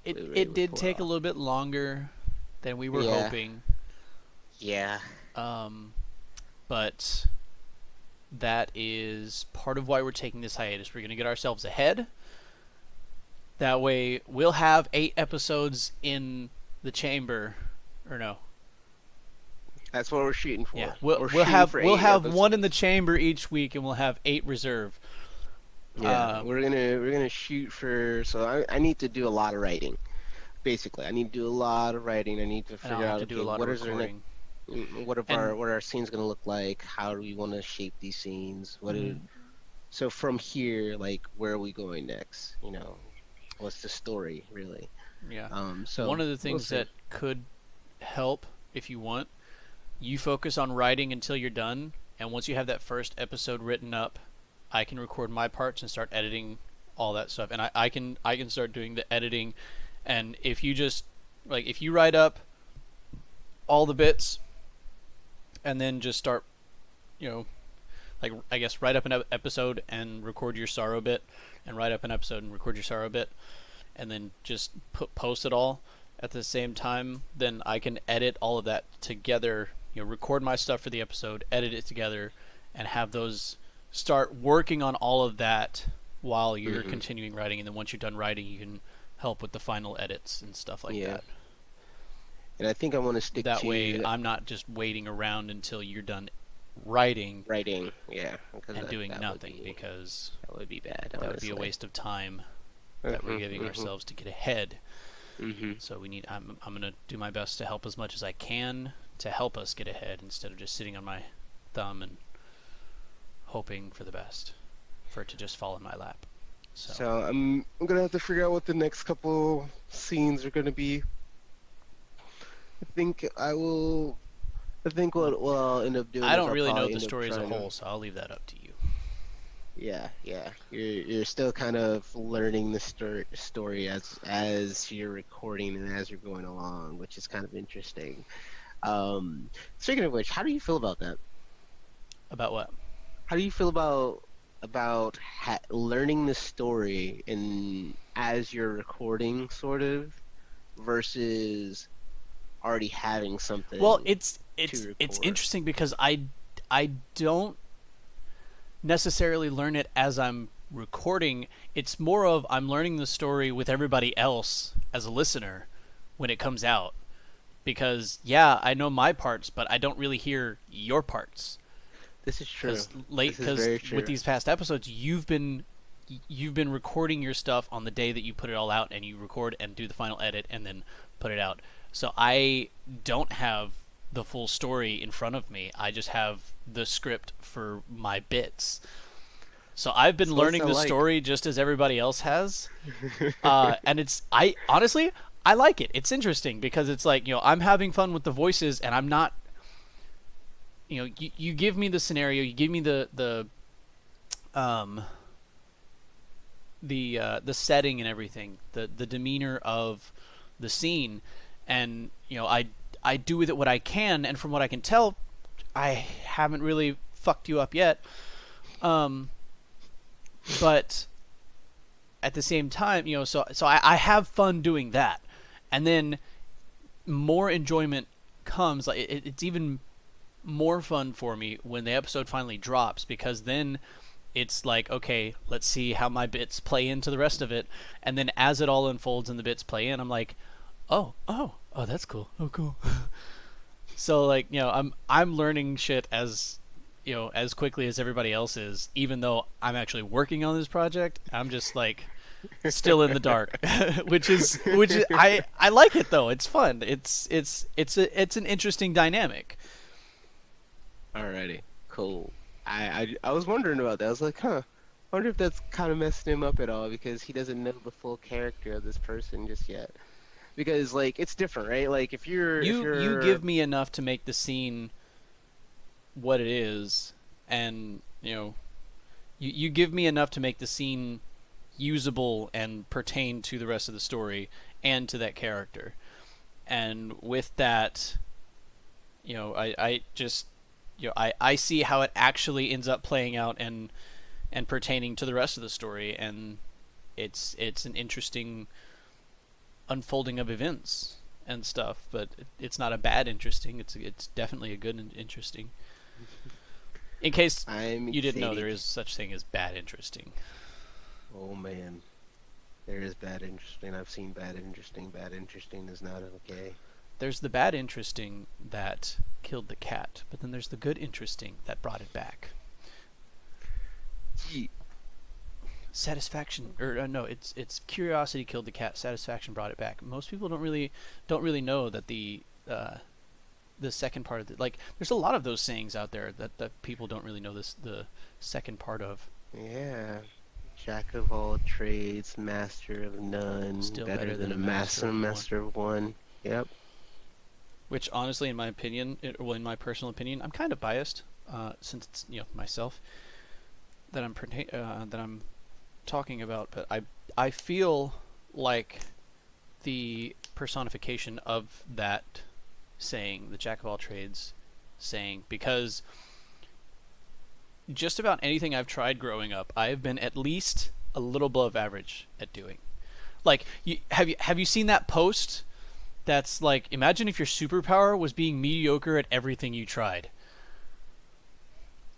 [SPEAKER 4] it did take a little bit longer than we were hoping.
[SPEAKER 2] Yeah.
[SPEAKER 4] But that is part of why we're taking this hiatus. We're going to get ourselves ahead. That way, we'll have 8 episodes in the chamber, or no?
[SPEAKER 2] That's what we're shooting for.
[SPEAKER 4] Yeah,
[SPEAKER 2] we'll
[SPEAKER 4] have
[SPEAKER 2] episodes.
[SPEAKER 4] one in the chamber each week, and we'll have 8 reserve.
[SPEAKER 2] Yeah, we're gonna shoot for. So I need to do a lot of writing. Basically, I need to do a lot of writing. I need to figure out what is
[SPEAKER 4] recording.
[SPEAKER 2] What are our scenes gonna look like? How do we want to shape these scenes? So from here, like, where are we going next? What's the story really?
[SPEAKER 4] Yeah.
[SPEAKER 2] So
[SPEAKER 4] one of the things that could help, if you want, you focus on writing until you're done, and once you have that first episode written up, I can record my parts and start editing all that stuff, and I can start doing the editing. And if you just if you write up all the bits, and then just start, I guess write up an episode and record your Sorrow bit, and write up an episode and record your Sorrow bit, and then just post it all at the same time, then I can edit all of that together, record my stuff for the episode, edit it together, and have those start working on all of that while you're continuing writing. And then once you're done writing, you can help with the final edits and stuff like that.
[SPEAKER 2] And I think I want to stick
[SPEAKER 4] that
[SPEAKER 2] to
[SPEAKER 4] way. I'm not just waiting around until you're done writing,
[SPEAKER 2] yeah,
[SPEAKER 4] and doing nothing, because
[SPEAKER 2] that would be bad.
[SPEAKER 4] That would be a waste of time that we're giving ourselves to get ahead. So I'm gonna do my best to help as much as I can to help us get ahead, instead of just sitting on my thumb and hoping for the best, for it to just fall in my lap.
[SPEAKER 2] So I'm gonna have to figure out what the next couple scenes are gonna be. I think what I'll end up doing.
[SPEAKER 4] I don't really know the story as a whole, so I'll leave that up to you.
[SPEAKER 2] Yeah. You're still kind of learning the story as you're recording and as you're going along, which is kind of interesting. Speaking of which, how do you feel about that?
[SPEAKER 4] About what?
[SPEAKER 2] How do you feel about learning the story as you're recording, sort of, versus already having something?
[SPEAKER 4] Well, it's interesting because I don't necessarily learn it as I'm recording. It's more of I'm learning the story with everybody else as a listener when it comes out, because I know my parts, but I don't really hear your parts.
[SPEAKER 2] This is true.
[SPEAKER 4] Because with these past episodes, you've been recording your stuff on the day that you put it all out, and you record and do the final edit and then put it out. So I don't have the full story in front of me. I just have the script for my bits. So I've been learning the story just as everybody else has. And I I like it. It's interesting because it's like, I'm having fun with the voices, and I'm not. You give me the scenario, you give me the setting and everything, the demeanor of the scene, and I do with it what I can, and from what I can tell, I haven't really fucked you up yet. But at the same time, so I have fun doing that, and then more enjoyment comes. Like it's even more fun for me when the episode finally drops, because then it's like, okay, let's see how my bits play into the rest of it, and then as it all unfolds and the bits play in, I'm like, oh, that's cool. Oh, cool. So like, I'm learning shit as as quickly as everybody else is, even though I'm actually working on this project. I'm just like still in the dark, which is I like it though. It's fun. It's an interesting dynamic.
[SPEAKER 3] Alrighty, cool. I was wondering about that. I was like, I wonder if that's kind of messing him up at all, because he doesn't know the full character of this person just yet. Because like it's different, right? Like if you're
[SPEAKER 4] you give me enough to make the scene what it is, and you give me enough to make the scene usable and pertain to the rest of the story and to that character. And with that, I just I see how it actually ends up playing out and pertaining to the rest of the story, and it's an interesting unfolding of events and stuff, but it's not a bad interesting. It's definitely a good and interesting. In case you didn't know, there is such thing as bad interesting.
[SPEAKER 3] Oh man, there is bad interesting. I've seen bad interesting. Bad interesting is not okay.
[SPEAKER 4] There's the bad interesting that killed the cat, but then there's the good interesting that brought it back.
[SPEAKER 3] Gee.
[SPEAKER 4] Satisfaction, or no, it's curiosity killed the cat. Satisfaction brought it back. Most people don't really know that the second part of the, like, there's a lot of those sayings out there that people don't really know the second part of.
[SPEAKER 3] Yeah, jack of all trades, master of none,
[SPEAKER 4] Still
[SPEAKER 3] better than a master of one. Yep.
[SPEAKER 4] Which honestly, in my opinion, in my personal opinion, I'm kind of biased, since it's myself that I'm talking about, but I feel like the personification of that saying, the jack of all trades saying, because just about anything I've tried growing up, I've been at least a little above average at doing. Like, have you seen that post that's like, imagine if your superpower was being mediocre at everything you tried?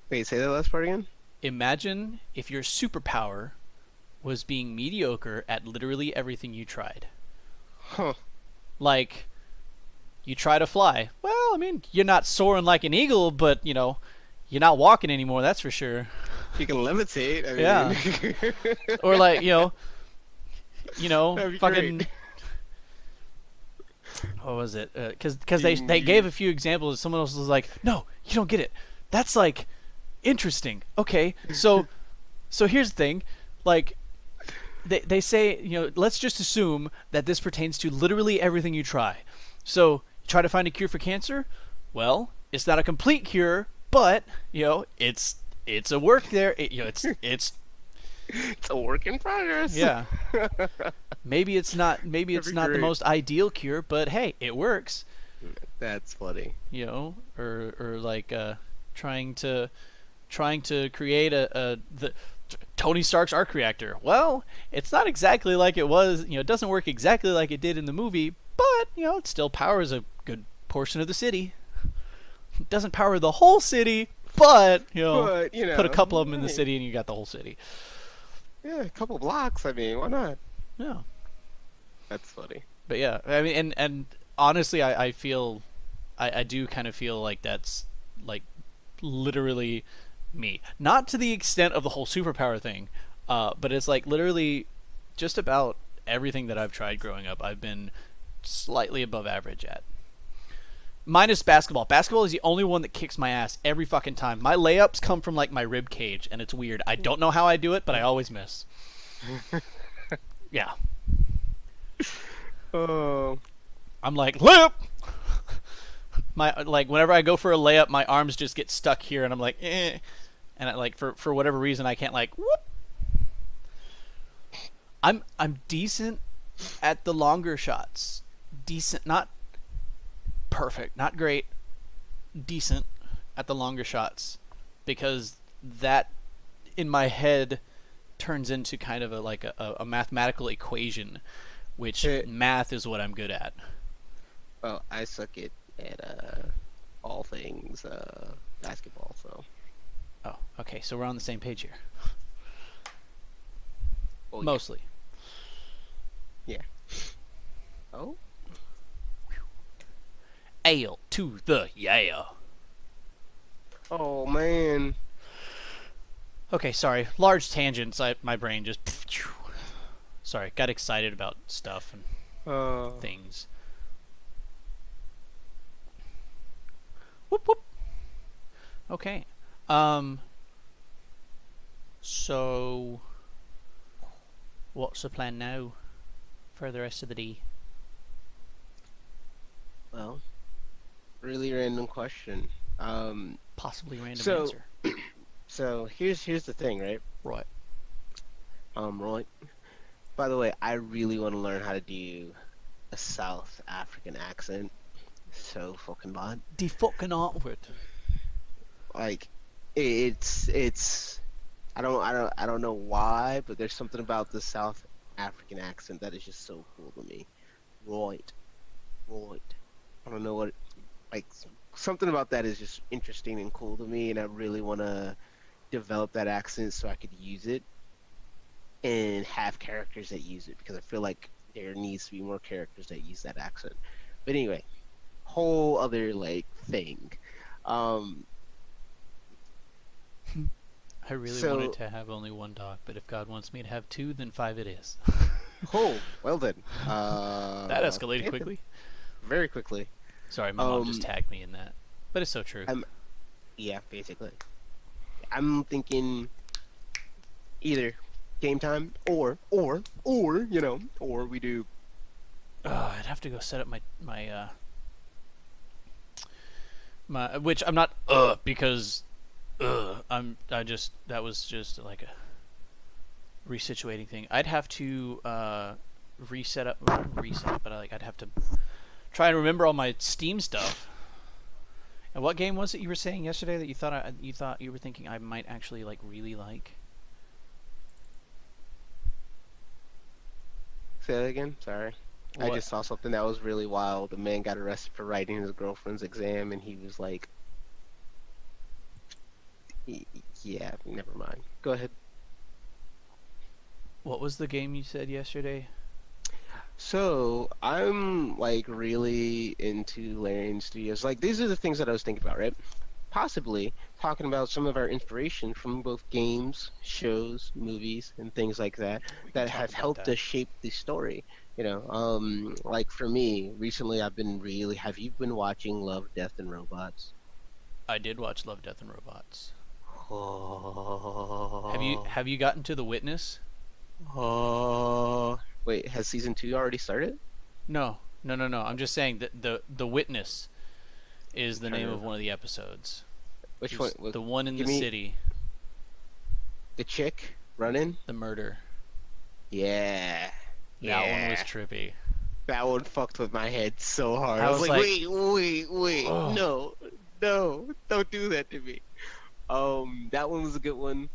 [SPEAKER 3] Wait, say that last part again?
[SPEAKER 4] Imagine if your superpower was being mediocre at literally everything you tried.
[SPEAKER 3] Huh.
[SPEAKER 4] Like, you try to fly. Well, I mean, you're not soaring like an eagle, but, you're not walking anymore, that's for sure.
[SPEAKER 3] You can levitate. I mean.
[SPEAKER 4] Yeah. Or like, fucking...
[SPEAKER 3] Great.
[SPEAKER 4] What was it? Because they gave a few examples. Someone else was like, no, you don't get it. That's, like, interesting. Okay, so here's the thing. Like, they say, let's just assume that this pertains to literally everything you try. So, you try to find a cure for cancer? Well, it's not a complete cure, but, it's a work there. It's
[SPEAKER 3] It's a work in progress.
[SPEAKER 4] Yeah. Maybe it's not the most ideal cure, but hey, it works.
[SPEAKER 3] That's funny.
[SPEAKER 4] Or like trying to create the Tony Stark's arc reactor. Well, it's not exactly like it was, it doesn't work exactly like it did in the movie, but it still powers a good portion of the city. It doesn't power the whole city, but put a couple of them in the city and you got the whole city.
[SPEAKER 3] Yeah, a couple blocks. I mean, why not?
[SPEAKER 4] Yeah.
[SPEAKER 3] That's funny.
[SPEAKER 4] But yeah, I mean, and honestly, I feel, I do kind of feel like that's like literally me. Not to the extent of the whole superpower thing, but it's like literally just about everything that I've tried growing up, I've been slightly above average at. Minus basketball. Basketball is the only one that kicks my ass every fucking time. My layups come from like my rib cage, and it's weird. I don't know how I do it, but I always miss. Yeah.
[SPEAKER 3] Oh.
[SPEAKER 4] I'm like, layup. My like whenever I go for a layup, my arms just get stuck here, and I'm like, eh. And I, like for whatever reason, I can't like whoop. I'm decent at the longer shots. Decent, not perfect, not great. Decent at the longer shots, because that in my head turns into kind of a mathematical equation, which math is what I'm good at.
[SPEAKER 3] Well, I suck at all things basketball, so.
[SPEAKER 4] Oh, okay, so we're on the same page here.
[SPEAKER 3] Oh,
[SPEAKER 4] Mostly.
[SPEAKER 3] Yeah. Oh?
[SPEAKER 4] Ale to the yeah.
[SPEAKER 3] Oh, man.
[SPEAKER 4] Okay, sorry. Large tangents. My brain just. Sorry, got excited about stuff and things. Whoop whoop. Okay. So, what's the plan now for the rest of the day?
[SPEAKER 3] Well, really random question.
[SPEAKER 4] Possibly random
[SPEAKER 3] so-
[SPEAKER 4] answer.
[SPEAKER 3] So here's the thing, right?
[SPEAKER 4] Right.
[SPEAKER 3] Right. By the way, I really want to learn how to do a South African accent. So fucking bad.
[SPEAKER 4] The fucking Artwood.
[SPEAKER 3] Like, it's. I don't know why, but there's something about the South African accent that is just so cool to me. Right. I don't know what. Like, something about that is just interesting and cool to me, and I really want to develop that accent so I could use it and have characters that use it, because I feel like there needs to be more characters that use that accent. But anyway, whole other like thing.
[SPEAKER 4] I really
[SPEAKER 3] So-
[SPEAKER 4] wanted to have only one dog, but if God wants me to have two, then 5 it is.
[SPEAKER 3] Oh, well then.
[SPEAKER 4] That escalated
[SPEAKER 3] okay.
[SPEAKER 4] quickly.
[SPEAKER 3] Very quickly.
[SPEAKER 4] Sorry, my mom just tagged me in that. But it's so true.
[SPEAKER 3] Yeah, basically. I'm thinking either game time or you know, or we do.
[SPEAKER 4] I'd have to go set up my which I'm not because that was just like a resituating thing. I'd have to not reset, but I'd have to try and remember all my Steam stuff. And what game was it you were saying yesterday that you were thinking I might actually like really like?
[SPEAKER 3] Say that again. Sorry. I
[SPEAKER 4] What?
[SPEAKER 3] just saw something that was really wild. A man got arrested for writing his girlfriend's exam, and he was like, "Yeah, never mind. Go ahead."
[SPEAKER 4] What was the game you said yesterday?
[SPEAKER 3] So I'm like really into Larian Studios. Like, these are the things that I was thinking about, right? Possibly talking about some of our inspiration from both games, shows, movies, and things like that that
[SPEAKER 4] talk
[SPEAKER 3] have
[SPEAKER 4] about
[SPEAKER 3] helped
[SPEAKER 4] that.
[SPEAKER 3] us shape the story. You know, like for me, recently I've been really. Have you been watching Love, Death, and Robots?
[SPEAKER 4] I did watch Love, Death, and Robots.
[SPEAKER 3] Oh.
[SPEAKER 4] Have you gotten to The Witness?
[SPEAKER 3] Oh. Wait, has season 2 already started?
[SPEAKER 4] No. I'm just saying that the Witness is the
[SPEAKER 3] Trying
[SPEAKER 4] name
[SPEAKER 3] to-
[SPEAKER 4] of one of the episodes.
[SPEAKER 3] Which
[SPEAKER 4] It's
[SPEAKER 3] one?
[SPEAKER 4] The one in the
[SPEAKER 3] give me-
[SPEAKER 4] city,
[SPEAKER 3] The chick running?
[SPEAKER 4] the murder.
[SPEAKER 3] Yeah.
[SPEAKER 4] That one was
[SPEAKER 3] Yeah.
[SPEAKER 4] trippy.
[SPEAKER 3] That one fucked with my head so hard.
[SPEAKER 4] I
[SPEAKER 3] I was
[SPEAKER 4] was
[SPEAKER 3] like,
[SPEAKER 4] like-
[SPEAKER 3] wait,
[SPEAKER 4] Ugh.
[SPEAKER 3] no, don't do that to me. That one was a good one,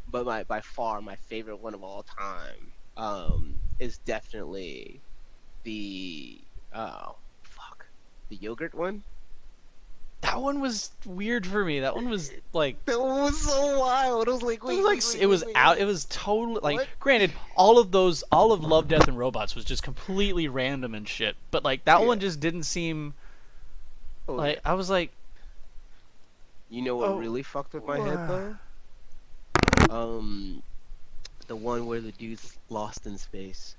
[SPEAKER 3] but by far my favorite one of all time, is definitely the the yogurt one.
[SPEAKER 4] That one was weird for me. That one was like
[SPEAKER 3] That one was so wild. I was like, wait,
[SPEAKER 4] it was like
[SPEAKER 3] wait,
[SPEAKER 4] it was
[SPEAKER 3] wait,
[SPEAKER 4] out.
[SPEAKER 3] wait.
[SPEAKER 4] It was totally like.
[SPEAKER 3] What?
[SPEAKER 4] Granted, all of Love, Death, and Robots was just completely random and shit. But like that
[SPEAKER 3] Yeah.
[SPEAKER 4] one just didn't seem
[SPEAKER 3] Oh,
[SPEAKER 4] like
[SPEAKER 3] yeah.
[SPEAKER 4] I was like,
[SPEAKER 3] You know what
[SPEAKER 4] Oh,
[SPEAKER 3] really fucked with my head though? The one where the dude's lost in space.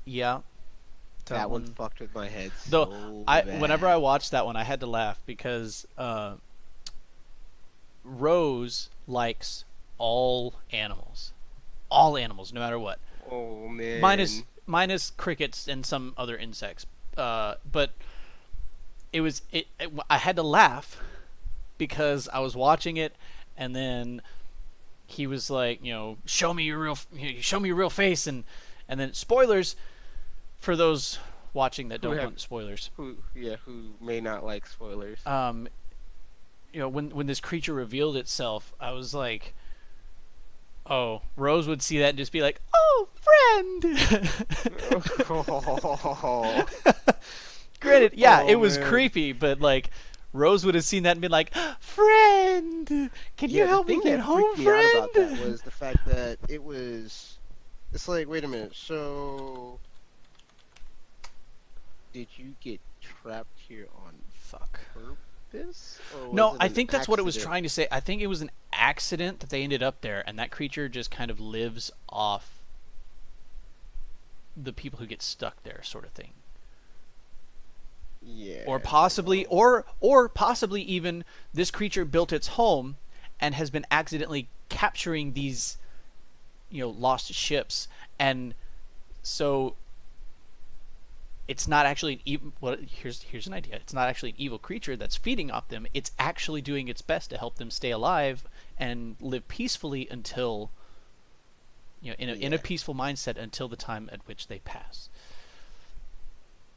[SPEAKER 4] yeah.
[SPEAKER 3] That one fucked with my head
[SPEAKER 4] Though
[SPEAKER 3] so
[SPEAKER 4] whenever
[SPEAKER 3] bad.
[SPEAKER 4] I watched that one, I had to laugh because Rose likes all animals, no matter what.
[SPEAKER 3] Oh man.
[SPEAKER 4] minus crickets and some other insects. But I had to laugh because I was watching it, and then he was like, show me your real face, and then spoilers for those watching that don't want spoilers.
[SPEAKER 3] Who may not like spoilers.
[SPEAKER 4] When this creature revealed itself, I was like, oh, Rose would see that and just be like, oh, friend. Granted, yeah, it was creepy, but like, Rose would have seen that and been like, friend, can you help me get home, friend?
[SPEAKER 3] The thing that freaked me out about that was the fact that it's like, wait a minute, so did you get trapped here on purpose?
[SPEAKER 4] No, I think that's what it was trying to say. I think it was an accident that they ended up there, and that creature just kind of lives off the people who get stuck there, sort of thing.
[SPEAKER 3] Yeah.
[SPEAKER 4] Or possibly even this creature built its home and has been accidentally capturing these, lost ships, and so it's not actually an evil. Well, here's an idea. It's not actually an evil creature that's feeding off them. It's actually doing its best to help them stay alive and live peacefully until, in a peaceful mindset until the time at which they pass.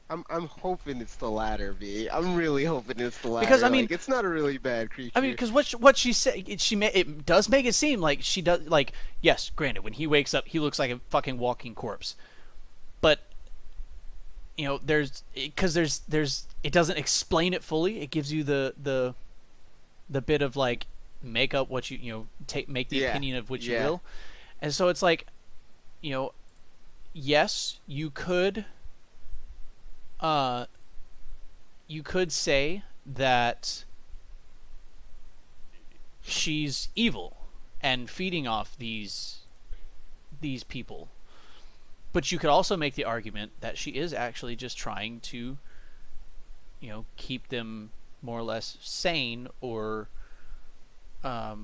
[SPEAKER 3] I'm hoping it's the latter, B. I'm really hoping it's the latter.
[SPEAKER 4] Because it's
[SPEAKER 3] not a really bad creature.
[SPEAKER 4] Because what she said, it does make it seem like she does. Like, yes, granted, when he wakes up, he looks like a fucking walking corpse. But there's it doesn't explain it fully. It gives you the bit of like, make up what make the opinion of what you will, and so it's like, yes, you could say that she's evil and feeding off these people. But you could also make the argument that she is actually just trying to, keep them more or less sane, or at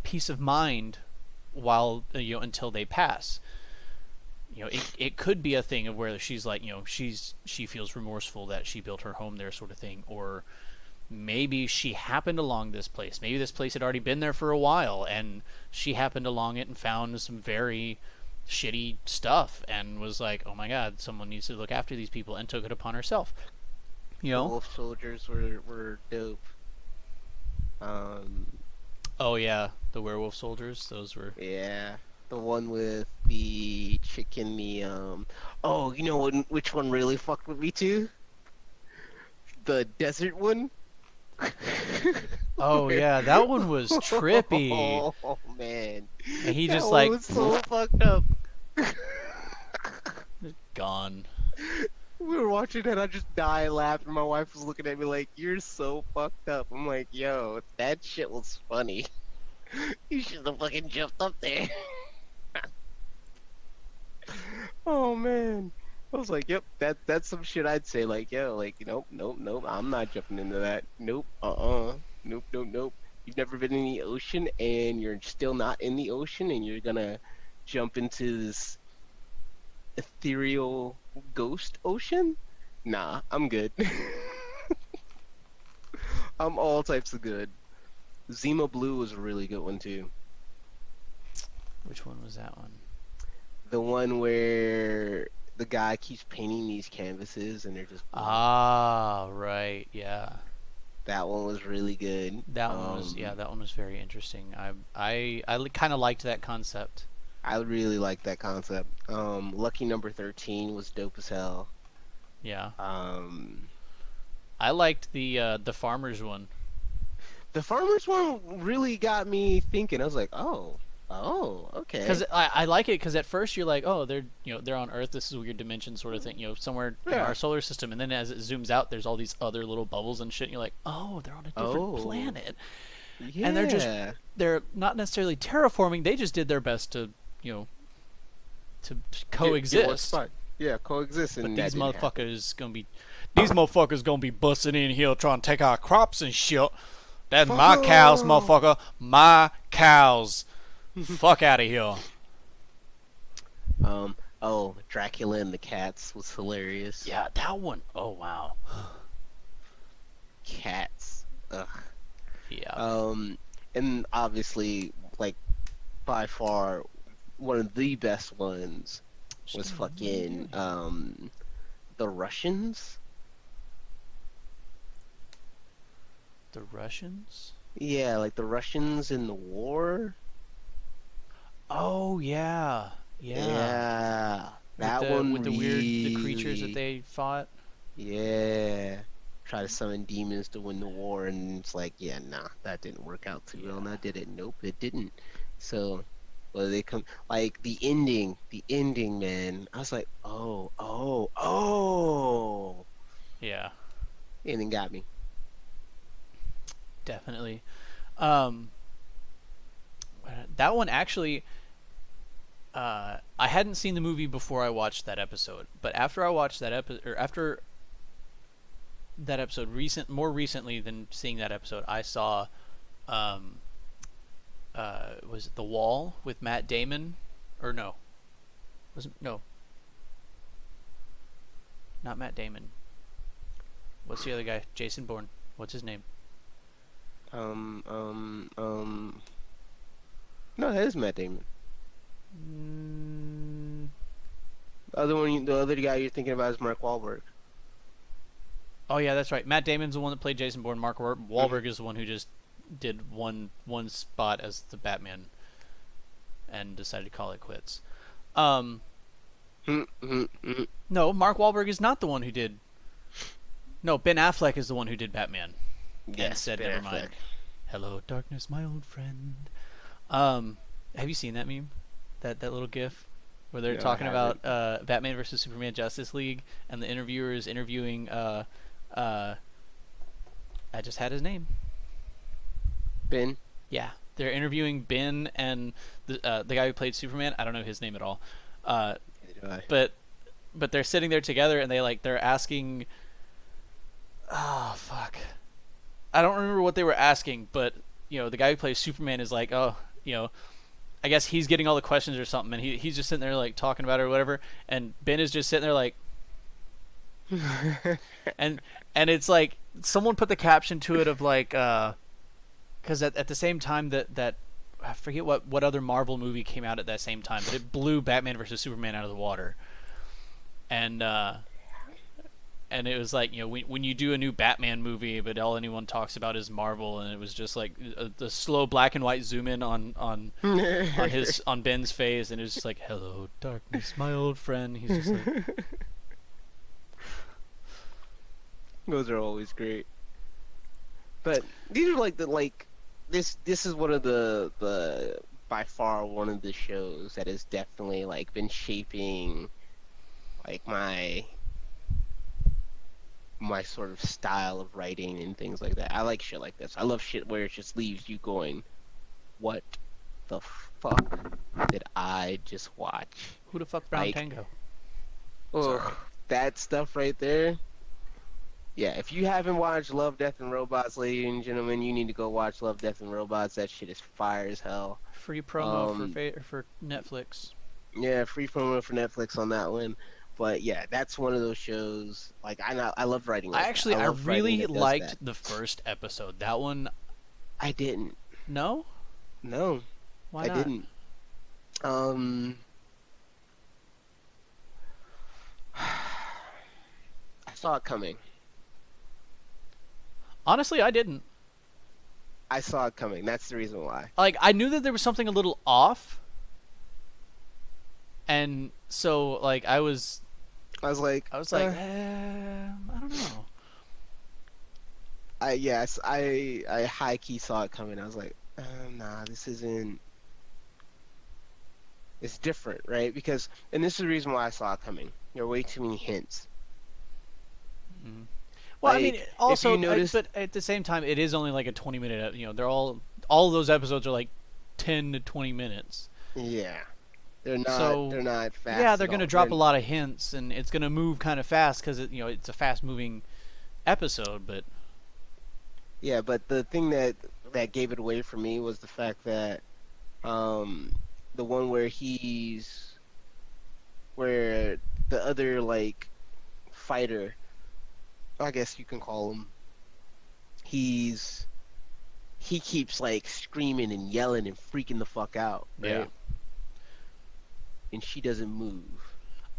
[SPEAKER 4] peace of mind while until they pass. It could be a thing of where she's like, she feels remorseful that she built her home there, sort of thing, or maybe she happened along this place. Maybe this place had already been there for a while, and she happened along it and found some very shitty stuff, and was like, oh my god, someone needs to look after these people, and took it upon herself.
[SPEAKER 3] The wolf soldiers were dope.
[SPEAKER 4] Oh yeah, the werewolf soldiers. Those were.
[SPEAKER 3] Yeah. The one with the chicken, which one really fucked with me too? The desert one?
[SPEAKER 4] Oh yeah, that one was trippy.
[SPEAKER 3] Oh man.
[SPEAKER 4] And he just
[SPEAKER 3] that was so fucked up.
[SPEAKER 4] Gone.
[SPEAKER 3] We were watching it, I just died laughing. My wife was looking at me like, you're so fucked up. I'm like, yo, that shit was funny. You should have fucking jumped up there. Oh man. I was like, yep, that's some shit I'd say, like, yo, like, nope, I'm not jumping into that. Nope, nope. You've never been in the ocean, and you're still not in the ocean, and you're gonna jump into this ethereal ghost ocean? Nah, I'm good. I'm all types of good. Zima Blue was a really good one too.
[SPEAKER 4] Which one was that one?
[SPEAKER 3] The one where the guy keeps painting these canvases and they're just blue.
[SPEAKER 4] Ah, right, yeah.
[SPEAKER 3] That one was really good.
[SPEAKER 4] That one was very interesting. I kind of liked that concept.
[SPEAKER 3] I really liked that concept. Lucky Number 13 was dope as hell.
[SPEAKER 4] Yeah. I liked the farmers one.
[SPEAKER 3] The farmers one really got me thinking. I was like, oh, okay.
[SPEAKER 4] Because I like it because at first you're like, oh, they're on Earth. This is a weird dimension sort of thing, somewhere in our solar system. And then as it zooms out, there's all these other little bubbles and shit. And you're like, oh, they're on a different planet.
[SPEAKER 3] Yeah.
[SPEAKER 4] And they're not necessarily terraforming. They just did their best to coexist.
[SPEAKER 3] Yeah, coexist.
[SPEAKER 4] But these motherfuckers gonna be busting in here trying to take our crops and shit. That's my cows, motherfucker. My cows. Fuck out of here.
[SPEAKER 3] Oh, Dracula and the Cats was hilarious.
[SPEAKER 4] Yeah, that one. Oh wow.
[SPEAKER 3] Cats. Ugh.
[SPEAKER 4] Yeah.
[SPEAKER 3] Um, and obviously, like by far, one of the best ones was
[SPEAKER 4] Stanley, what are you
[SPEAKER 3] fucking
[SPEAKER 4] doing?
[SPEAKER 3] the Russians.
[SPEAKER 4] The Russians?
[SPEAKER 3] Yeah, like the Russians in the war.
[SPEAKER 4] Oh yeah. Yeah.
[SPEAKER 3] Yeah,
[SPEAKER 4] With
[SPEAKER 3] that
[SPEAKER 4] the
[SPEAKER 3] one
[SPEAKER 4] with the weird the creatures that
[SPEAKER 3] really.
[SPEAKER 4] they fought.
[SPEAKER 3] Yeah. Try to summon demons to win the war, and it's like, yeah, nah, that didn't work out too well.
[SPEAKER 4] Yeah.
[SPEAKER 3] Now did it? Nope, it didn't. So, well, they come like the ending, man. I was like, oh, oh, oh,
[SPEAKER 4] Yeah.
[SPEAKER 3] and it got me.
[SPEAKER 4] Definitely. Um that one actually I hadn't seen the movie before I watched that episode, but after I watched that episode, or after that episode, more recently than seeing that episode, I saw, um, was it The Wall with Matt Damon, or no, was it, no, not Matt Damon. What's the other guy? Jason Bourne. What's his name?
[SPEAKER 3] Um, um, um. No, that is Matt Damon.
[SPEAKER 4] Mm,
[SPEAKER 3] The other guy you're thinking about is Mark Wahlberg.
[SPEAKER 4] oh yeah, that's right. Matt Damon's the one that played Jason Bourne. Mark
[SPEAKER 3] Mhm.
[SPEAKER 4] Wahlberg is the one who just did one spot as the Batman and decided to call it quits. Um,
[SPEAKER 3] Mhm, mhm, mhm.
[SPEAKER 4] no, Mark Wahlberg is not the one who did. No, Ben Affleck is the one who did Batman and
[SPEAKER 3] Yes,
[SPEAKER 4] said,
[SPEAKER 3] Ben
[SPEAKER 4] "Never
[SPEAKER 3] Affleck.
[SPEAKER 4] mind." Hello, darkness, my old friend. Have you seen that meme? That little GIF where they're
[SPEAKER 3] No, I
[SPEAKER 4] talking about
[SPEAKER 3] haven't.
[SPEAKER 4] Batman versus Superman Justice League, and the interviewer is interviewing. Uh, I just had his name.
[SPEAKER 3] Ben.
[SPEAKER 4] Yeah, they're interviewing Ben and the guy who played Superman. I don't know his name at all. Uh, but they're sitting there together and they're asking. Oh fuck! I don't remember what they were asking, but the guy who plays Superman is like, oh, I guess he's getting all the questions or something, and he's just sitting there like talking about it or whatever, and Ben is just sitting there like, and it's like someone put the caption to it of like, because at the same time that I forget what other Marvel movie came out at that same time, but it blew Batman versus Superman out of the water, and it was like, when you do a new Batman movie, but all anyone talks about is Marvel, and it was just like the slow black and white zoom in on Ben's face, and it was just like, "Hello, darkness, my old friend." He's just like,
[SPEAKER 3] Those are always great. But these are this is one of the by far one of the shows that has definitely like been shaping like my sort of style of writing and things like that. I like shit like this. I love shit where it just leaves you going, what the fuck did I just watch?
[SPEAKER 4] "Who the fuck Brown
[SPEAKER 3] Like,
[SPEAKER 4] Tango?"
[SPEAKER 3] ugh,
[SPEAKER 4] Sorry.
[SPEAKER 3] that stuff right there. Yeah, if you haven't watched Love, Death, and Robots, ladies and gentlemen, you need to go watch Love, Death, and Robots. That shit is fire as hell.
[SPEAKER 4] Free promo
[SPEAKER 3] Um,
[SPEAKER 4] for Netflix.
[SPEAKER 3] yeah, free promo for Netflix on that one. But yeah, that's one of those shows. Like I love writing like that. I
[SPEAKER 4] I
[SPEAKER 3] love writing
[SPEAKER 4] really
[SPEAKER 3] that does
[SPEAKER 4] liked
[SPEAKER 3] that.
[SPEAKER 4] the first episode. That one,
[SPEAKER 3] I didn't.
[SPEAKER 4] no,
[SPEAKER 3] No,
[SPEAKER 4] why
[SPEAKER 3] I
[SPEAKER 4] not?
[SPEAKER 3] didn't. Um, I saw it coming.
[SPEAKER 4] Honestly, I didn't.
[SPEAKER 3] I saw it coming. That's the reason why.
[SPEAKER 4] Like, I knew that there was something a little off, and so like
[SPEAKER 3] I was like,
[SPEAKER 4] I was like, I don't know.
[SPEAKER 3] I high key saw it coming. I was like, nah, this isn't. It's different, right? Because, and this is the reason why I saw it coming. There are way too many hints.
[SPEAKER 4] Mhm. Well, I mean,
[SPEAKER 3] Like, if
[SPEAKER 4] also,
[SPEAKER 3] you notice,
[SPEAKER 4] but at the same time, it is only like a 20-minute. They're all of those episodes are like 10 to 20 minutes.
[SPEAKER 3] yeah,
[SPEAKER 4] So
[SPEAKER 3] they're not fast.
[SPEAKER 4] yeah, they're
[SPEAKER 3] at
[SPEAKER 4] gonna
[SPEAKER 3] all.
[SPEAKER 4] drop a lot of hints, and it's gonna move kind of fast because it's a fast moving episode. But
[SPEAKER 3] Yeah, but the thing that gave it away for me was the fact that, um, the one where he's where the other like fighter, I guess you can call him, he's he keeps like screaming and yelling and freaking the fuck out,
[SPEAKER 4] Yeah.
[SPEAKER 3] right? And she doesn't move.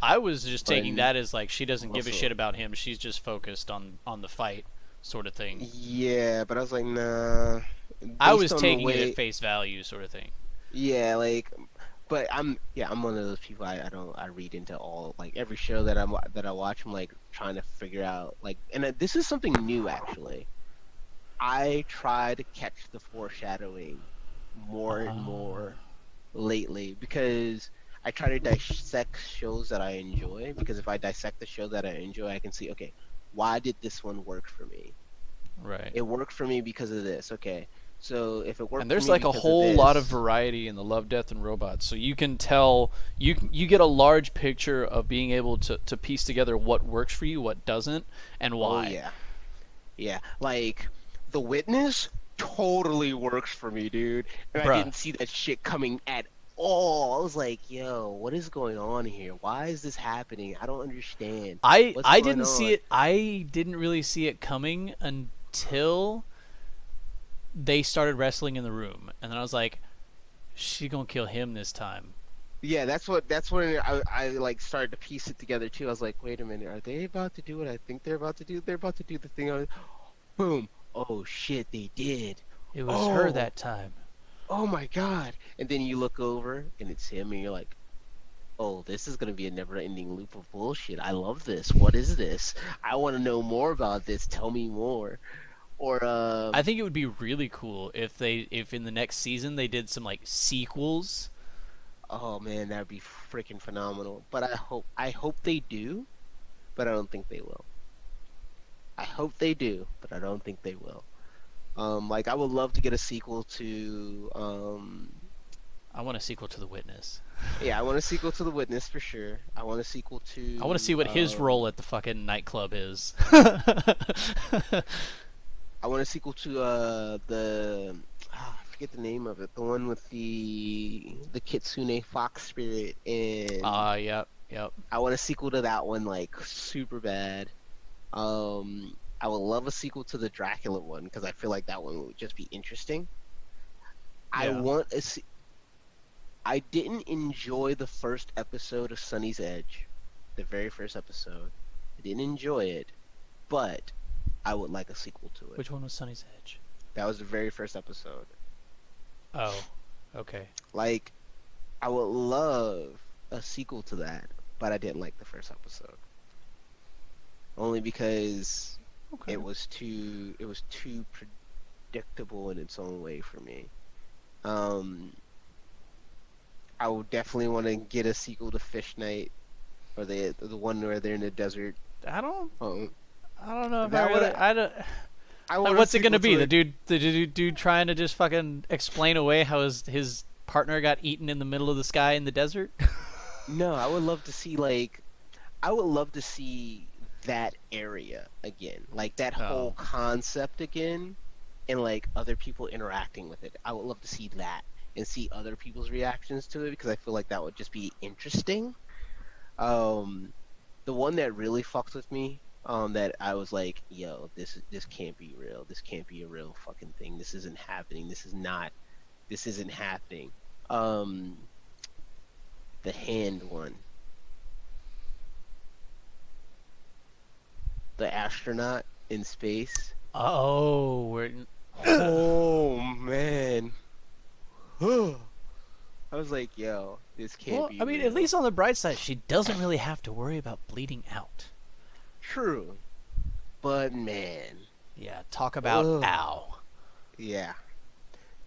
[SPEAKER 4] I was just taking
[SPEAKER 3] And
[SPEAKER 4] that as like she doesn't give a
[SPEAKER 3] also,
[SPEAKER 4] shit about him. She's just focused on the fight, sort of thing.
[SPEAKER 3] yeah, but I was like, nah.
[SPEAKER 4] I
[SPEAKER 3] Based
[SPEAKER 4] was
[SPEAKER 3] on the
[SPEAKER 4] taking it at
[SPEAKER 3] way,
[SPEAKER 4] face value, sort of thing.
[SPEAKER 3] yeah, like, but I'm one of those people. I don't I read into all like every show that I watch. I'm like trying to figure out like, and this is something new actually. I try to catch the foreshadowing more and more lately because I try to dissect shows that I enjoy. Because if I dissect the show that I enjoy, I can see, okay, why did this one work for me?
[SPEAKER 4] Right.
[SPEAKER 3] It worked for me because of this. Okay, so if it
[SPEAKER 4] And
[SPEAKER 3] worked for
[SPEAKER 4] there's
[SPEAKER 3] me
[SPEAKER 4] like a
[SPEAKER 3] because of
[SPEAKER 4] whole lot of
[SPEAKER 3] this,
[SPEAKER 4] variety in the Love, Death, and Robots, so you can tell you get a large picture of being able to piece together what works for you, what doesn't, and
[SPEAKER 3] oh
[SPEAKER 4] why.
[SPEAKER 3] yeah, yeah, like The Witness totally works for me, dude. And I
[SPEAKER 4] Bruh,
[SPEAKER 3] didn't see that shit coming at all. I was like, yo, what is going on here? Why is this happening? I don't understand. What's
[SPEAKER 4] I
[SPEAKER 3] going
[SPEAKER 4] didn't see
[SPEAKER 3] on?
[SPEAKER 4] it. I didn't really see it coming until they started wrestling in the room, and then I was like, "She gonna kill him this time."
[SPEAKER 3] Yeah, that's when I like started to piece it together too. I was like, wait a minute, are they about to do what I think they're about to do? They're about to do the thing on boom. Oh shit, they did.
[SPEAKER 4] It was her
[SPEAKER 3] Oh,
[SPEAKER 4] that time.
[SPEAKER 3] oh my God. And then you look over and it's him and you're like, oh, this is gonna be a never-ending loop of bullshit. I love this. What is this? I want to know more about this. Tell me more. Or
[SPEAKER 4] I think it would be really cool if in the next season they did some like sequels.
[SPEAKER 3] oh man, that'd be freaking phenomenal. But I hope they do, but I don't think they will. I hope they do, but I don't think they will. Like I would love to get a sequel to
[SPEAKER 4] I want a sequel to The Witness.
[SPEAKER 3] yeah, I want a sequel to The Witness for sure. I want a sequel
[SPEAKER 4] I want to
[SPEAKER 3] to
[SPEAKER 4] see what his role at the fucking nightclub is.
[SPEAKER 3] I want a sequel to I forget the name of it. The one with the Kitsune Fox spirit and
[SPEAKER 4] Yep, yep.
[SPEAKER 3] I want a sequel to that one like super bad. I would love a sequel to the Dracula one because I feel like that one would just be interesting. I
[SPEAKER 4] Yeah.
[SPEAKER 3] want a se- I didn't enjoy the first episode of Sunny's Edge, the very first episode. I didn't enjoy it, but I would like a sequel to it.
[SPEAKER 4] Which one was Sunny's Edge?
[SPEAKER 3] That was the very first episode.
[SPEAKER 4] Oh, okay.
[SPEAKER 3] Like, I would love a sequel to that, but I didn't like the first episode. Only because
[SPEAKER 4] Okay.
[SPEAKER 3] it was too predictable in its own way for me. Um, I would definitely want to get a sequel to Fish Night, or the one where they're in the desert.
[SPEAKER 4] I don't
[SPEAKER 3] Um,
[SPEAKER 4] I don't know if
[SPEAKER 3] that
[SPEAKER 4] I
[SPEAKER 3] one,
[SPEAKER 4] really I don't
[SPEAKER 3] I
[SPEAKER 4] like
[SPEAKER 3] want a
[SPEAKER 4] what's it gonna
[SPEAKER 3] sequel
[SPEAKER 4] be?
[SPEAKER 3] to
[SPEAKER 4] The
[SPEAKER 3] it.
[SPEAKER 4] dude trying to just fucking explain away how his partner got eaten in the middle of the sky in the desert?
[SPEAKER 3] No, I would love to see that area again, like that whole
[SPEAKER 4] Oh.
[SPEAKER 3] concept again, and like other people interacting with it. I would love to see that and see other people's reactions to it because I feel like that would just be interesting. Um, the one that really fucked with me, that I was like, yo, this can't be real. This can't be a real fucking thing. This isn't happening. This isn't happening. Um, the hand one, the astronaut in space.
[SPEAKER 4] Oh, we're
[SPEAKER 3] Oh man. I was like, yo, this can't
[SPEAKER 4] well.
[SPEAKER 3] be
[SPEAKER 4] I mean,
[SPEAKER 3] real.
[SPEAKER 4] at least on the bright side, she doesn't really have to worry about bleeding out.
[SPEAKER 3] True. But man.
[SPEAKER 4] Yeah, talk about
[SPEAKER 3] Ugh.
[SPEAKER 4] ow.
[SPEAKER 3] Yeah.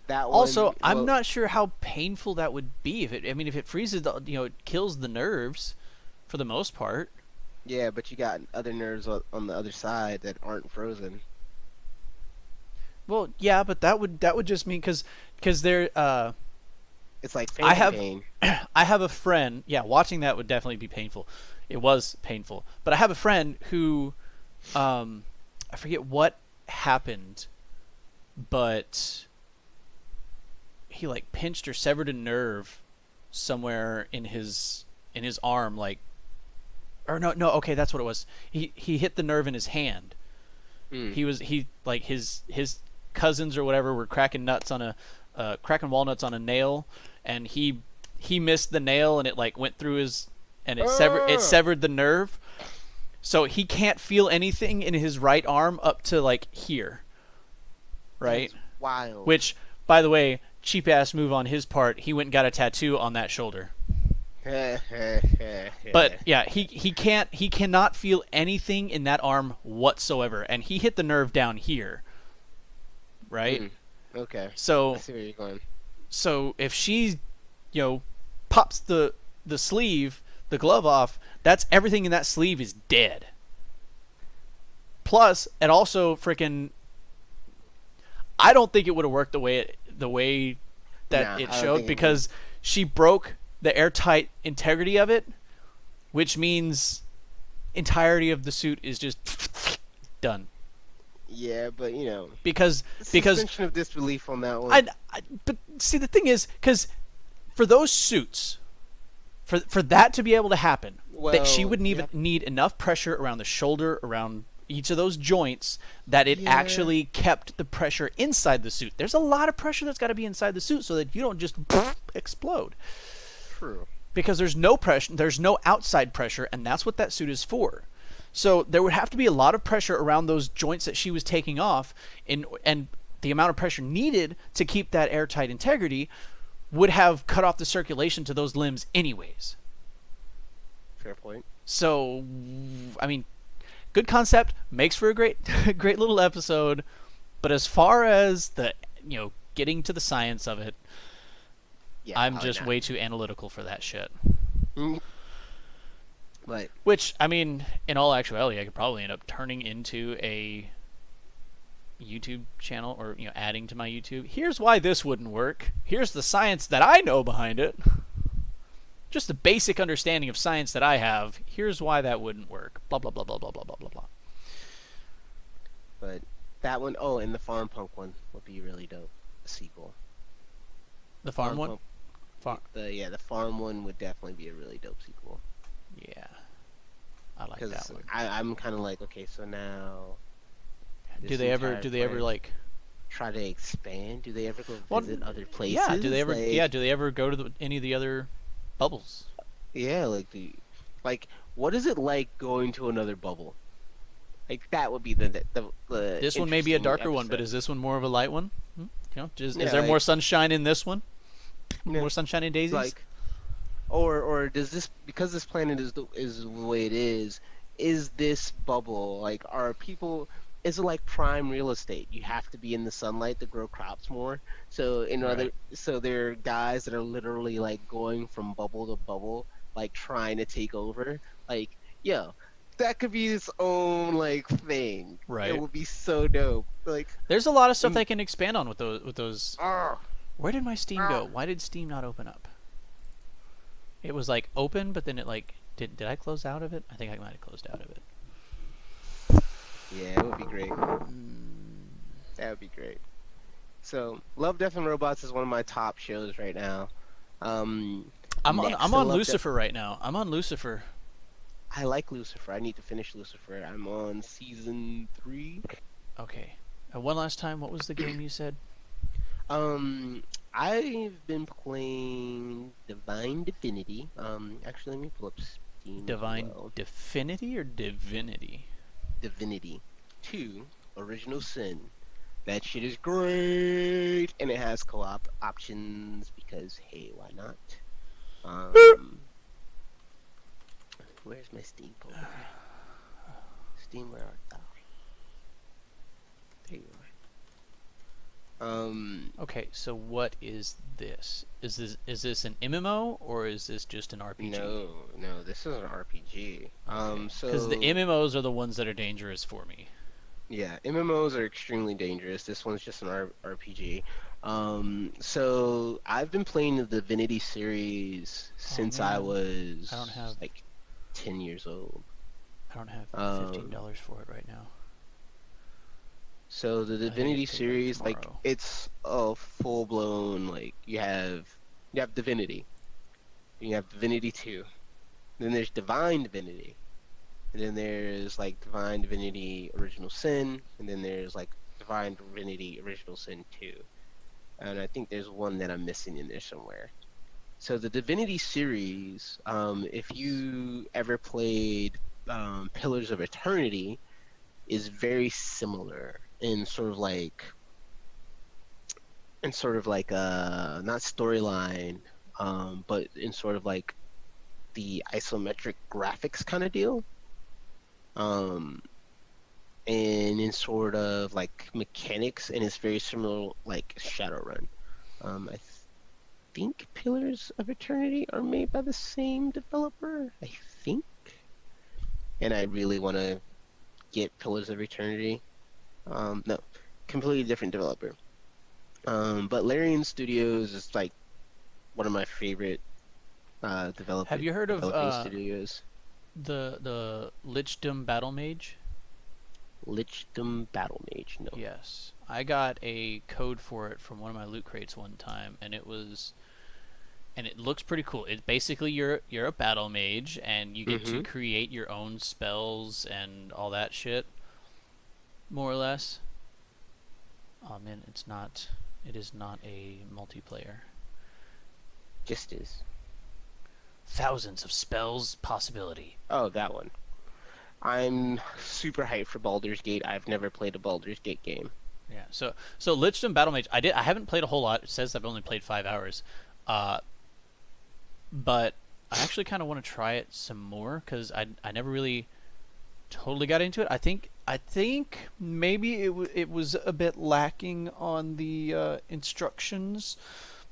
[SPEAKER 3] That one,
[SPEAKER 4] Also, I'm
[SPEAKER 3] well,
[SPEAKER 4] not sure how painful that would be if it. I mean, if it freezes, it kills the nerves, for the most part.
[SPEAKER 3] yeah, but you got other nerves on the other side that aren't frozen.
[SPEAKER 4] Well, yeah, but that would just mean because they're
[SPEAKER 3] It's like
[SPEAKER 4] I
[SPEAKER 3] phantom
[SPEAKER 4] have
[SPEAKER 3] pain.
[SPEAKER 4] I have a friend. Yeah, watching that would definitely be painful. It was painful, but I have a friend who, I forget what happened, but he like pinched or severed a nerve somewhere in in his arm, like, or no, okay, that's what it was. He hit the nerve in his hand. He like his cousins or whatever were cracking walnuts on a nail, and he missed the nail, and it like went through his, and it severed the nerve. So he can't feel anything in his right arm up to like here. Right?
[SPEAKER 3] That's wild.
[SPEAKER 4] Which, by the way, cheap ass move on his part. He went and got a tattoo on that shoulder. But yeah, he cannot feel anything in that arm whatsoever, and he hit the nerve down here. Right?
[SPEAKER 3] Okay.
[SPEAKER 4] So
[SPEAKER 3] I see where you're going.
[SPEAKER 4] So if she, pops the sleeve, the glove off, that's everything in that sleeve is dead. Plus, it also freaking, I don't think it would have worked the way that it showed, because she broke the airtight integrity of it, which means entirety of the suit is just done.
[SPEAKER 3] Yeah, but
[SPEAKER 4] because
[SPEAKER 3] suspension of disbelief on that one.
[SPEAKER 4] But see, the thing is, because for those suits, for that to be able to happen, that she would need enough pressure around the shoulder, around each of those joints, that it actually kept the pressure inside the suit. There's a lot of pressure that's got to be inside the suit so that you don't just explode.
[SPEAKER 3] True.
[SPEAKER 4] Because there's no pressure, there's no outside pressure, and that's what that suit is for. So there would have to be a lot of pressure around those joints that she was taking off, and the amount of pressure needed to keep that airtight integrity would have cut off the circulation to those limbs anyways.
[SPEAKER 3] Fair point.
[SPEAKER 4] So, I mean, good concept, makes for a great little episode, but as far as the, getting to the science of it, I'm just way too analytical for that shit.
[SPEAKER 3] Right.
[SPEAKER 4] Which, I mean, in all actuality, I could probably end up turning into a YouTube channel, or adding to my YouTube. Here's why this wouldn't work. Here's the science that I know behind it. Just the basic understanding of science that I have. Here's why that wouldn't work. Blah blah blah blah blah blah blah blah blah.
[SPEAKER 3] But that one, and the Farm Punk one would be really dope. A sequel.
[SPEAKER 4] The farm one.
[SPEAKER 3] The farm one would definitely be a really dope sequel.
[SPEAKER 4] Yeah, I like that one.
[SPEAKER 3] I'm kind of like, okay, so now.
[SPEAKER 4] Do they ever like
[SPEAKER 3] try to expand? Do they ever go visit other places?
[SPEAKER 4] Yeah. Do they ever? Do they ever go to any of the other bubbles?
[SPEAKER 3] Yeah, what is it like going to another bubble? Like that would be the
[SPEAKER 4] This one may be a darker one, but is this one more of a light one? Is there more sunshine in this one? More sunshine in Daisies?
[SPEAKER 3] Or does this, because this planet is the way it is this bubble is it like prime real estate? You have to be in the sunlight to grow crops more. So so there are guys that are literally like going from bubble to bubble, like trying to take over. That could be its own thing.
[SPEAKER 4] Right.
[SPEAKER 3] It would be so dope.
[SPEAKER 4] There's a lot of stuff they can expand on with those. Where did my Steam go? Why did Steam not open up? It was open, but then it did I close out of it? I think I might have closed out of it.
[SPEAKER 3] Yeah, it would be great. That would be great. So, Love, Death, and Robots is one of my top shows right now.
[SPEAKER 4] I'm on Lucifer right now. I'm on Lucifer.
[SPEAKER 3] I like Lucifer. I need to finish Lucifer. I'm on season 3.
[SPEAKER 4] Okay. One last time, what was the game you said?
[SPEAKER 3] I've been playing Divine Divinity. Actually, let me pull up Steam.
[SPEAKER 4] Divine Divinity or Divinity?
[SPEAKER 3] Divinity 2, Original Sin. That shit is great, and it has co-op options because, hey, why not? Where's my Steam folder? Steam, where art thou? There you are.
[SPEAKER 4] Okay, so what is this? Is this an MMO or is this just an RPG?
[SPEAKER 3] No, this is an RPG.
[SPEAKER 4] Because the MMOs are the ones that are dangerous for me.
[SPEAKER 3] Yeah, MMOs are extremely dangerous. This one's just an RPG. So I've been playing the Divinity series since I was 10 years old.
[SPEAKER 4] I don't have $15 for it right now.
[SPEAKER 3] So the Divinity series, it's a full blown you have Divinity, you have Divinity 2, Then there's Divine Divinity. And then there's like Divine Divinity Original Sin, and then there's like Divine Divinity Original Sin 2. And I think there's one that I'm missing in there somewhere. So the Divinity series, if you ever played Pillars of Eternity, is very similar in sort of like not storyline, but in sort of like the isometric graphics kind of deal. And in sort of like mechanics, and it's very similar like Shadowrun. I think Pillars of Eternity are made by the same developer, I think. And I really want to get Pillars of Eternity. No, completely different developer. But Larian Studios is like one of my favorite
[SPEAKER 7] Have you heard of
[SPEAKER 3] developing studios.
[SPEAKER 7] the Lichdom Battle Mage?
[SPEAKER 3] Lichdom Battle Mage, no.
[SPEAKER 7] Yes, I got a code for it from one of my loot crates one time, and it looks pretty cool. It basically you're a battle mage, and you get to create your own spells and all that shit, more or less. Oh man, it is not a multiplayer.
[SPEAKER 3] Just is.
[SPEAKER 7] Thousands of spells possibility.
[SPEAKER 3] Oh, that one. I'm super hyped for Baldur's Gate. I've never played a Baldur's Gate game.
[SPEAKER 7] Yeah. So Lichdom Battle Mage. I haven't played a whole lot. It says I've only played 5 hours. But I actually kind of want to try it some more because I never really totally got into it. I think maybe it was a bit lacking on the instructions,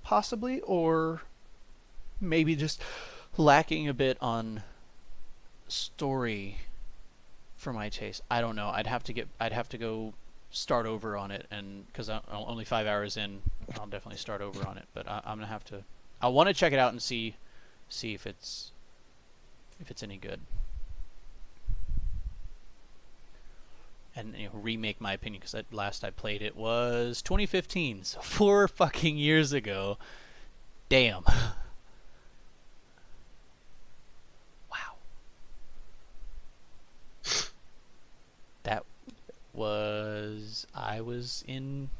[SPEAKER 7] possibly, or maybe just lacking a bit on story for my taste. I don't know. I'd have to go start over on it, and because I'm only 5 hours in, I'll definitely start over on it. But I'm gonna have to. I want to check it out and see if it's any good, and remake my opinion, because last I played it was 2015, so 4 fucking years ago. Damn. Wow. That was I was in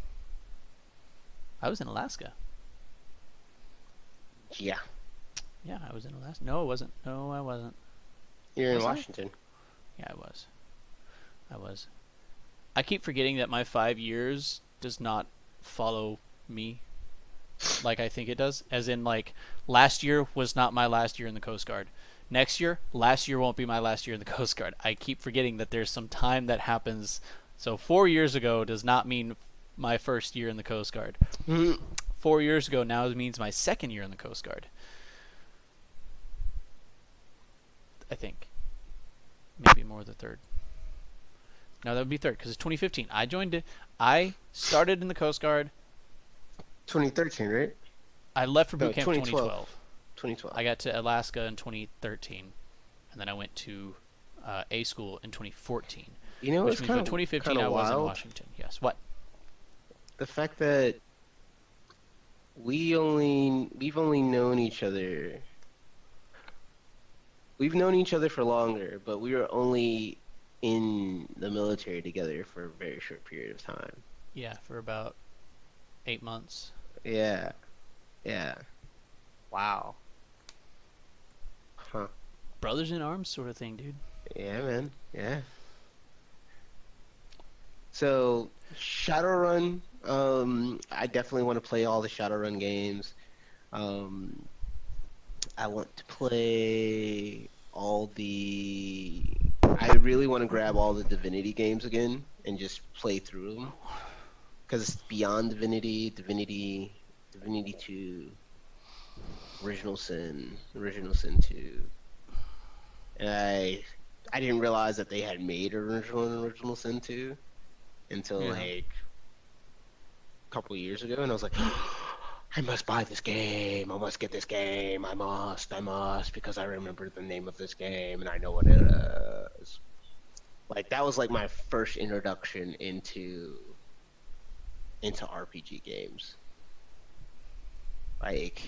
[SPEAKER 7] Alaska.
[SPEAKER 3] Yeah.
[SPEAKER 7] Yeah, I was in Alaska. No, I wasn't. No, I wasn't.
[SPEAKER 3] You're in
[SPEAKER 7] Was I?
[SPEAKER 3] Washington.
[SPEAKER 7] Yeah, I was. I keep forgetting that my 5 years does not follow me like I think it does. As in, like, last year was not my last year in the Coast Guard. Last year won't be my last year in the Coast Guard. I keep forgetting that there's some time that happens. So 4 years ago does not mean my first year in the Coast Guard. 4 years ago now means my second year in the Coast Guard. I think. Maybe more the third. No, that would be third, because it's 2015. I started in the Coast Guard.
[SPEAKER 3] 2013, right?
[SPEAKER 7] I left for
[SPEAKER 3] No,
[SPEAKER 7] boot camp 2012.
[SPEAKER 3] 2012.
[SPEAKER 7] I got to Alaska in 2013, and then I went to A school in 2014.
[SPEAKER 3] You know,
[SPEAKER 7] Which
[SPEAKER 3] it's
[SPEAKER 7] means
[SPEAKER 3] kind
[SPEAKER 7] by
[SPEAKER 3] of
[SPEAKER 7] 2015 I was in Washington. Yes. What?
[SPEAKER 3] The fact that we've only known each other. We've known each other for longer, but we were only in the military together for a very short period of time.
[SPEAKER 7] Yeah, for about 8 months.
[SPEAKER 3] Yeah. Yeah. Wow. Huh.
[SPEAKER 7] Brothers in arms sort of thing, dude.
[SPEAKER 3] Yeah, man. Yeah. So, Shadowrun, I definitely want to play all the Shadowrun games. I want to play I really want to grab all the Divinity games again and just play through them. Because it's Beyond Divinity, Divinity 2, Original Sin 2. And I didn't realize that they had made Original Sin 2 until like a couple years ago, and I was like, I must buy this game. I must get this game. I must, because I remember the name of this game and I know what it is. Like, that was like my first introduction into RPG games. Like,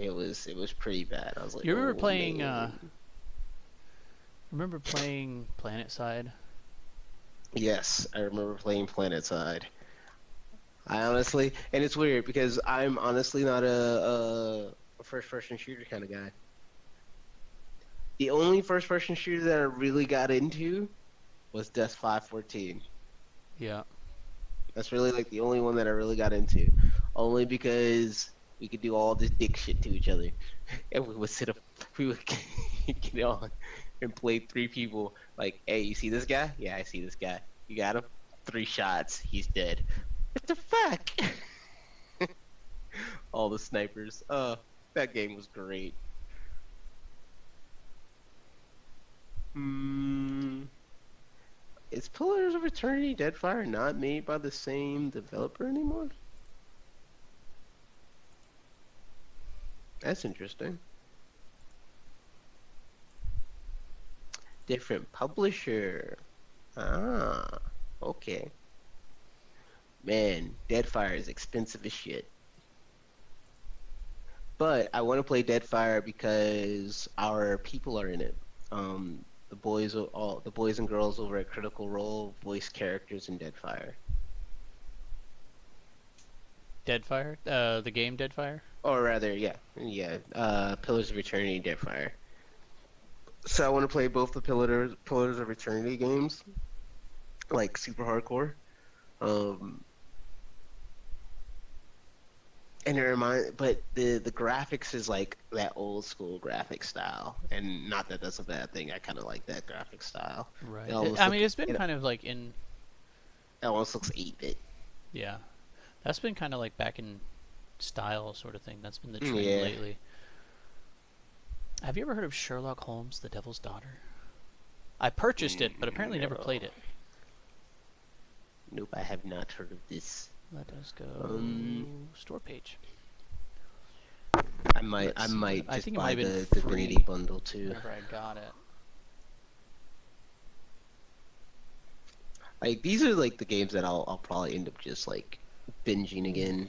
[SPEAKER 2] it was pretty bad. I was like,
[SPEAKER 4] You remember
[SPEAKER 2] oh
[SPEAKER 4] playing?
[SPEAKER 2] man.
[SPEAKER 4] Remember playing PlanetSide?
[SPEAKER 2] Yes, I remember playing PlanetSide. I honestly, and it's weird because I'm honestly not a first-person shooter kind of guy. The only first-person shooter that I really got into was Death 514.
[SPEAKER 4] Yeah.
[SPEAKER 2] That's really like the only one that I really got into, only because we could do all this dick shit to each other, and we would sit up, we would get on and play three people. Like, hey, you see this guy? Yeah, I see this guy. You got him? 3 shots, he's dead. What the fuck? All the snipers. That game was great. Hmm. Is Pillars of Eternity Deadfire not made by the same developer anymore? That's interesting. Different publisher. Ah, okay. Man, Deadfire is expensive as shit. But I want to play Deadfire because our people are in it. The boys and girls over at Critical Role voice characters in Deadfire.
[SPEAKER 4] Deadfire? The game Deadfire?
[SPEAKER 2] Or rather, yeah. Pillars of Eternity Deadfire. So I want to play both the Pillars of Eternity games, like super hardcore. Um, and but the graphics is like that old school graphic style, and not that that's a bad thing. I kind of like that graphic style.
[SPEAKER 4] Right.
[SPEAKER 2] I mean,
[SPEAKER 4] it's been kind of like in.
[SPEAKER 2] It almost looks 8-bit.
[SPEAKER 4] Yeah, that's been kind of like back in style sort of thing. That's been the trend
[SPEAKER 2] Yeah.
[SPEAKER 4] lately. Have you ever heard of Sherlock Holmes: The Devil's Daughter? I purchased it, but apparently never played it.
[SPEAKER 2] Nope, I have not heard of this.
[SPEAKER 4] Let us go store page.
[SPEAKER 2] I might
[SPEAKER 4] I
[SPEAKER 2] just
[SPEAKER 4] think it
[SPEAKER 2] buy
[SPEAKER 4] might have
[SPEAKER 2] the
[SPEAKER 4] been
[SPEAKER 2] Divinity
[SPEAKER 4] free
[SPEAKER 2] bundle too.
[SPEAKER 4] whenever I got it.
[SPEAKER 2] Like these are like the games that I'll probably end up just like binging again.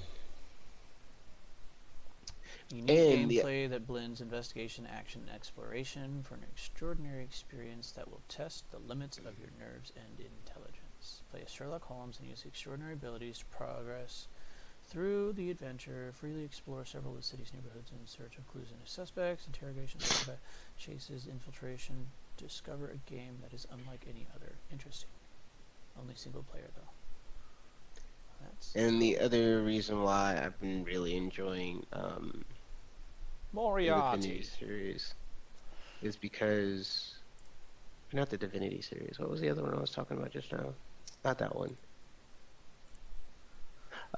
[SPEAKER 4] Unique
[SPEAKER 2] And
[SPEAKER 4] gameplay that blends investigation, action, and exploration for an extraordinary experience that will test the limits of your nerves and intelligence. Play as Sherlock Holmes and use extraordinary abilities to progress through the adventure. Freely explore several of the city's neighborhoods in search of clues and suspects, interrogations, combat, chases, infiltration. Discover a game that is unlike any other. Interesting. Only single player though.
[SPEAKER 2] And the other reason why I've been really enjoying the Divinity series is because not the Divinity series. What was the other one I was talking about just now? Not that one.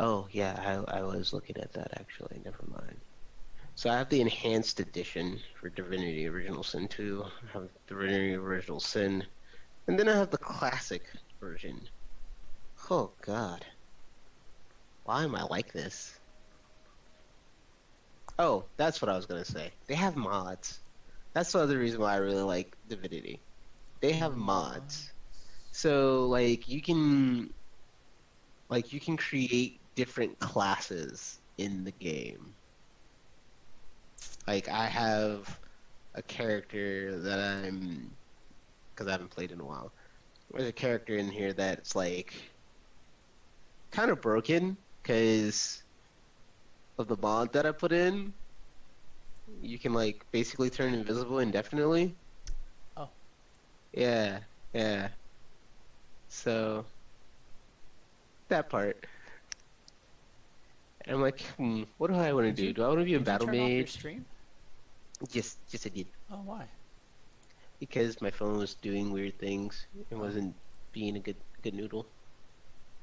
[SPEAKER 2] Oh yeah, I was looking at that actually. Never mind. So I have the enhanced edition for Divinity Original Sin 2. I have Divinity Original Sin, and then I have the classic version. Oh god. Why am I like this? Oh, that's what I was gonna say. They have mods. That's the other reason why I really like Divinity. They have mods. So you can create different classes in the game. Like I have a character that because I haven't played in a while. There's a character in here that's like kind of broken because of the mod that I put in. You can basically turn invisible indefinitely.
[SPEAKER 4] Oh.
[SPEAKER 2] Yeah. So that part. And I'm like, what do I want to do? Do I want to be a battle
[SPEAKER 4] Did you turn off your
[SPEAKER 2] mage?
[SPEAKER 4] stream?
[SPEAKER 2] Yes, I did.
[SPEAKER 4] Oh, why?
[SPEAKER 2] Because my phone was doing weird things and wasn't being a good noodle.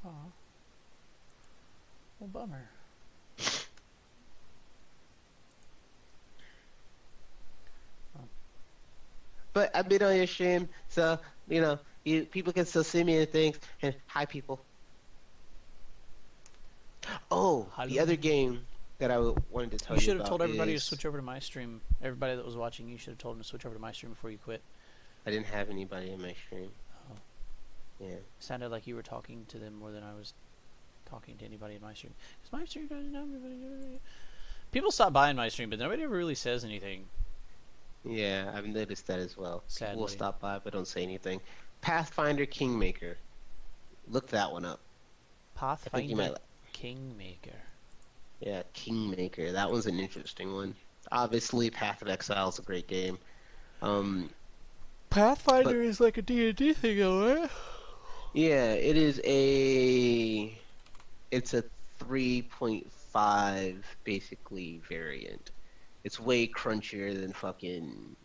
[SPEAKER 4] Oh. Well, bummer.
[SPEAKER 2] But I've been on your stream, so people can still see me and things. And hi, people. Oh,
[SPEAKER 4] Hello.
[SPEAKER 2] the other game that I wanted to tell
[SPEAKER 4] You
[SPEAKER 2] you
[SPEAKER 4] should have
[SPEAKER 2] about
[SPEAKER 4] told everybody
[SPEAKER 2] is...
[SPEAKER 4] to switch over to my stream. Everybody that was watching, you should have told them to switch over to my stream before you quit.
[SPEAKER 2] I didn't have anybody in my stream.
[SPEAKER 4] Oh.
[SPEAKER 2] Yeah.
[SPEAKER 4] It sounded like you were talking to them more than I was talking to anybody in my stream. Because my stream doesn't know everybody. People stop by in my stream, but nobody ever really says anything.
[SPEAKER 3] Yeah, I've noticed that as well. People will
[SPEAKER 4] Sadly.
[SPEAKER 3] stop by but don't say anything. Pathfinder Kingmaker. Look that one up. I think you
[SPEAKER 4] Pathfinder
[SPEAKER 3] might.
[SPEAKER 4] Kingmaker.
[SPEAKER 3] Yeah, Kingmaker. That one's an interesting one. Obviously, Path of Exile is a great game. Um,
[SPEAKER 4] Pathfinder
[SPEAKER 3] but
[SPEAKER 4] is like a D&D thing, though, right?
[SPEAKER 3] yeah, it is a. It's a 3.5 basically variant. It's way crunchier than fucking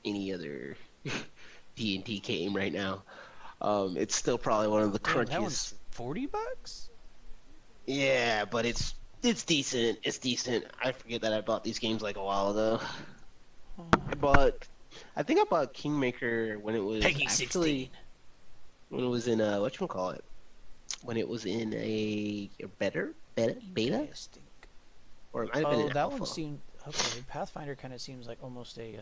[SPEAKER 3] any other D&D game right now. It's still probably one of the
[SPEAKER 4] Damn, that one's
[SPEAKER 3] crunchiest.
[SPEAKER 4] $40.
[SPEAKER 3] Yeah, but it's decent. It's decent. I forget that I bought these games like a while ago. I think I bought Kingmaker when it was
[SPEAKER 4] Peggy
[SPEAKER 3] actually
[SPEAKER 4] 16.
[SPEAKER 3] when it was in whatchamacallit? When it was in a beta,
[SPEAKER 4] Interesting.
[SPEAKER 3] or it might have been
[SPEAKER 4] Oh,
[SPEAKER 3] an
[SPEAKER 4] that
[SPEAKER 3] alpha.
[SPEAKER 4] one seemed okay. Pathfinder kind of seems like almost a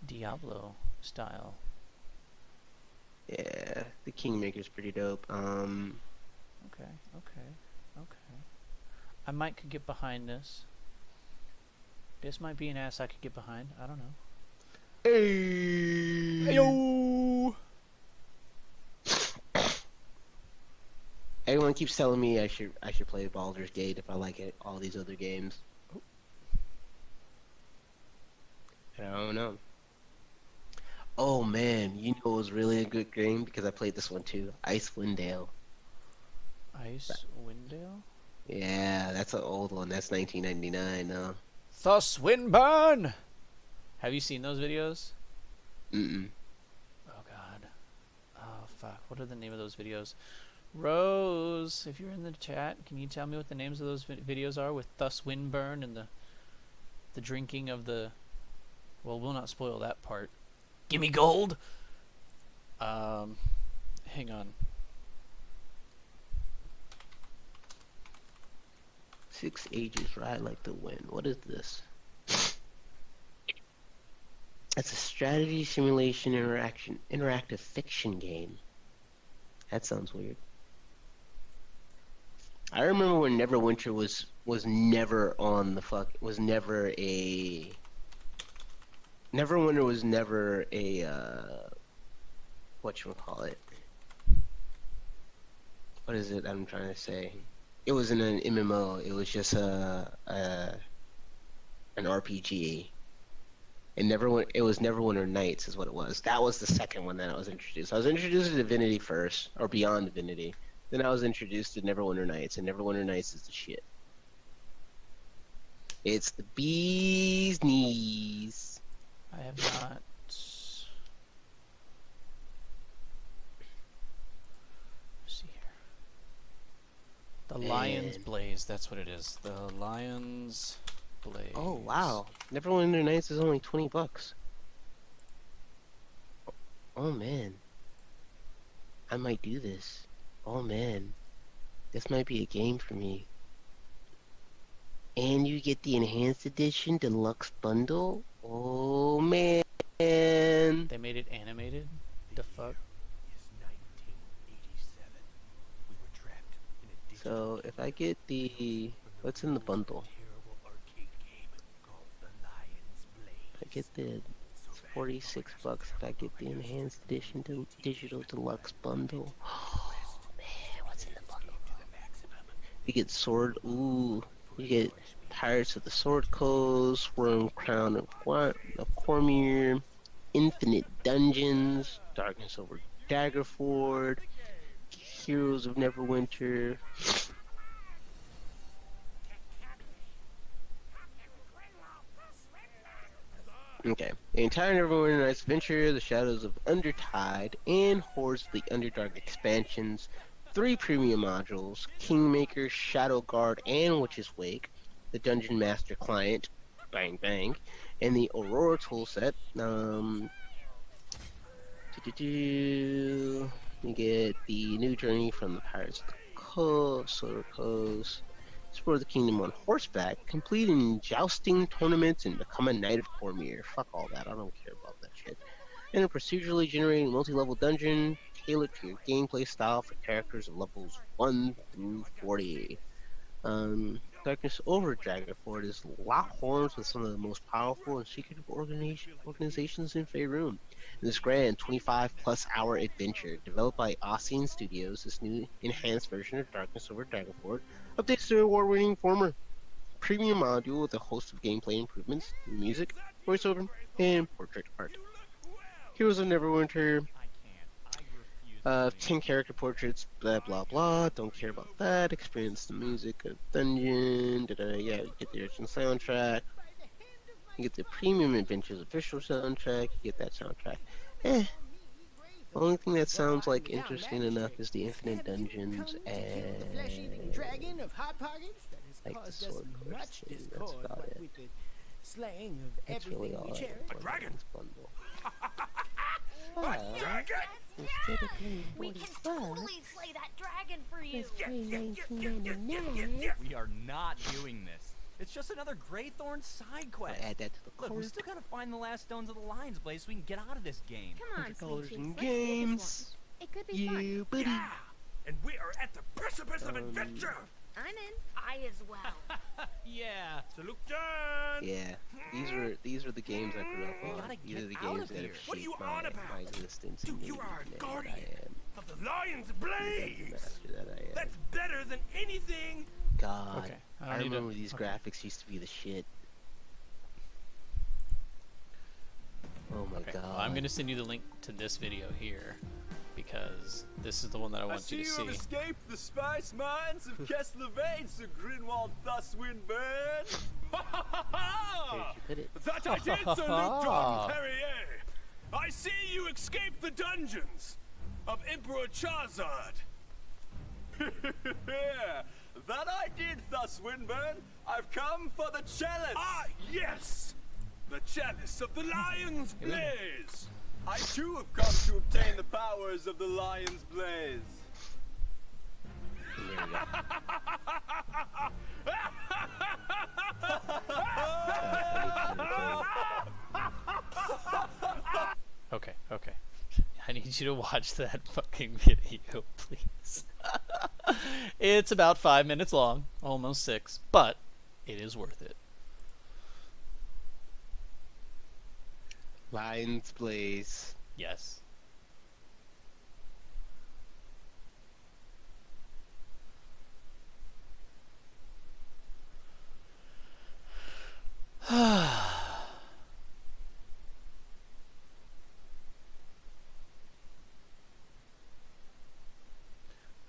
[SPEAKER 4] Diablo style.
[SPEAKER 3] Yeah, the Kingmaker's pretty dope.
[SPEAKER 4] Okay. I might could get behind this. This might be an ass I could get behind. I don't know.
[SPEAKER 3] Hey.
[SPEAKER 4] Yo.
[SPEAKER 3] Everyone keeps telling me I should play Baldur's Gate if I like it, all these other games. I don't know. Oh man, you know it was really a good game because I played this one too. Icewind Dale.
[SPEAKER 4] Icewind Dale?
[SPEAKER 3] Yeah, that's an old one. That's 1999.
[SPEAKER 4] The Swinburne! Have you seen those videos?
[SPEAKER 3] Mm-mm.
[SPEAKER 4] Oh god. Oh fuck. What are the name of those videos? Rose, if you're in the chat, can you tell me what the names of those videos are with the Swinburne and the drinking of the... Well, we'll not spoil that part. Gimme gold! Hang on.
[SPEAKER 3] 6 Ages Ride Like the Wind. What is this? It's a strategy simulation interactive fiction game. That sounds weird. I remember when Neverwinter was never on the Neverwinter was never a whatchamacallit. What is it I'm trying to say? It wasn't an MMO, it was just an RPG. It was Neverwinter Nights is what it was. That was the second one that I was introduced. I was introduced to Divinity first, or Beyond Divinity. Then I was introduced to Neverwinter Nights, and Neverwinter Nights is the shit. It's the bee's knees.
[SPEAKER 4] I have not... see here. The Lion's
[SPEAKER 3] And-
[SPEAKER 4] Blaze, that's what it is. The Lion's Blaze.
[SPEAKER 3] Oh wow, Neverwinter Nights is only $20. Oh man, I might do this. Oh man, this might be a game for me. And you get the enhanced edition deluxe bundle. Oh man.
[SPEAKER 4] They made it animated? The fuck?
[SPEAKER 3] So if I get the what's in the bundle? If I get the it's $46 if I get the enhanced edition digital deluxe bundle. Oh man, what's in the bundle? You get sword. Ooh, you get Pirates of the Sword Coast, Worm Crown of Cormyr, Infinite Dungeons, Darkness over Daggerford, Heroes of Neverwinter. Okay. The entire Neverwinter Nights adventure, the Shadows of Undertide, and Hordes of the Underdark expansions, 3 premium modules, Kingmaker, Shadow Guard, and Witch's Wake, the Dungeon Master client, bang bang, and the Aurora toolset. You get the new journey from the Pirates of the Coast, Solar Coast, explore the kingdom on horseback, completing jousting tournaments, and become a knight of Cormyr. Fuck all that, I don't care about that shit. And a procedurally generated multi-level dungeon tailored to your gameplay style for characters of levels 1 through 40. Darkness over Dragonford is lock horns with some of the most powerful and secretive organizations in Faerun. In this grand 25 plus hour adventure, developed by Ossian Studios, this new enhanced version of Darkness over Dragonford updates the award winning former premium module with a host of gameplay improvements, new music, voiceover, and portrait art. Heroes of Neverwinter, 10 character portraits, blah blah blah, don't care about that, experience the music of dungeon, yeah, you get the original soundtrack, you get the premium adventures official soundtrack, you get that soundtrack. The only thing that sounds like interesting enough is the infinite dungeons and like the sword course thing. That's about it. That's really all I want in this bundle.
[SPEAKER 1] We can totally slay that dragon for you.
[SPEAKER 8] We are not doing this. It's just another Greythorn side quest.
[SPEAKER 3] Add that to the
[SPEAKER 8] Look, we still gotta find the last stones of the Lion's Blade so we can get out of this game.
[SPEAKER 1] Come on,
[SPEAKER 3] colors
[SPEAKER 1] sweet
[SPEAKER 3] and
[SPEAKER 1] cheeks, let's do this
[SPEAKER 3] games.
[SPEAKER 1] one. It could be fun.
[SPEAKER 3] You buddy.
[SPEAKER 9] Yeah, and we are at the precipice of adventure.
[SPEAKER 1] I'm in. I as well.
[SPEAKER 8] Yeah.
[SPEAKER 9] Salute John.
[SPEAKER 3] Yeah, these were the games I grew up
[SPEAKER 8] We
[SPEAKER 3] on.
[SPEAKER 8] gotta
[SPEAKER 3] These are
[SPEAKER 8] get
[SPEAKER 3] the
[SPEAKER 8] out
[SPEAKER 3] games
[SPEAKER 8] of
[SPEAKER 3] that have
[SPEAKER 8] here.
[SPEAKER 9] What are you
[SPEAKER 3] shaped
[SPEAKER 9] on
[SPEAKER 3] my
[SPEAKER 9] about?
[SPEAKER 3] existence
[SPEAKER 9] Dude,
[SPEAKER 3] and
[SPEAKER 9] you
[SPEAKER 3] made me
[SPEAKER 9] are
[SPEAKER 3] the
[SPEAKER 9] a
[SPEAKER 3] man
[SPEAKER 9] guardian
[SPEAKER 3] that I am.
[SPEAKER 9] of the Lion's
[SPEAKER 3] The
[SPEAKER 9] Blaze.
[SPEAKER 3] master that I am.
[SPEAKER 9] That's better than anything.
[SPEAKER 3] God,
[SPEAKER 4] Okay.
[SPEAKER 3] I
[SPEAKER 4] need to-
[SPEAKER 3] remember these
[SPEAKER 4] okay.
[SPEAKER 3] graphics used to be the shit. Oh my
[SPEAKER 4] Okay.
[SPEAKER 3] god.
[SPEAKER 4] Well, I'm gonna send you the link to this video here because this is the one that I want you to see.
[SPEAKER 10] escaped the spice mines of Kessler Vane, Sir Grinwald Thuswinburne.
[SPEAKER 3] Where'd you put it?
[SPEAKER 10] That I did, Sir Luke Jordan Perrier. I see you escaped the dungeons of Emperor Charizard. That I did, Thuswinburne. I've come for the chalice.
[SPEAKER 9] Ah, yes, the chalice of the Lion's Blaze.
[SPEAKER 10] I too have come to obtain the powers of the Lion's Blaze.
[SPEAKER 3] There we go.
[SPEAKER 4] Okay, okay. I need you to watch that fucking video, please. It's about 5 minutes long, almost 6, but it is worth it.
[SPEAKER 3] Lion's Blaze.
[SPEAKER 4] Yes.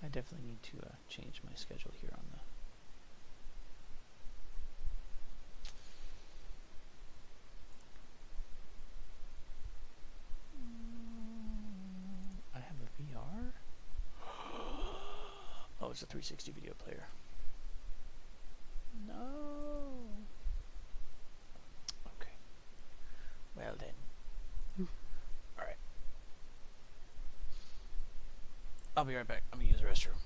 [SPEAKER 4] I definitely need to change my schedule here on the. I have a VR. Oh, it's a 360 video player. No. Okay. Well then. All right. I'll be right back. I'm gonna use the restroom.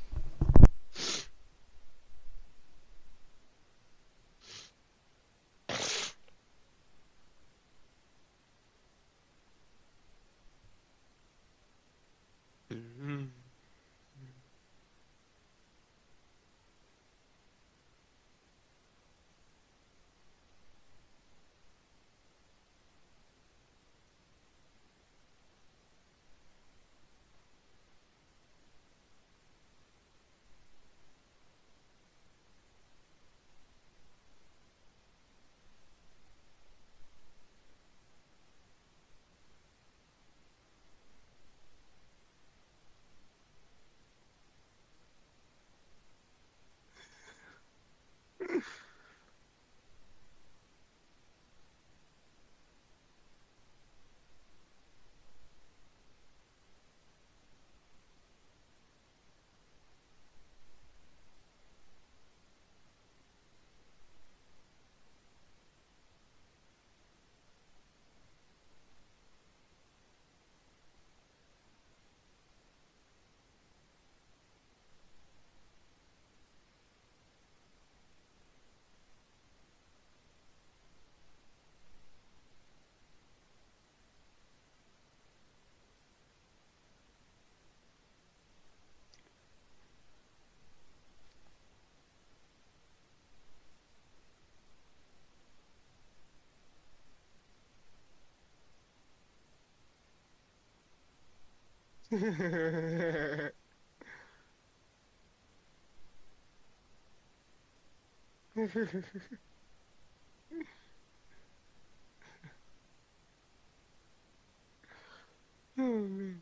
[SPEAKER 3] Oh man.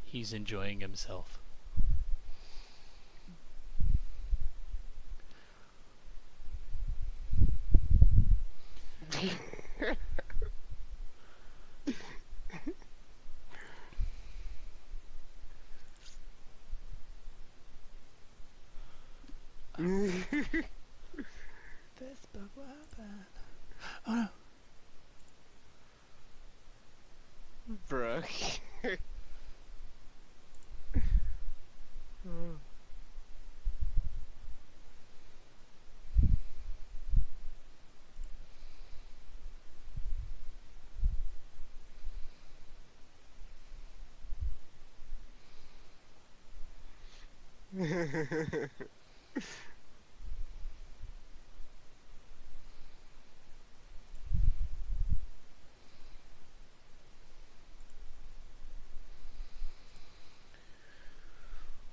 [SPEAKER 7] He's enjoying himself. This book will happen. Oh no.
[SPEAKER 3] Bruh.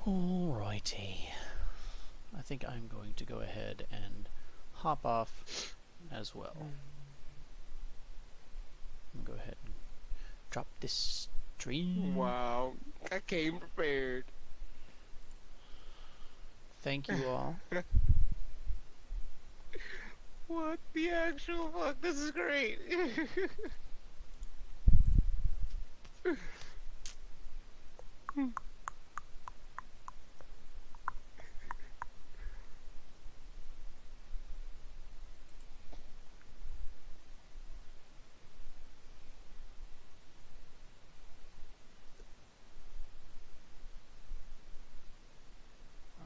[SPEAKER 7] Alrighty. I think I'm going to go ahead and hop off as well. I'm gonna go ahead and drop this stream.
[SPEAKER 3] Wow, I came prepared.
[SPEAKER 7] Thank you all.
[SPEAKER 3] What the actual fuck? This is great.
[SPEAKER 7] Or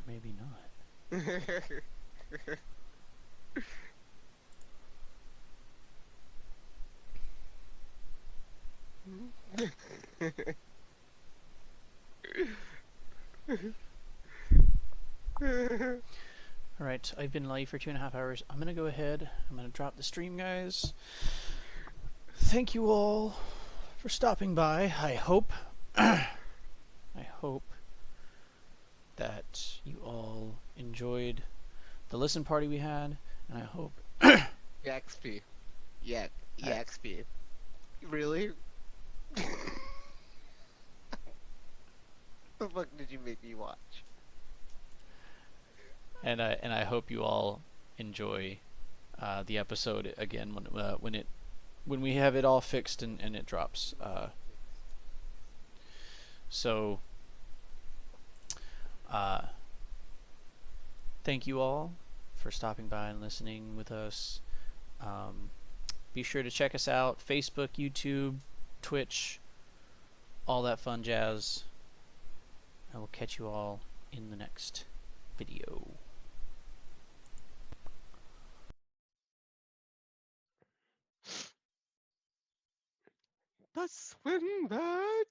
[SPEAKER 7] maybe not. Alright, I've been live for 2.5 hours. I'm gonna go ahead. I'm gonna drop the stream, guys. Thank you all for stopping by. I hope that you all enjoyed the listen party we had, and I hope
[SPEAKER 3] XP. Yeah, EXP. Really? The fuck did you make me watch?
[SPEAKER 7] and I hope you all enjoy the episode again when we have it all fixed and it drops. So thank you all for stopping by and listening with us. Be sure to check us out: Facebook, YouTube, Twitch, all that fun jazz. I will catch you all in the next video.
[SPEAKER 3] The swim bird.